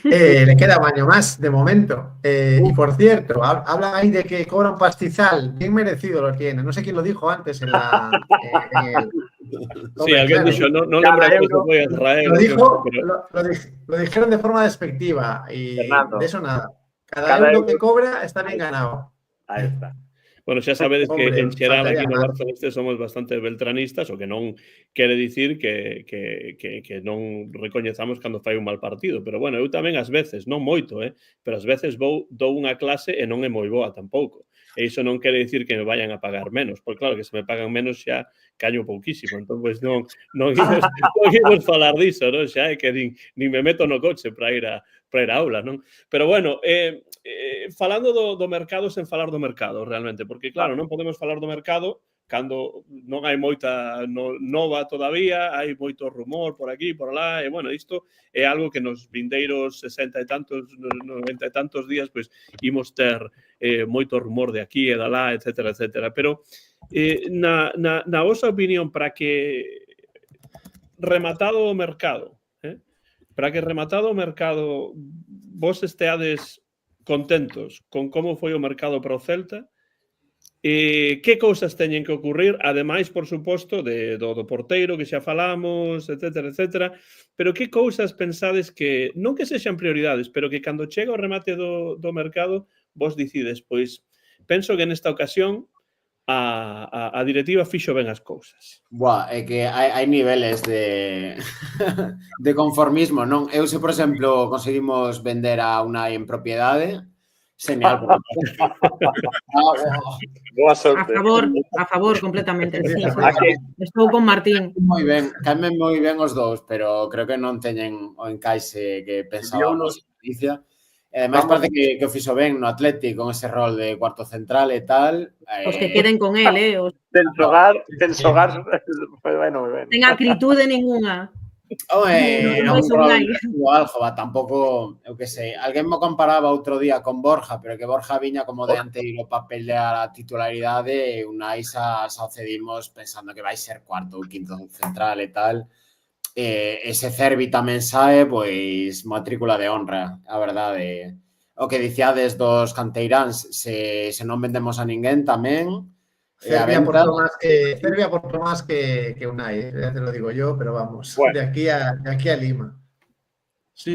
Le queda un año más, de momento. Y por cierto, hablan ahí de que cobra un pastizal. Bien merecido lo tiene. No sé quién lo dijo antes en la... Sí, alguien dijo, no lembra que se fue a Israel. Lo dijeron de forma despectiva y Fernando, de eso nada. Cada euro que cobra está bien ganado. Ahí está. Bueno, xa sabedes que en xeral aquí no Barça Celeste somos bastante beltranistas, o que non quere dicir que non recoñezamos cando fai un mal partido. Pero, bueno, eu tamén ás veces, non moito, pero ás veces dou unha clase e non é moi boa tampouco. E iso non quere dicir que me vayan a pagar menos. Porque, claro, que se me pagan menos xa caño pouquísimo. Entón, pois non imos falar diso, non? Xa é que nin me meto no coche para ir a aula, non? Pero, bueno, falando do mercado sen falar do mercado, realmente, porque, claro, non podemos falar do mercado cando non hai moita nova todavía, hai moito rumor por aquí, por alá, e, bueno, isto é algo que nos vindeiros 60 e tantos, 90 e tantos días, pois, imos ter moito rumor de aquí e de alá, etcétera, etcétera. Pero, na vosa opinión, para que rematado o mercado, vos esteades contentos con como foi o mercado para o Celta, que cousas teñen que ocurrir, ademais, por suposto, do porteiro que xa falamos, etcétera, etcétera, pero que cousas pensades que, non que sexan prioridades, pero que cando chega o remate do mercado, vos dicides, pois, penso que nesta ocasión a directiva fixo ben as cousas. Buah, é que hai niveles de conformismo, non? Eu, se, por exemplo, conseguimos vender a Unai en propiedade, genial. Boa sorte. A favor, completamente. Sí, estou con Martín. Moi ben, caen moi ben os dous, pero creo que non teñen o encaixe que pensábamos en Galicia. Ademais, parece que o fixo ben no Athletic con ese rol de cuarto central e tal. Os que queden con él, Ten xogar, bueno, ben. Ten acritude ninguna. Algo, tampouco, eu que sei, alguén me comparaba outro día con Borja, pero que Borja viña como de anteiro para pelear a titularidade e Unai xa o cedimos pensando que vai ser cuarto ou quinto central e tal. Ese Cervi tamén sae, pois, matrícula de honra, a verdade. O que diciades dos canteiráns, se non vendemos a ninguén tamén. Cervi aportó más que Unai, ya te lo digo yo, pero vamos, bueno. de aquí a Lima. Sí.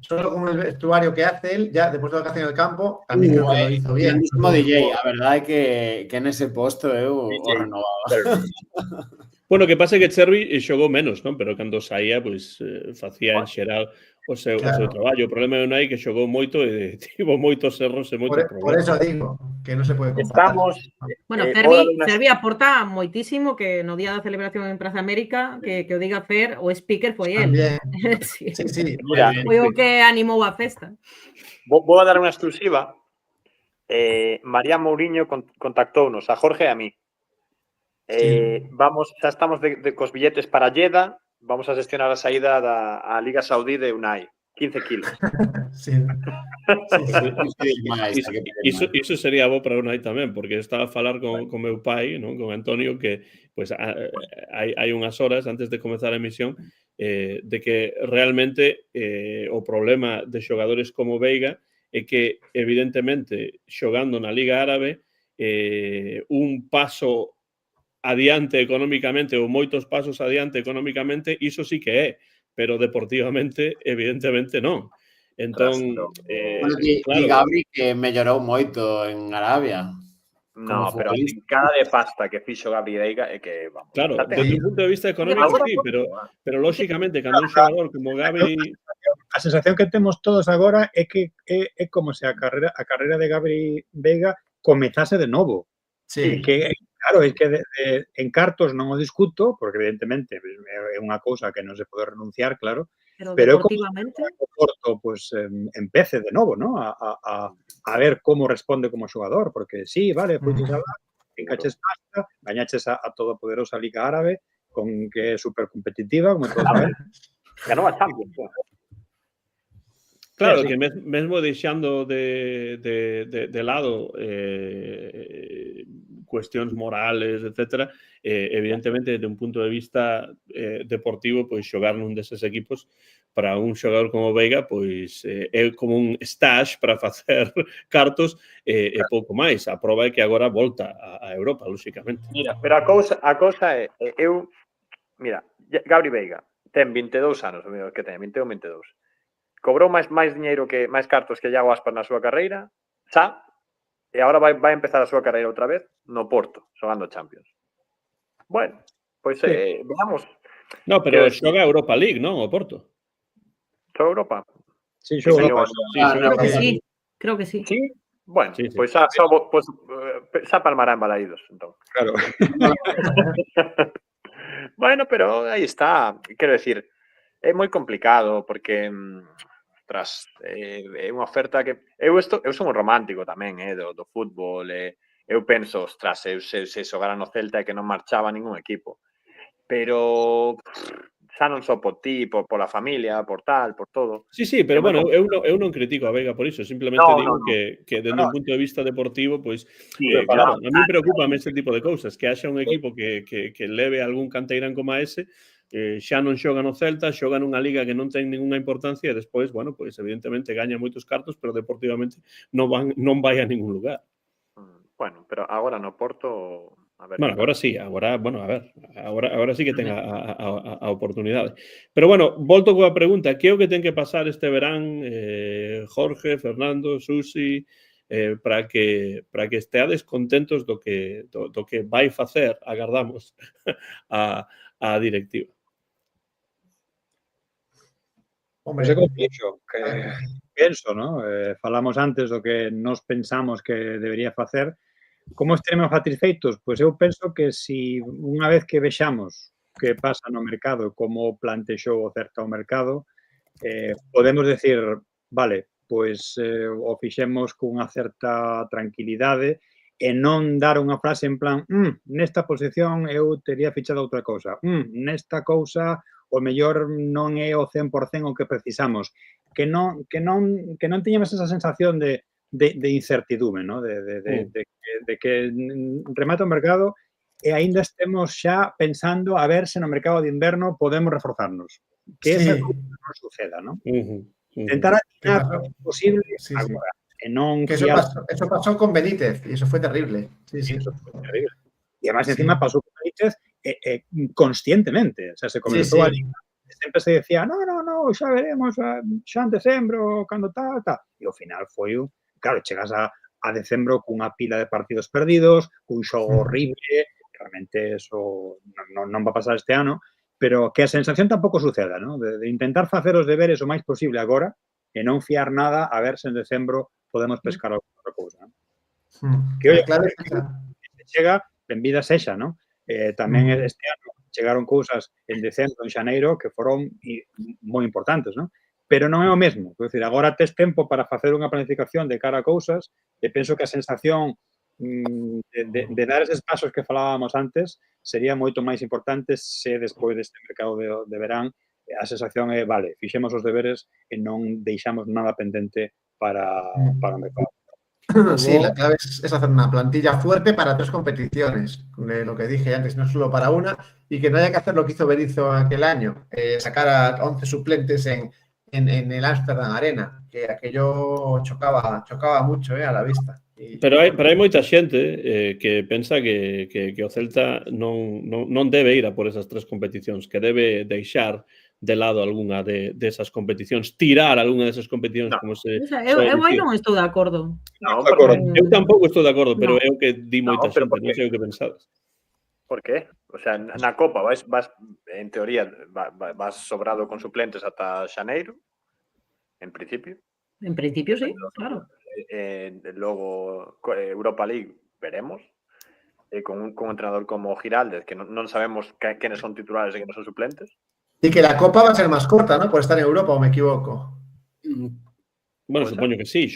Solo con el vestuario que hace él, ya después de lo que hace en el campo, también creo que lo hizo bien. Como DJ, a verdade é que nese posto eu o renovaba. Bueno, que pasa que Cervi xogou menos, non? Pero cando saía, pois, facía en xeral o seu traballo. O problema é Unai que xogou moito e tivo moitos erros e moitos Por problemas. eso digo que non se pode comparar. Bueno, Cervi aporta moitísimo que no día da celebración en Praza América que o diga Fer, o speaker foi el. Sí, sí. Mira, foi o que animou a festa. Vou a dar unha exclusiva. María Mourinho contactounos a Jorge e a mí. Xa estamos cos billetes para Jeddah, vamos a gestionar a saída da Liga Saudí de Unai. 15 kilos. Iso sería bo para Unai tamén, porque estaba a falar con meu pai, non? Con Antonio, que pues, hai unhas horas antes de comezar a emisión de que realmente o problema de xogadores como Veiga é que, evidentemente, xogando na Liga Árabe, un paso adiante económicamente ou moitos pasos adiante económicamente, iso sí que é, pero deportivamente, evidentemente, non. Entón, Di Gabri que mellorou moito en Arabia. No, pero a trincada de pasta que fixo Gabri Veiga é que, vamos... Claro, desde o punto de vista económico, sí, pero lóxicamente, cando un xogador como Gabri... A sensación que temos todos agora é que é como se a carreira de Gabri Veiga comezase de novo. Sí. Que, claro, é que en cartos non o discuto, porque evidentemente é unha cousa que non se pode renunciar, claro, pero deportivamente o Porto pues empece de novo, ¿no? A ver como responde como xogador, porque sí, vale, fuiches a lá, encaches pasta, gañaches a todopoderosa Liga Árabe, con que é super competitiva, como todos saben. Ganou a Champions. Claro, que mesmo deixando de lado cuestións morales, etcétera, evidentemente, desde un punto de vista deportivo, pois xogar nun deses equipos para un xogador como Veiga, pois é como un stage para facer cartos e pouco máis. A proba é que agora volta a Europa, lóxicamente. Mira, pero a cousa é, mira, Gabri Veiga ten 22 anos, que ten 21, 22. Cobrou máis diñeiro que máis cartos que Iago Aspas na súa carreira, xa, e agora vai empezar a súa carreira outra vez no Porto, xogando Champions. Bueno, pois veamos. No, pero xoga Europa League, non? O Porto. Xoga Europa? Sí, xoga Europa. Creo que sí. Sí? Bueno, pois xa palmará en Balaídos, entón. Claro. Bueno, pero aí está. Quero decir, é moi complicado porque é unha oferta que... Eu son un romántico tamén do fútbol. Eu penso, ostras, se xogara no Celta e que non marchaba ningún equipo. Pero xa non só por ti, pola familia, por tal, por todo. Sí, pero bueno, eu non critico a Veiga por iso, simplemente digo que desde un punto de vista deportivo, pois, claro, a mí preocúpame ese tipo de cousas, que haxa un equipo que leve algún canteirán como a ese, xa non xoga no Celta, xoga nunha liga que non ten ninguna importancia e despois, bueno, pois evidentemente gaña moitos cartos, pero deportivamente non vai a ningún lugar. Bueno, pero agora no Porto... Bueno, agora sí, agora sí que ten a oportunidade. Pero bueno, volto coa pregunta, que é o que ten que pasar este verán, Jorge, Fernando, Susi, para que esteades contentos do que vai facer, agardamos, a directiva? Hombre, eu penso, ¿no? Falamos antes do que nos pensamos que debería facer. Como estaremos satisfeitos? Pois eu penso que si unha vez que vexamos que pasa no mercado, como plantexou o Celta o mercado, podemos decir, vale, pois o fixemos cunha certa tranquilidade e non dar unha frase en plan nesta posición eu teria fichado outra cousa, nesta cousa o mellor non é o 100% o que precisamos, que non teñamos esa sensación de incertidume, ¿no? De que remata o mercado e aínda estemos xa pensando a ver se no mercado de inverno podemos reforzarnos. Que esa cousa non suceda, ¿no? Intentar atinar o posible agora. E non que eso pasó con Benítez e eso foi terrible. Sí. Eso foi terrible. E además encima pasou con Benítez conscientemente. O sea, se comenzou a liga. Sempre se decía, no, xa veremos, xa en decembro, cando tal. E ao final foi un... Claro, chegas a decembro cunha pila de partidos perdidos, cun xogo horrible, realmente eso non va a pasar este ano, pero que a sensación tampouco suceda, non? De intentar facer os deberes o máis posible agora e non fiar nada a ver se en decembro podemos pescar alguna cousa. Que, A clave é esa. chega, benvida sexa, non? Tamén este ano chegaron cousas en decembro, en xaneiro, que foron moi importantes, non? Pero non é o mesmo. Quer dizer, agora tes tempo para facer unha planificación de cara a cousas e penso que a sensación de dar eses pasos que falábamos antes sería moito máis importante se despois deste mercado de verán a sensación é, vale, fixemos os deberes e non deixamos nada pendente para o mercado. Sí, la clave es hacer una plantilla fuerte para 3 competiciones, de lo que dije antes, no solo para una, y que no haya que hacer lo que hizo Berizzo aquel año, sacar a 11 suplentes en el Amsterdam Arena, que aquello chocaba mucho a la vista. Pero hai moita xente que pensa que o Celta non debe ir a por esas 3 competicións, que debe deixar de lado algunha desas competicións, tirar algunha desas competicións, como se... Eu aí non estou de acordo. Eu tampouco estou de acordo, pero é o que di moita xente, non sei o que pensades. Por qué? O sea, na Copa vas en teoría, vas sobrado con suplentes ata xaneiro, en principio. En principio, sí, claro. Logo, Europa League, veremos. Con un entrenador como Giraldez, que non sabemos quiénes son titulares e quiénes son suplentes. Y que la Copa va a ser más corta, ¿no? Por estar en Europa, ¿o me equivoco? Bueno, supoño que sí.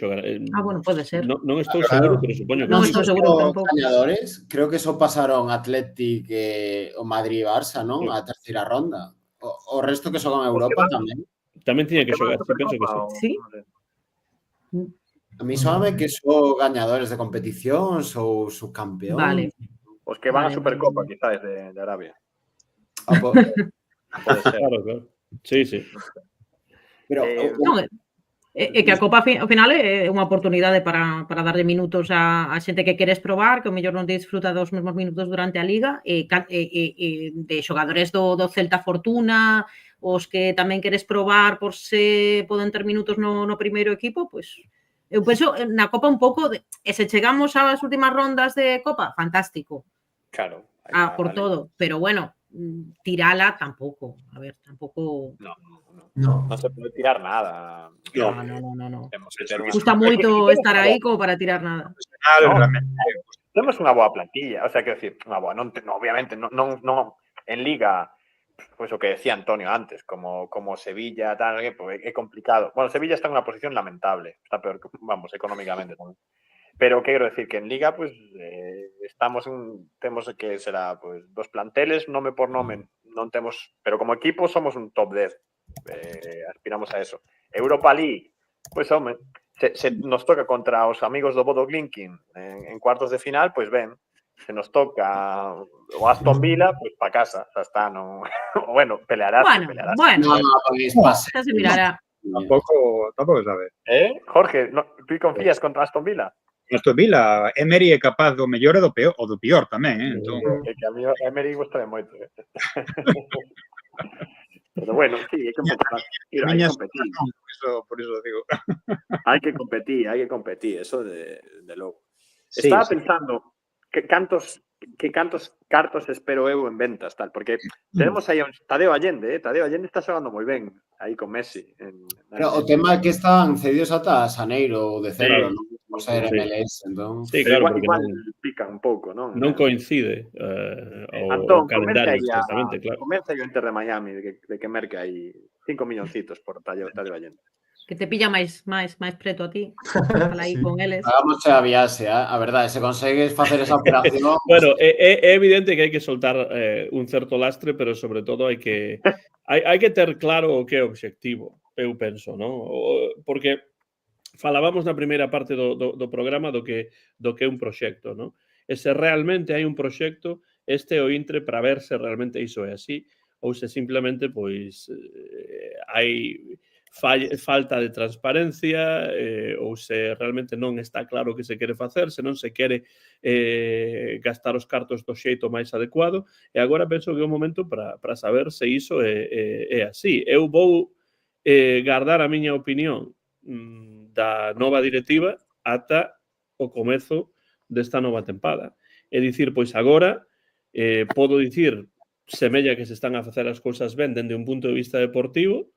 Bueno, pode ser. Non estou seguro, pero supoño que non sí. estou seguro tampouco. Gañadores, creo que eso pasaron Athletic o Madrid e Barça, non? A terceira ronda. O resto que xogan a Europa tamén. Tamén tiña que xogar, penso que sí. Sí. A mí sóame que son gañadores de competicións ou subcampeón. Vale. Os que van a Supercopa, quizás, de Arabia. Pode ser. Claro. Sí. Pero... É que a Copa ao final é unha oportunidade para darlle minutos a xente que queres probar, que o mellor non disfruta dos mesmos minutos durante a Liga, e de xogadores do Celta Fortuna, os que tamén queres probar por se poden ter minutos no primeiro equipo, pois eu penso na Copa un pouco, e se chegamos ás últimas rondas de Copa, fantástico. Claro. Por todo, pero bueno, tirala tampouco. A ver, tampouco... No se puede tirar nada. No. Gusta moito estar aí como para tirar nada. Temos unha boa plantilla, o sea, quero decir, unha boa, obviamente, non en Liga, pois o que decía Antonio antes, como Sevilla, tal, pues, é complicado. Bueno, Sevilla está en unha posición lamentable, está peor, vamos, económicamente tamén. Pero quero decir que en Liga, pues, temos que será, pues, 2 planteles, nome por nome, non temos, pero como equipo somos un top 10. Aspiramos a eso. Europa League, pues home, se nos toca contra os amigos do Bodo Glimt en cuartos de final, pues ben, se nos toca o Aston Villa, pues pa casa, xa está, non... Bueno, pelearás. Bueno, xa se mirará. Tampouco sabe. Jorge, tú confías contra Aston Villa? Aston Villa, Emery é capaz do mellor e do peor tamén, entón... É que a mí Emery gusta moito, Pero bueno, sí, hay que competir. Por eso digo. Hay que competir, eso de logo. Sí, Estaba pensando que cantos cartos espero eu en ventas, tal, porque tenemos aí a Tadeo Allende, Tadeo Allende está xogando moi ben aí con Messi. Pero o tema é que están cedidos ata xaneiro ou decembro, non? O sea, MLS, entón... Sí, claro, igual pica un pouco, non? Non coincide Antón, o calendario, exactamente, claro. Convence o Inter de Miami de que merque aí 5 milloncitos por Tadeo Allende. Que te pilla máis preto a ti. Fala aí con eles. Hagamos a viaxe, a verdade, se consegues facer esa operación... Bueno, é evidente que hai que soltar un certo lastre, pero sobre todo hai que ter claro o que é o obxectivo, eu penso, non? Porque falábamos na primeira parte do programa do que é un proxecto, non? E se realmente hai un proxecto, este é o intre para ver se realmente iso é así, ou se simplemente, pois, hai... falta de transparencia ou se realmente non está claro o que se quere facer, se non se quere gastar os cartos do xeito máis adecuado, e agora penso que é o momento para saber se iso é así. Eu vou guardar a miña opinión da nova directiva ata o comezo desta nova tempada. É dicir, pois agora podo dicir semella que se están a facer as cousas ben dende un punto de vista deportivo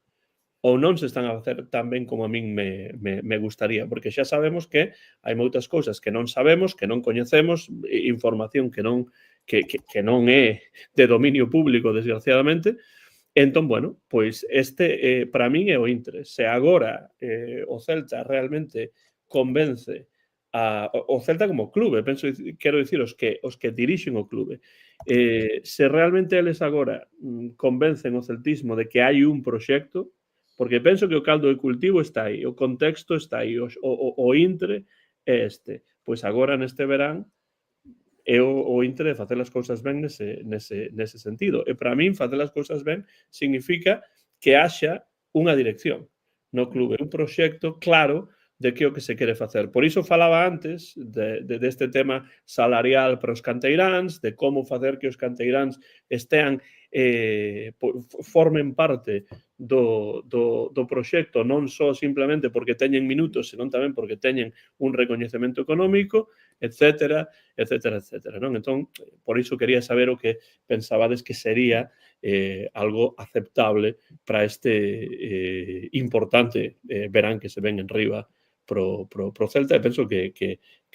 ou non se están a facer tan ben como a min me gustaría, porque xa sabemos que hai moitas cousas que non sabemos, que non coñecemos, información que non é de dominio público, desgraciadamente. Entón, bueno, pois para min é o Inter. Se agora o Celta realmente convence o Celta como clube, quero dicir, os que dirixen o clube, se realmente eles agora convencen o celtismo de que hai un proxecto, porque penso que o caldo de cultivo está aí, o contexto está aí, o Inter é este. Pois agora neste verán é o Inter de facer as cousas ben nese sentido. E para min facer as cousas ben significa que haxa unha dirección no clube, un proxecto claro de que o que se quere facer. Por iso falaba antes deste tema salarial para os canteiráns, de como facer que os canteiráns estean formen parte do proxecto, non só simplemente porque teñen minutos, senón tamén porque teñen un recoñecemento económico, etcétera, etcétera, etcétera, non? Entón, por iso quería saber o que pensabades que sería algo aceptable para este importante verán que se ven en riba pro Celta, e penso que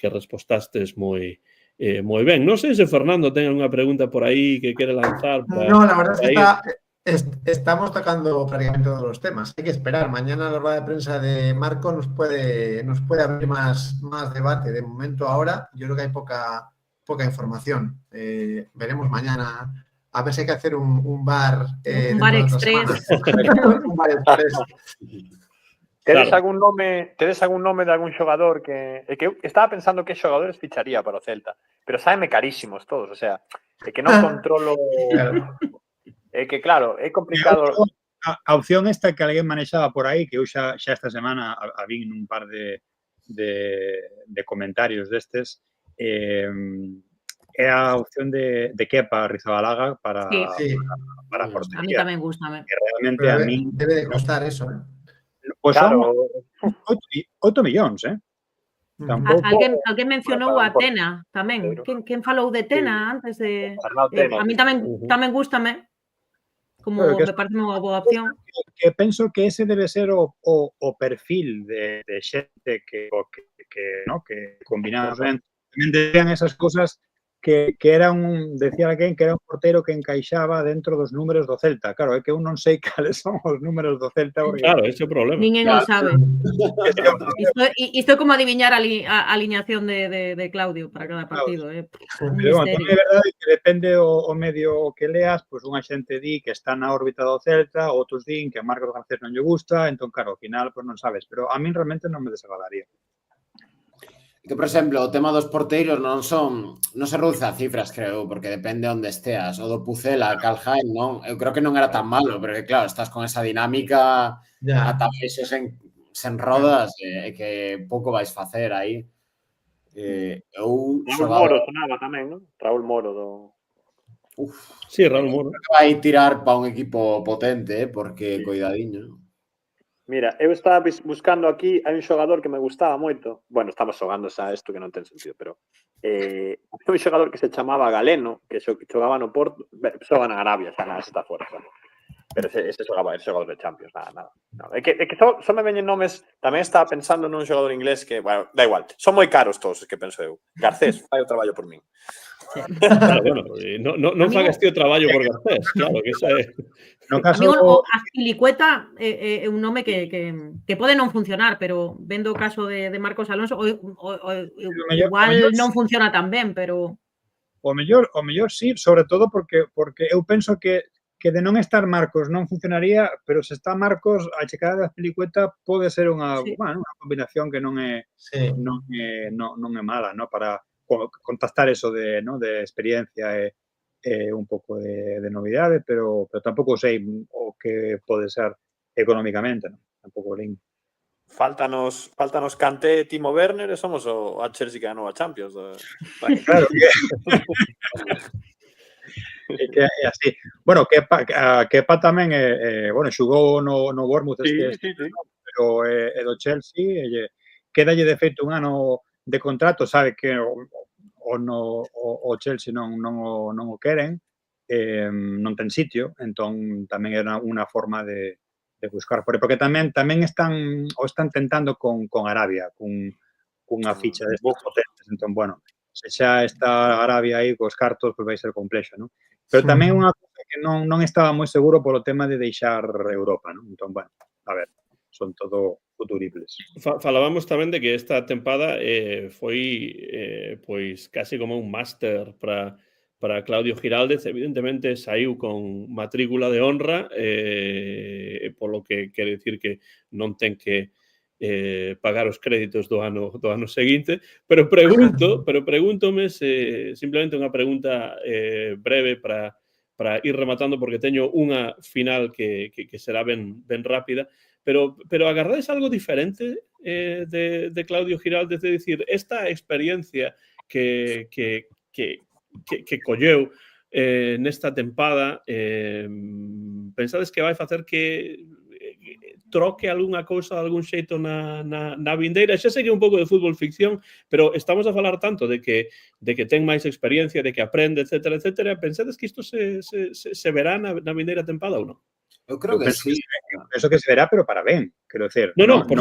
respostastes moi ben. Non sei se Fernando ten unha pregunta por aí que quere lanzar. No, la verdad es que estamos tocando prácticamente todos los temas. Hay que esperar. Mañana la rueda de prensa de Marco nos puede abrir más debate. De momento ahora yo creo que hay poca información. Veremos mañana. A ver si hay que hacer un bar. Un bar express. Un bar express. Tedes algún nome de algún xogador que eu estaba pensando que xogadores ficharía para o Celta, pero sáenme carísimos todos, o sea, é que non controlo. É que claro, é complicado. A opción esta que alguén manexaba por aí, que eu xa esta semana a vi nun par de comentarios destes, é a opción de Kepa Arrizabalaga para portería. A mí tamén gustame. Que realmente a mí debe de costar eso, Pues claro. Son 8 millóns, Alguén mencionou a Tena tamén. Quen falou de Tena antes de... A mí tamén gústame, como me parece unha boa opción. Que penso que ese debe ser o perfil de xente que combinados ben. Tamén decían esas cousas que era decía alguén que era un portero que encaixaba dentro dos números do Celta. Claro, é que eu non sei cales son os números do Celta. Claro, ese é o problema. Ninguén o sabe. Isto é como adiviñar a aliñación de Claudio para cada partido. Pero, tamén é verdade que depende o medio que leas, pois unha xente di que está na órbita do Celta, outros din que a Marcos Garcés non lle gusta, entón, claro, ao final, pois non sabes. Pero a min realmente non me desagradaría. Que, por exemplo, o tema dos porteiros non se reduce a cifras, creo, porque depende onde esteas. O do Pucela, Caljain, non? Eu creo que non era tan malo, pero que, claro, estás con esa dinámica ata veces sen rodas que pouco vais facer aí. Raúl Moro sonaba tamén, non? Raúl Moro do... Sí, Raúl Moro. Vai tirar para un equipo potente, porque coidadiño. Mira, eu estaba buscando aquí, hai un xogador que me gustaba moito. Bueno, estamos xogando xa isto que non ten sentido, pero un xogador que se chamaba Galeno, que xogaba no Porto, xoga na Arabia, xa nada, está fora, xa. Pero ese xogador de Champions, nada. É que só me veñen nomes, tamén estaba pensando nun xogador inglés que, bueno, da igual, son moi caros todos os que penso eu. Garcés, fai o traballo por min. Claro, non fagas tío traballo por Garcés, claro, que xa é. No caso o Azpilicueta é un nome que pode non funcionar, pero vendo o caso de Marcos Alonso, igual non funciona tan ben, pero o mellor sí, sobre todo porque eu penso que de non estar Marcos non funcionaría, pero se está Marcos, a chegada de Azpilicueta pode ser unha combinación que non é mala, ¿no? Para contrastar eso de experiencia e un pouco de novidade, pero tampouco sei o que pode ser económicamente, ¿no? Tampouco lín. Faltanos Kanté e Timo Werner e somos a Chelsea que ganou a Champions. Claro que é así. Bueno, Kepa tamén xugou no Bournemouth, pero é do Chelsea, quédalle de feito un ano de contrato, sabe que o Chelsea non o queren, non ten sitio, entón tamén era unha forma de buscar por aí, porque tamén están tentando con Arabia, cunha ficha destas potentes, entón, bueno, se xa está Arabia aí cos cartos, pois vai ser complexo, non? Pero tamén unha cousa que non estaba moi seguro polo tema de deixar Europa, non? Entón, bueno, a ver, son todo futuribles. Falábamos tamén de que esta tempada foi pois casi como un máster para Claudio Giraldez. Evidentemente saiu con matrícula de honra, polo que quere dicir que non ten que pagar os créditos do ano seguinte, pero pregúntome se simplemente unha pregunta breve para ir rematando, porque teño unha final que será ben rápida, pero agardades algo diferente de Claudio Giraldez, de dicir, esta experiencia que colleu nesta tempada, pensades que vai facer que troque algunha cousa de algún xeito na vindeira? Xa sei que é un pouco de fútbol ficción, pero estamos a falar tanto de que ten máis experiencia, de que aprende, etcétera, etcétera. Pensades que isto se verá na vindeira tempada ou non? Eu creo que sí. Penso que se verá, pero para ben, quero decir. Non, por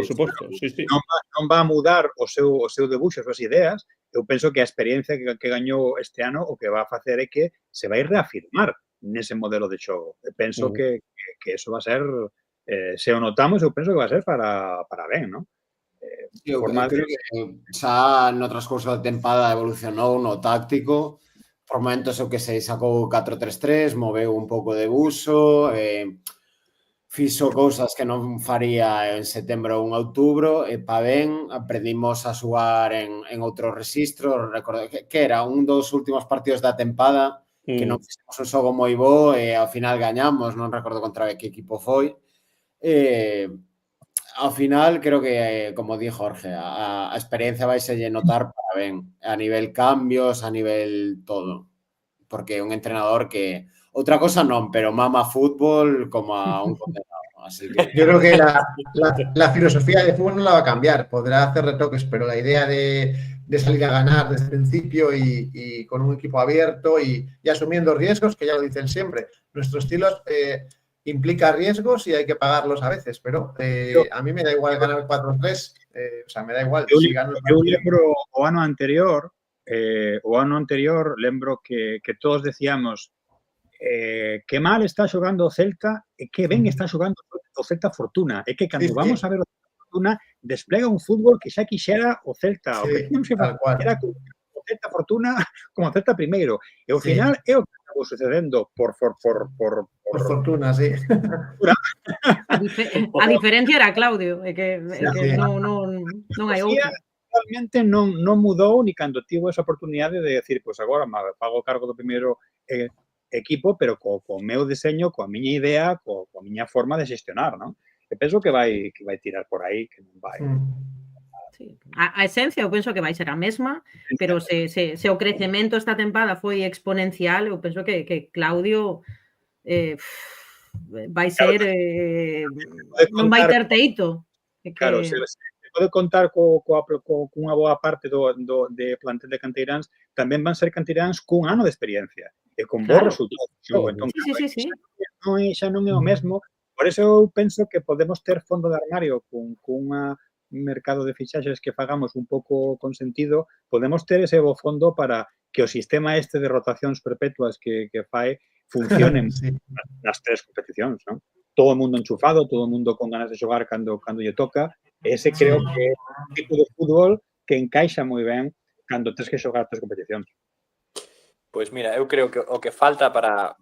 suposto, sí. Non va a mudar o seu debuxo, as súas ideas. Eu penso que a experiencia que gañou este ano o que va a facer é que se vai reafirmar nese modelo de xogo. Penso que eso va a ser, se o notamos, eu penso que va a ser para ben, non? Eu creo que xa noutras cousas da tempada evolucionou no táctico. Por momentos, eu que sei, sacou 4-3-3, moveu un pouco de buso, fixo cousas que non faría en setembro ou en outubro, e pa ben, aprendimos a xogar en outro rexistro. Recordo que era un dos últimos partidos da tempada, que non fixemos un xogo moi bo, e ao final gañamos, non recordo contra que equipo foi. Ao final, creo que, como di Jorge, a experiencia vai se notar para ben, a nivel cambios, a nivel todo. Porque é un entrenador que, outra cosa non, pero mama fútbol como a un condenado. Así que... Yo creo que la filosofía de fútbol no la va a cambiar, podrá hacer retoques, pero la idea de salir a ganar desde el principio y con un equipo abierto y asumiendo riesgos, que ya lo dicen siempre, nuestro estilo implica riesgos y hay que pagarlos a veces, pero a mí me da igual ganar 4-3, o sea, me da igual. Si gano el partido. Eu lembro o ano anterior, lembro que todos decíamos que mal está xogando o Celta e que ben está xogando o Celta Fortuna. É que cando vamos a ver o Celta Fortuna desplega un fútbol que xa quixera o Celta. O que tínhamos que facer era o Celta Fortuna como o Celta primeiro. E ao final é o que acabou sucedendo por fortuna, sí. A diferencia era Claudio, é que non hai outra. Realmente non mudou ni cando tivo esa oportunidade de decir, pois agora me fago cargo do primeiro equipo, pero co meu deseño, coa miña idea, coa miña forma de xestionar, non? E penso que vai tirar por aí, que non vai. Sí. A esencia eu penso que vai ser a mesma, pero se o crecemento esta tempada foi exponencial, eu penso que Claudio vai ser non vai ter teito. Claro, se pode contar cunha boa parte de plantel de canteiráns, tamén van ser canteiráns cun ano de experiencia e con bons resultados. Entón, xa non é o mesmo. Por eso eu penso que podemos ter fondo de armario cun mercado de fichaxes que fagamos un pouco con sentido, podemos ter ese bo fondo para que o sistema este de rotacións perpetuas que fai funcionen nas tres competicións, non? Todo o mundo enchufado, todo o mundo con ganas de xogar cando lle toca. Ese creo que é un tipo de fútbol que encaixa moi ben cando tens que xogar tres competicións. Pois mira, eu creo que o que falta para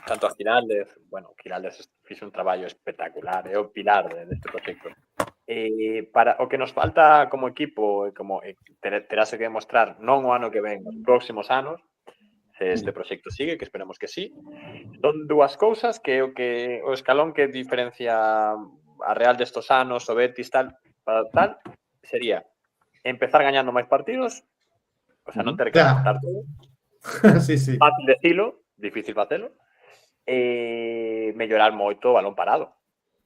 tanto a Giraldez, Giraldez fixe un traballo espectacular, é o pilar deste proxecto. Para o que nos falta como equipo, terase que demostrar non o ano que ven, os próximos anos, se este proxecto sigue, que esperemos que sí, son dúas cousas que o escalón que diferencia a Real destos anos, o Betis, tal, sería empezar gañando máis partidos, o sea, non ter que aguantar todo. Fácil decilo, difícil facelo, mellorar moito o balón parado,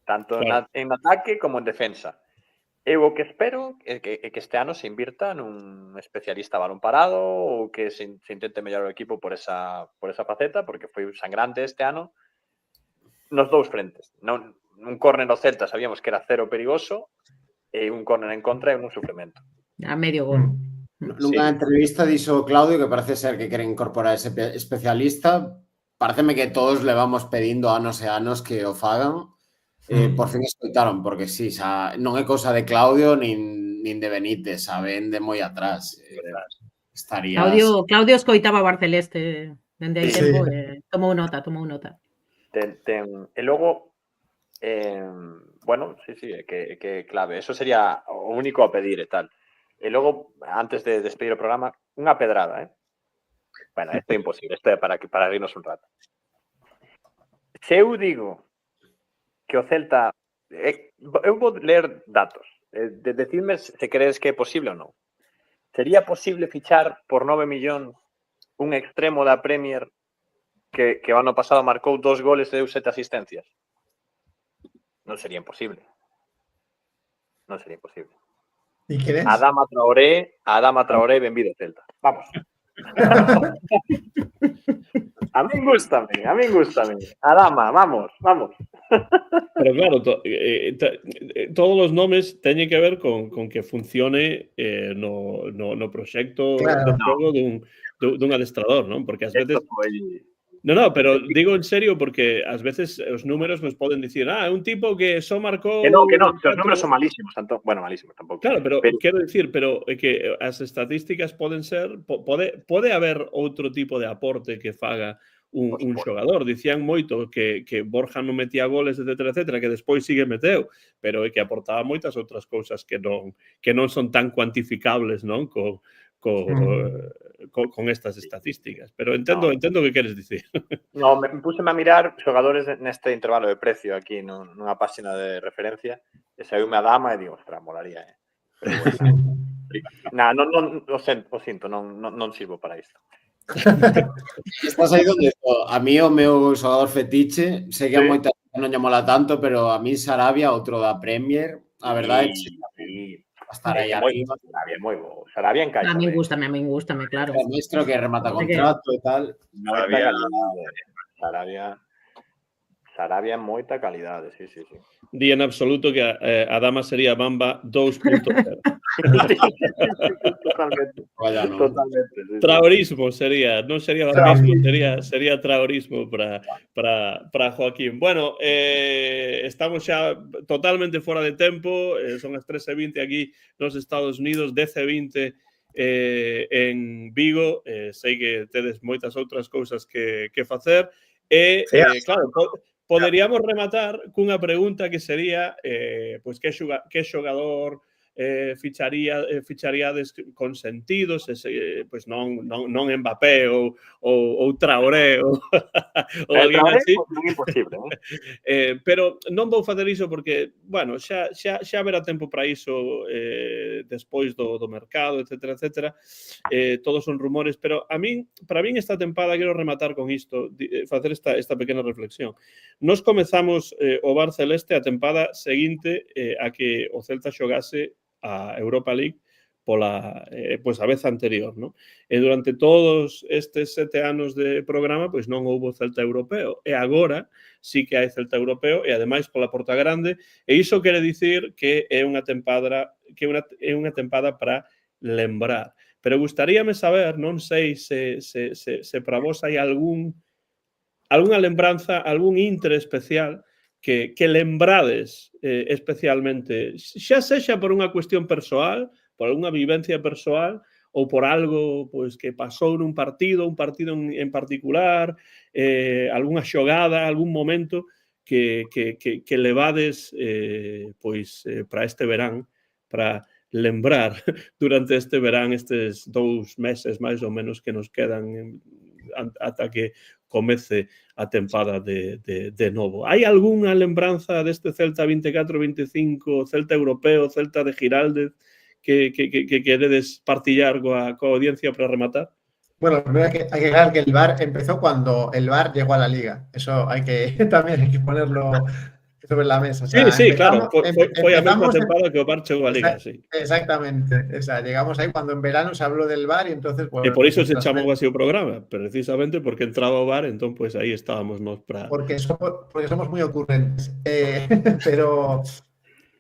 tanto en ataque como en defensa. Eu o que espero é que este ano se invirta nun especialista balón parado ou que se intente mellorar o equipo por esa faceta, porque foi sangrante este ano nos dous frentes. Un córner no Celta sabíamos que era cero perigoso e un córner en contra e un suplemento. A medio gol. Nunha entrevista dixo Claudio que parece ser que quere incorporar ese especialista. Pareceme que todos levamos pedindo anos e anos que o fagan. Por fin escoitaron, porque sí, non é cousa de Claudio nin de Benítez, saben de moi atrás. Claudio escoitaba a Barceleste dende hai tempo e tomou nota. E logo, bueno, sí, que clave. Eso sería o único a pedir e tal. E logo, antes de despedir o programa, unha pedrada, Bueno, isto é imposible, isto é para rirnos un rato. Se eu digo que o Celta... Eu vou ler datos. Decidme se crees que é posible ou non. Sería posible fichar por 9 millóns un extremo da Premier que o ano pasado marcou 2 goles e deu 7 asistencias? Non sería imposible. ¿Y quién es? Adama Traoré, benvido Celta. Vamos. A mí gústame. Adama, vamos. Pero claro, todos los nombres teñen que ver con que funcione no proxecto de xogo dun adestrador, non? Porque ás veces... No, pero digo en serio porque ás veces os números nos poden dicir un tipo que só marcou... Que non, os números son malísimos. Bueno, malísimos tampouco. Claro, pero quero dicir, que as estatísticas poden ser... Pode haber outro tipo de aporte que faga un xogador. Dicían moito que Borja non metía goles, etcétera, que despois sigue meteu, pero que aportaba moitas outras cousas que non son tan cuantificables, non? Con estas estatísticas. Pero entendo o que queres dicir. No, me puseme a mirar xogadores neste intervalo de precio aquí nunha página de referencia e saiu-me a Dama e digo, ostras, molaría, Pero bueno, o sinto, non sirvo para isto. Estás aí donde a mí o meu xogador fetiche, sei que a moita non lle mola tanto, pero a mí Sarabia, outro da Premier, a verdade é que estar aí arriba. Sarabia é moi bo. Sarabia encaixa. A mí gústame, claro. Ademais, creo que remata contrato e tal. Sarabia moita calidade, sí. Di en absoluto que a Dama sería Bamba 2.0. Totalmente. Traorismo sería, non sería bambismo, sería traorismo para Joaquín. Bueno, estamos xa totalmente fora de tempo, son as 13:20 aquí nos Estados Unidos, 10:20 en Vigo, sei que tedes moitas outras cousas que facer, e claro, poderíamos rematar cunha pregunta que sería pois que xogador ficharíades con sentidos, pois non Mbappé ou Traoré ou alguén así. Non é imposible, pero non vou facer iso porque, bueno, xa haberá tempo para iso despois do mercado, etcétera. Todos son rumores, pero para min esta tempada quero rematar con isto, facer esta pequena reflexión. Nos comezamos o Bar Celeste a tempada seguinte a que o Celta xogase a Europa League pois a vez anterior, non? E durante todos estes 7 anos de programa, pois non houbo Celta europeo. E agora sí que hai Celta europeo e ademais pola porta grande, e iso quere dicir que é unha tempada para lembrar. Pero gustaríame saber, non sei se para vos hai algunha lembranza, algún intre especial que lembrades especialmente, xa sexa por unha cuestión persoal, por unha vivencia persoal, ou por algo pois que pasou nun partido, un partido en particular, algunha xogada, algún momento que levades pois para este verán, para lembrar durante este verán, estes 2 meses máis ou menos que nos quedan ata que comece a tempada de novo. Hai algunha lembranza deste Celta 24-25, Celta europeo, Celta de Giraldez, que queredes partillar coa audiencia para rematar? Bueno, primero hay que aclarar que el VAR empezó cuando el VAR llegó a la Liga. Eso también hay que ponerlo sobre la mesa. O Sí, sea, claro, foi a mesma empezamos tempada que o VAR chegou a Liga, sí. Exactamente. O sea, llegamos ahí cuando en verano se habló del VAR y entonces... E por iso se chamou así o programa, precisamente porque entraba o VAR, entón, pues aí estábamos nos para... Porque somos muy ocurrentes. Pero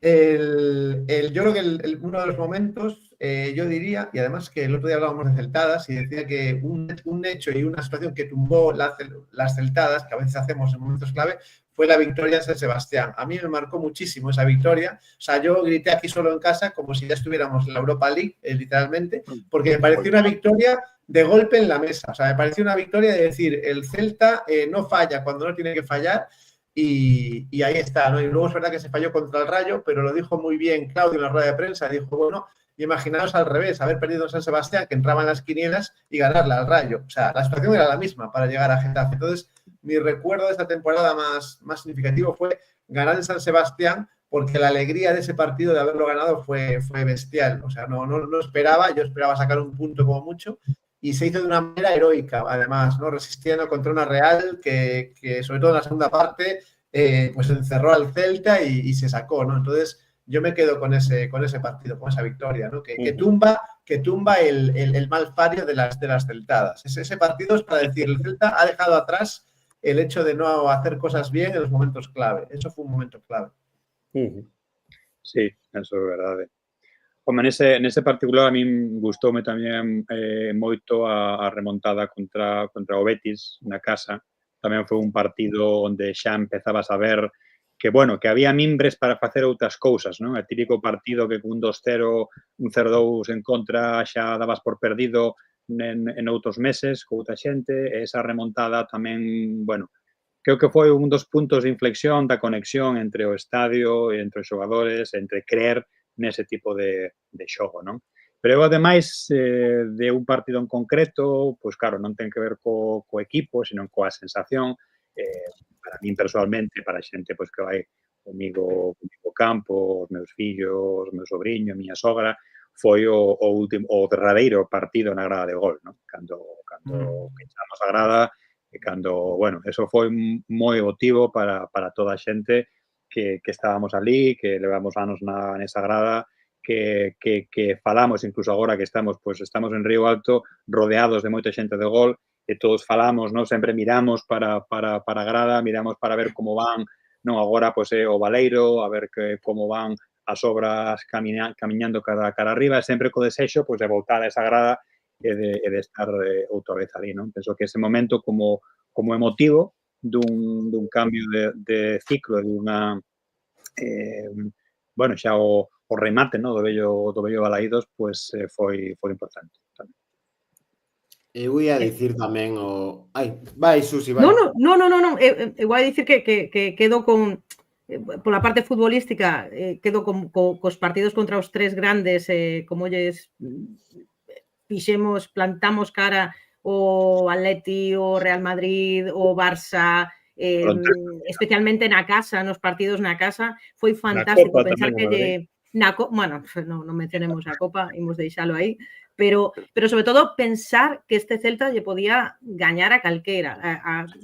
yo creo que uno de los momentos, yo diría, y además que el otro día hablábamos de celtadas y decía que un hecho y una situación que tumbó las celtadas, que a veces hacemos en momentos clave, fue la victoria en San Sebastián. A mí me marcó muchísimo esa victoria. O sea, yo grité aquí solo en casa como si ya estuviéramos en la Europa League, literalmente, porque me pareció una victoria de golpe en la mesa. O sea, me pareció una victoria de decir, el Celta no falla cuando no tiene que fallar. Y ahí está, ¿no? Y luego es verdad que se falló contra el Rayo, pero lo dijo muy bien Claudio en la rueda de prensa. Dijo, bueno, imaginaos al revés, haber perdido en San Sebastián, que entraban las quinielas y ganarle al Rayo. O sea, la situación era la misma para llegar a Getafe. Entonces, mi recuerdo de esta temporada más significativo fue ganar en San Sebastián, porque la alegría de ese partido de haberlo ganado fue bestial. O sea, no esperaba, yo esperaba sacar un punto como mucho, y se hizo de una manera heroica, además, ¿no? Resistiendo contra una Real que sobre todo en la segunda parte, pues encerró al Celta y se sacó, ¿no? Entonces, yo me quedo con ese partido, con esa victoria, ¿no? Que tumba el mal fario de las celtadas. Ese partido es para decir, el Celta ha dejado atrás el hecho de no hacer cosas bien en los momentos clave. Eso fue un momento clave. Sí, eso é verdade. Home, nese particular a min gustoume tamén moito a remontada contra o Betis na casa. Tamén foi un partido onde xa empezabas a ver que, bueno, que había mimbres para facer outras cousas, non? O típico partido que cun 2-0, un 0-2 en contra xa dabas por perdido en outros meses con outra xente. Esa remontada tamén, bueno, creo que foi un dos puntos de inflexión da conexión entre o estadio, entre os xogadores, entre creer nese tipo de xogo, non? Pero eu, ademais, de un partido en concreto, pois, claro, non ten que ver co equipo, sino coa sensación, para min personalmente, para a xente pois, que vai comigo ao campo, os meus fillos, os meus sobrinhos, a miña sogra, foi o derradeiro partido na grada de gol, non? Cando pechamos a grada, e cando, bueno, eso foi moi emotivo para toda a xente que estábamos ali, que levamos anos nesa grada, que falamos, incluso agora que estamos en Río Alto, rodeados de moita xente de gol, e todos falamos, non? Sempre miramos para a grada, miramos para ver como van, non? Agora, pois, o Baleiro, a ver como van as obras camiñando cara arriba, sempre co desexo, pois, de voltar a esa grada e de estar outra vez ali, non? Penso que ese momento como emotivo dun cambio de ciclo, dunha, bueno, xa o remate, non? do vello Balaídos, pois foi importante tamén. Eu ia dicir tamén o... Ai, vai, Susi, vai. Non. Eu vou a dicir que quedo con... Pola parte futbolística, quedo cos partidos contra os tres grandes, como lles plantamos cara o Atleti, o Real Madrid, o Barça, especialmente na casa, nos partidos na casa, foi fantástico pensar que bueno, non mencionemos a Copa, imos deixalo aí, pero sobre todo pensar que este Celta lle podía gañar a calquera,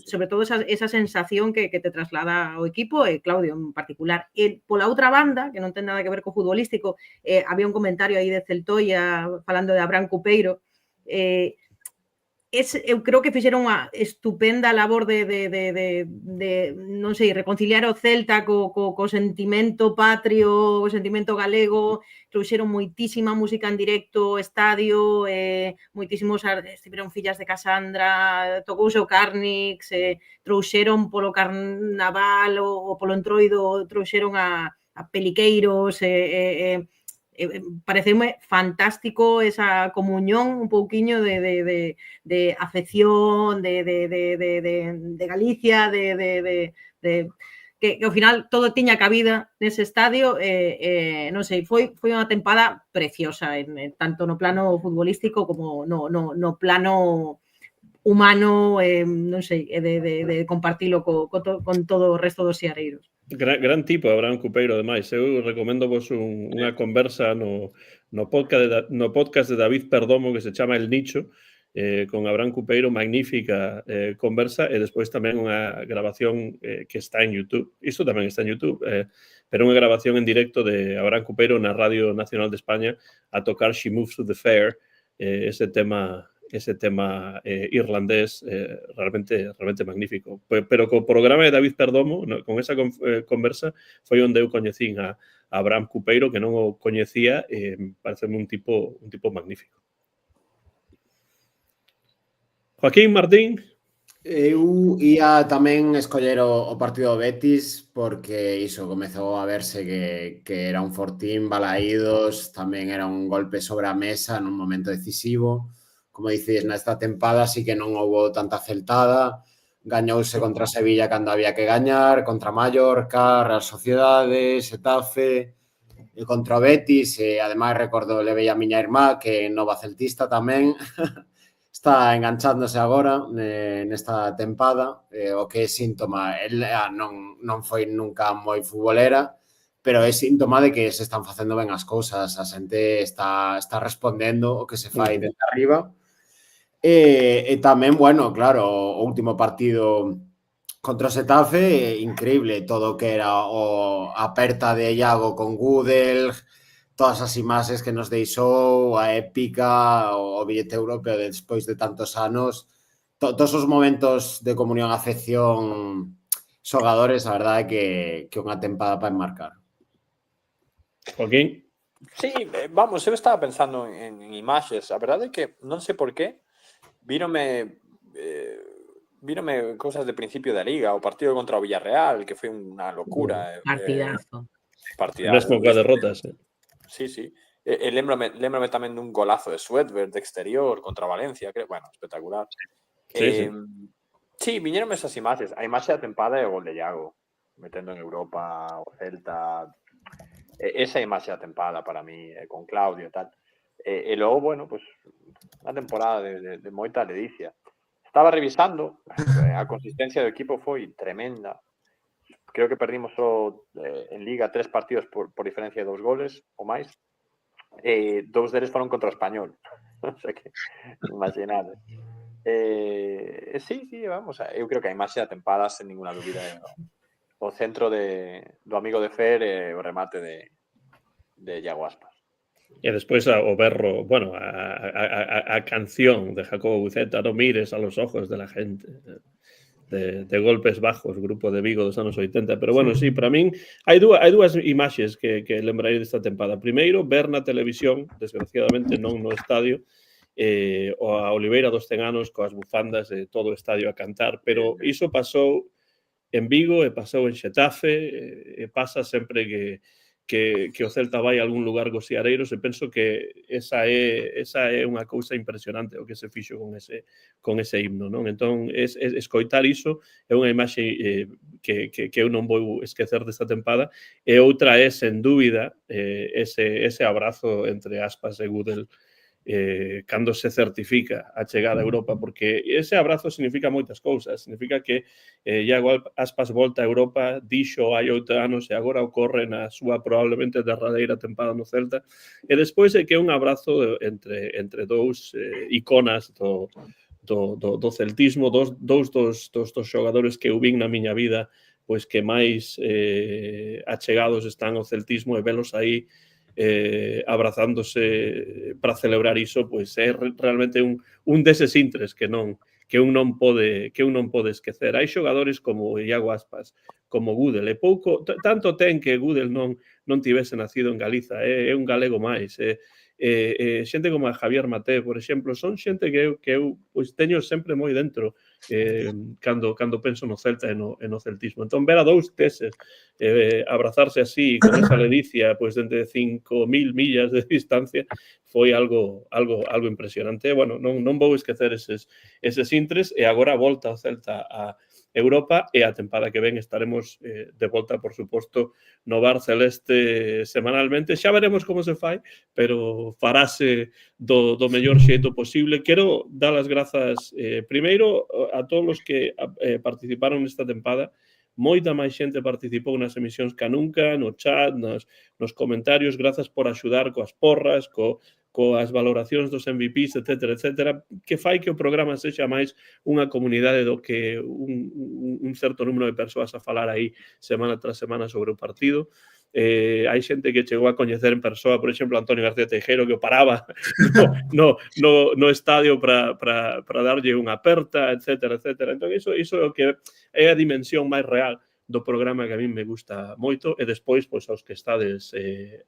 sobre todo esa sensación que te traslada o equipo, e Claudio en particular. E pola outra banda, que non ten nada que ver co futbolístico, había un comentario aí de Celtoia falando de Abraham Cupeiro, eu creo que fixeron unha estupenda labor de non sei, reconciliar o Celta co sentimento patrio, o sentimento galego, trouxeron moitísima música en directo, estadio, moitísimos, estiveron Fillas de Casandra, tocouse o Carnix, trouxeron polo Carnaval ou polo Entroido, trouxeron a Peliqueiros, pareceume fantástico esa comunión un pouquiño de afección, de Galicia, que ao final todo tiña cabida nese estadio, non sei, foi unha tempada preciosa, tanto no plano futbolístico como no plano humano, non sei, de compartilo con todo o resto dos xeareiros. Gran tipo, Abraham Cupeiro, ademais. Eu recomendo vos unha conversa no podcast de David Perdomo que se chama El Nicho, con Abraham Cupeiro, magnífica conversa, e despois tamén unha grabación que está en YouTube. Isto tamén está en YouTube, pero unha grabación en directo de Abraham Cupeiro na Radio Nacional de España a tocar She Moves to the Fair, ese tema irlandés realmente magnífico. Pero co programa de David Perdomo, con esa conversa, foi onde eu coñecín a Abraham Cupeiro, que non o coñecía, pareceme un tipo magnífico. Joaquín Martín. Eu ia tamén escoller o partido do Betis porque iso comezou a verse que era un fortín, balaídos, tamén era un golpe sobre a mesa nun momento decisivo. Como dices, nesta tempada sí que non houbo tanta celtada, gañouse contra Sevilla cando había que gañar, contra Mallorca, Real Sociedade, Xetafe, e contra o Betis, e ademais recordo levei a miña irmá, que é nova celtista tamén, está enganchándose agora nesta tempada, o que é síntoma, ela non foi nunca moi futbolera, pero é síntoma de que se están facendo ben as cousas, a xente está respondendo o que se fai desde arriba. E tamén, bueno, claro, o último partido contra o Xetafe, increíble, todo o que era a aperta de Iago con Gudel, todas as imaxes que nos deixou, a épica, o billete europeo despois de tantos anos, todos os momentos de comunión, afección, xogadores, a verdade é que unha tempada para enmarcar. Joaquín? Sí, vamos, eu estaba pensando en imaxes. A verdade é que non sei por qué vírome cousas de principio da Liga, o partido contra o Villarreal, que foi unha locura. Partidazo. Mesmo coa derrotas, Sí. E lembrame tamén dun golazo de Sweatbird de exterior contra Valencia, que, bueno, espectacular. Sí, viñeronme esas imaxes. A imaxe da tempada é o gol de Iago, metendo en Europa o Celta. Esa imaxe da tempada para mí, con Claudio e tal. E logo, bueno, pues unha temporada de moita ledicia. Estaba revisando, a consistencia do equipo foi tremenda. Creo que perdimos só en Liga 3 partidos por diferencia de 2 goles ou máis. 2 deles foron contra o Español. O sea que, imaginade. Sí, vamos, eu creo que a imaxe da tempada, sen ninguna dúbida, o centro do amigo de Fer e o remate de Iago Aspas. E despois o berro, bueno, a canción de Jacobo Buceta, no mires a los ojos de la gente, de Golpes Bajos, grupo de Vigo dos anos 80, pero bueno, sí, para min hai dúas imaxes que lembrarei desta tempada. Primeiro, ver na televisión, desgraciadamente non no estadio, a Oliveira dos 100 anos coas bufandas de todo o estadio a cantar, pero iso pasou en Vigo e pasou en Xetafe, e pasa sempre que o Celta vai a algún lugar cos siareiros, e penso que esa é unha cousa impresionante o que se fixo con ese himno, non? Entón, escoitar iso é unha imaxe que eu non vou esquecer desta tempada, e outra é, sen dúbida, ese abrazo entre Aspas e Gudel cando se certifica a chegada a Europa, porque ese abrazo significa moitas cousas. Significa que Iago Aspas volta a Europa, dixo hai 8 anos e agora ocorre na súa probablemente derradeira tempada no Celta, e despois é que é un abrazo entre dous iconas do celtismo, dous dos xogadores que eu vin na miña vida, pois que máis achegados están ao celtismo, e velos aí abrazándose para celebrar iso, pois é realmente un deses intres que un non pode esquecer. Hai xogadores como Iago Aspas, como Gudel, e tanto ten que Gudel non tivese nacido en Galiza, é un galego máis, xente como a Javier Maté, por exemplo, son xente que eu pois teño sempre moi dentro cando penso no Celta e no celtismo. Entón, ver a dous teses abrazarse así, con esa ledicia, pois dende 5.000 millas de distancia, foi algo impresionante. Bueno, non vou esquecer eses intres, e agora volta o Celta a Europa, e a tempada que ven estaremos de volta, por suposto, no Bar Celeste semanalmente. Xa veremos como se fai, pero farase do mellor xeito posible. Quero dar as grazas primeiro a todos os que participaron nesta tempada. Moita máis xente participou nas emisións que nunca, no chat, nos comentarios. Grazas por axudar coas porras, coas valoracións dos MVPs, etcétera, que fai que o programa sexa máis unha comunidade do que un certo número de persoas a falar aí semana tras semana sobre o partido. Hai xente que chegou a coñecer en persoa, por exemplo, Antonio García Tejero, que o paraba no estadio para darlle unha aperta, etcétera. Entón, iso é o que é a dimensión máis real do programa que a mí me gusta moito. E despois, pois, aos que estades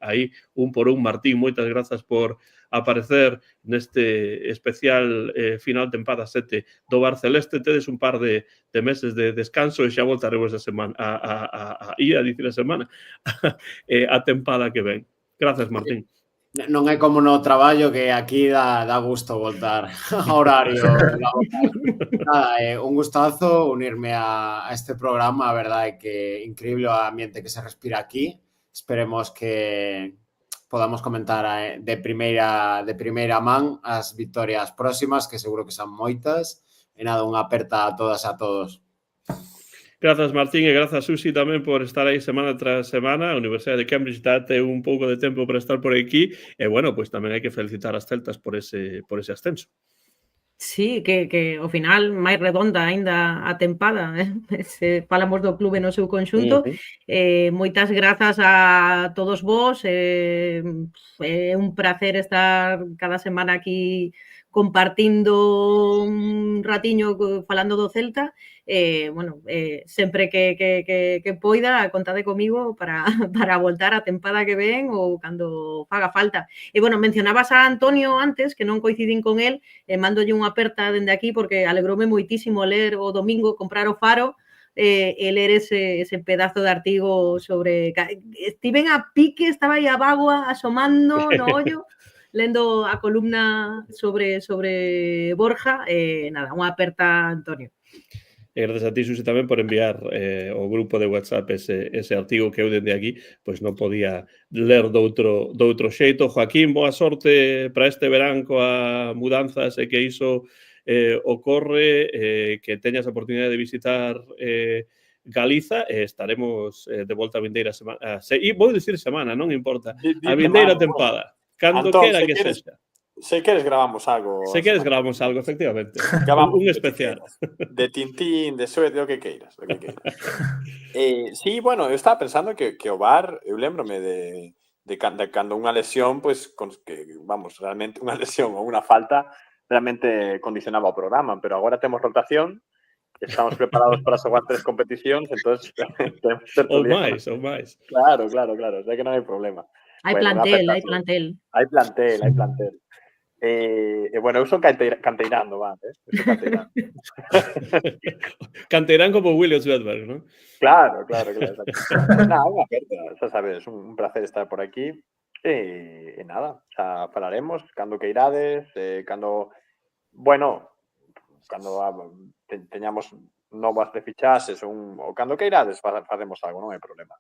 aí, un por un. Martín, moitas grazas por aparecer neste especial final tempada 7 do Bar Celeste. Tedes un par de meses de descanso e xa voltaremos a semana a dicir a semana a tempada que ven. Grazas, Martín. Non é como no traballo, que aquí dá gusto voltar a horario. Nada, un gustazo unirme a este programa. A verdade é que increíble o ambiente que se respira aquí. Esperemos que podamos comentar de primeira man as vitorias próximas, que seguro que son moitas. E nada, unha aperta a todas e a todos. Grazas, Martín, e grazas, Susi, tamén por estar aí semana tras semana. A Universidade de Cambridge date un pouco de tempo para estar por aquí. E, bueno, pois tamén hai que felicitar as celtas por ese ascenso. Sí, que ao final máis redonda aínda a tempada, se falamos do clube no seu conxunto. Moitas grazas a todos vos. É un placer estar cada semana aquí compartindo un ratiño falando do Celta. Sempre que poida, contade comigo para voltar a tempada que ven ou cando faga falta. E, mencionabas a Antonio antes, que non coincidín con el, e mándolle unha aperta dende aquí, porque alegroume moitísimo ler o domingo, comprar o Faro, e ler ese pedazo de artigo sobre... Estiven a pique, estaba aí a bagua asomando no ollo, lendo a columna sobre Borja. Nada, unha aperta, Antonio. E grazas a ti, Susi, tamén por enviar ao grupo de WhatsApp ese artigo que eu dende aquí pois non podía ler doutro xeito. Joaquín, boa sorte para este verán coa mudanzas e que iso ocorre, que teñas a oportunidade de visitar Galiza, e estaremos de volta a vindeira semana. Vou dicir semana, non importa. A vindeira tempada. Cando quera que sexa. Se queres gravamos algo. Se queres gravamos algo, efectivamente. Un especial. De Tintín, de Suez, o que queiras. Sí, bueno, eu estaba pensando que o VAR, eu lembrome de cando unha lesión, pois, realmente unha lesión ou unha falta realmente condicionaba o programa, pero agora temos rotación, estamos preparados para xogar 3 competicións, entón ou máis. Claro, o sea que non hai problema. Hai plantel. Hai plantel. Eu son canteirando, Canteirán como William Svedberg, ¿no? Claro. Nada, unha aperta, xa sabes, un placer estar por aquí. E nada, xa falaremos cando queirades, cando teñamos novas de fichaxes ou cando queirades facemos algo, non hai problema.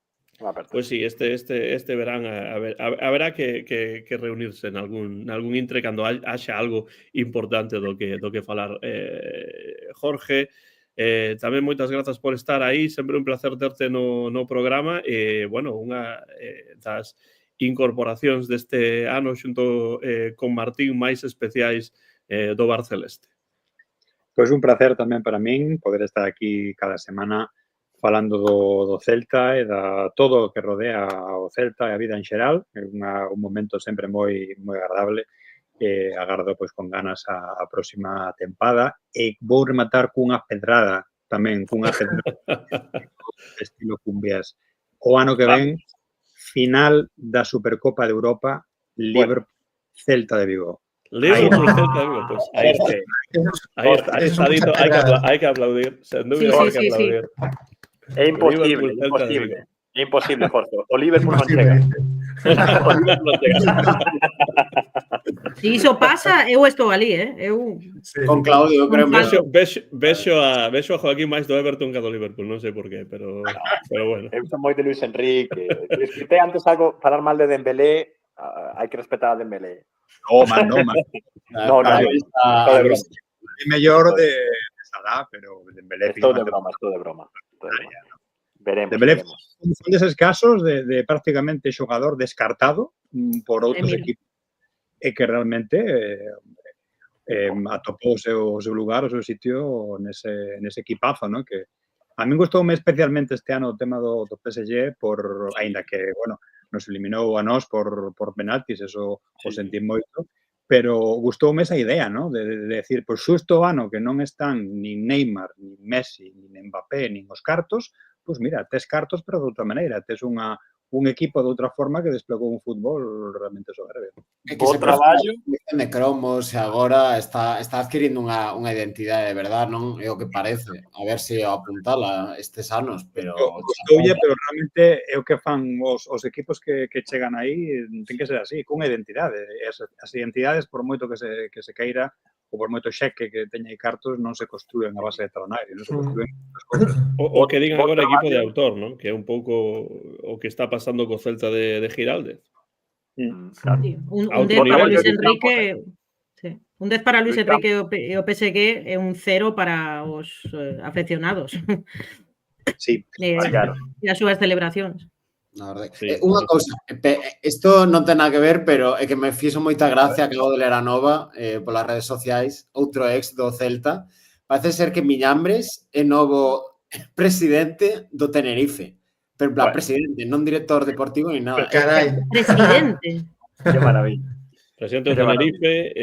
Pois sí, este verán haberá que reunirse en algún intre cando haxa algo importante do que falar. Jorge, tamén moitas grazas por estar aí, sempre un placer terte no programa, e, unha das incorporacións deste ano xunto con Martín máis especiais do Bar Celeste. Pois un placer tamén para min poder estar aquí cada semana falando do Celta e da todo o que rodea o Celta e a vida en xeral. É un momento sempre moi agradable. Agardo pois con ganas a próxima tempada, e vou rematar cunha pedrada estilo cumbias. O ano que ven, final da Supercopa de Europa, Liverpool Celta de Vigo. Liverpool Celta de Vigo, pues ahí está dito, hai que aplaudir, sen dúbida hai que aplaudir. É imposible, Jorge. O Liverpool non chega. Se iso pasa, eu estou ali, Con Claudio, creo. Vexo a Joaquín máis do Everton que do Liverpool, non sei por qué, pero bueno. Eu son moi de Luis Enrique. Escrite antes algo, falar mal de Dembélé, hai que respetar a Dembélé. No, é mellor de Salah, pero Dembélé... Estou de broma. Veremos. Son deses casos de prácticamente xogador descartado por outros equipos. e que realmente atopou o seu lugar, o seu sitio nese equipazo, ¿no? Que a min gustoume especialmente este ano o tema do PSG aínda que, bueno, nos eliminou a nós por penaltis, eso o sentí moito, pero gustoume esa idea, ¿no? De decir, pois xusto o ano que non están nin Neymar, nin Messi, nin Mbappé, nin os cartos, pois mira, tes cartos, pero de outra maneira, tes un equipo de outra forma que desplegou un fútbol realmente soberbio. É que se traballo de cromos e agora está adquirindo unha identidade de verdade, non é o que parece. A ver se apuntala estes anos, pero... Gostoulle, pero realmente é o que fan os equipos que chegan aí, ten que ser así, cunha identidade. As identidades, por moito que se queira, ou por moito xeque que teña aí cartos, non se construen a base de talonario, non se construen as cousas. O que digan agora equipo de autor, non? Que é un pouco o que está pasando co Celta de Giraldez. Claro. Sí, un 10 para Luis Enrique. Sí. Un 10 para Luis Enrique e o PSG é un 0 para os afeccionados. Sí, claro. E as súas celebracións. Na verdade. Sí, unha cousa, isto non ten nada que ver, pero é que me fixo moita gracia, acabo de ler a nova polas redes sociais, outro ex do Celta. Parece ser que Miñambres é novo presidente do Tenerife. Pero en plan, presidente, non director deportivo ni nada. Presidente. Que maravilla. Presidente do Tenerife,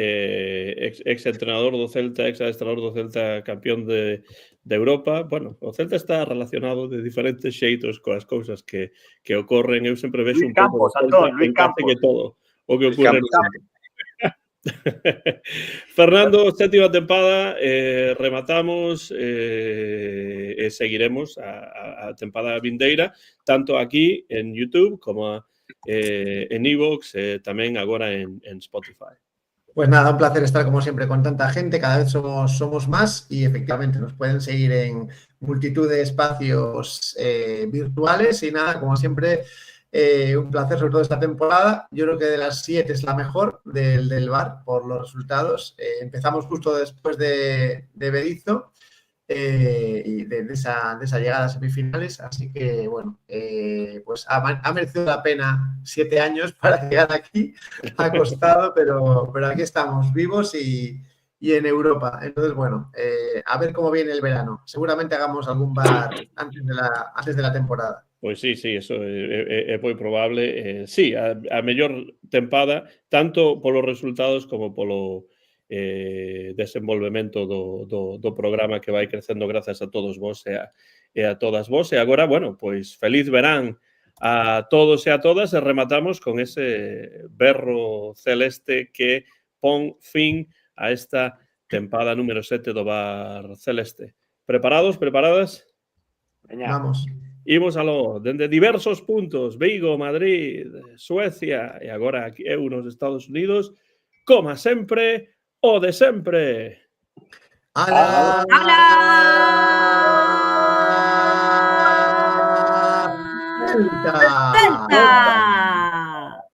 ex-entrenador do Celta, ex-adestrador do Celta, campeón de Europa. Bueno, o Celta está relacionado de diferentes xeitos coas cousas que ocorren. Eu sempre vexo un pouco Luis Campos. que todo o que ocorre no Celta. Fernando, sétima tempada, rematamos e seguiremos a tempada vindeira, tanto aquí en YouTube como en iVoox, tamén agora en Spotify. Pues nada, un placer estar como siempre con tanta gente, cada vez somos más y efectivamente nos pueden seguir en multitud de espacios virtuales y nada, como siempre, un placer sobre todo esta temporada. Yo creo que de las 7 es la mejor del VAR por los resultados. Empezamos justo después de Berizzo y de esa llegada a semifinales, así que bueno, pues ha merecido la pena 7 años para llegar aquí, ha costado, pero aquí estamos vivos y en Europa. Entonces, bueno, a ver cómo viene el verano. Seguramente hagamos algún VAR antes de la temporada. Pois sí, eso é moi probable. Sí, a mellor tempada, tanto polos resultados como polo desenvolvemento do programa que vai crecendo grazas a todos vos e a todas vos. E agora, bueno, pois feliz verán a todos e a todas e rematamos con ese berro celeste que pon fin a esta tempada número 7 do VAR celeste. Preparados, preparadas? Veña. Vamos. Imos aló, dende diversos puntos, Vigo, Madrid, Suecia e agora aquí eu nos Estados Unidos, como sempre, o de sempre. ¡Hala! ¡Hala! ¡Celta! ¡Celta!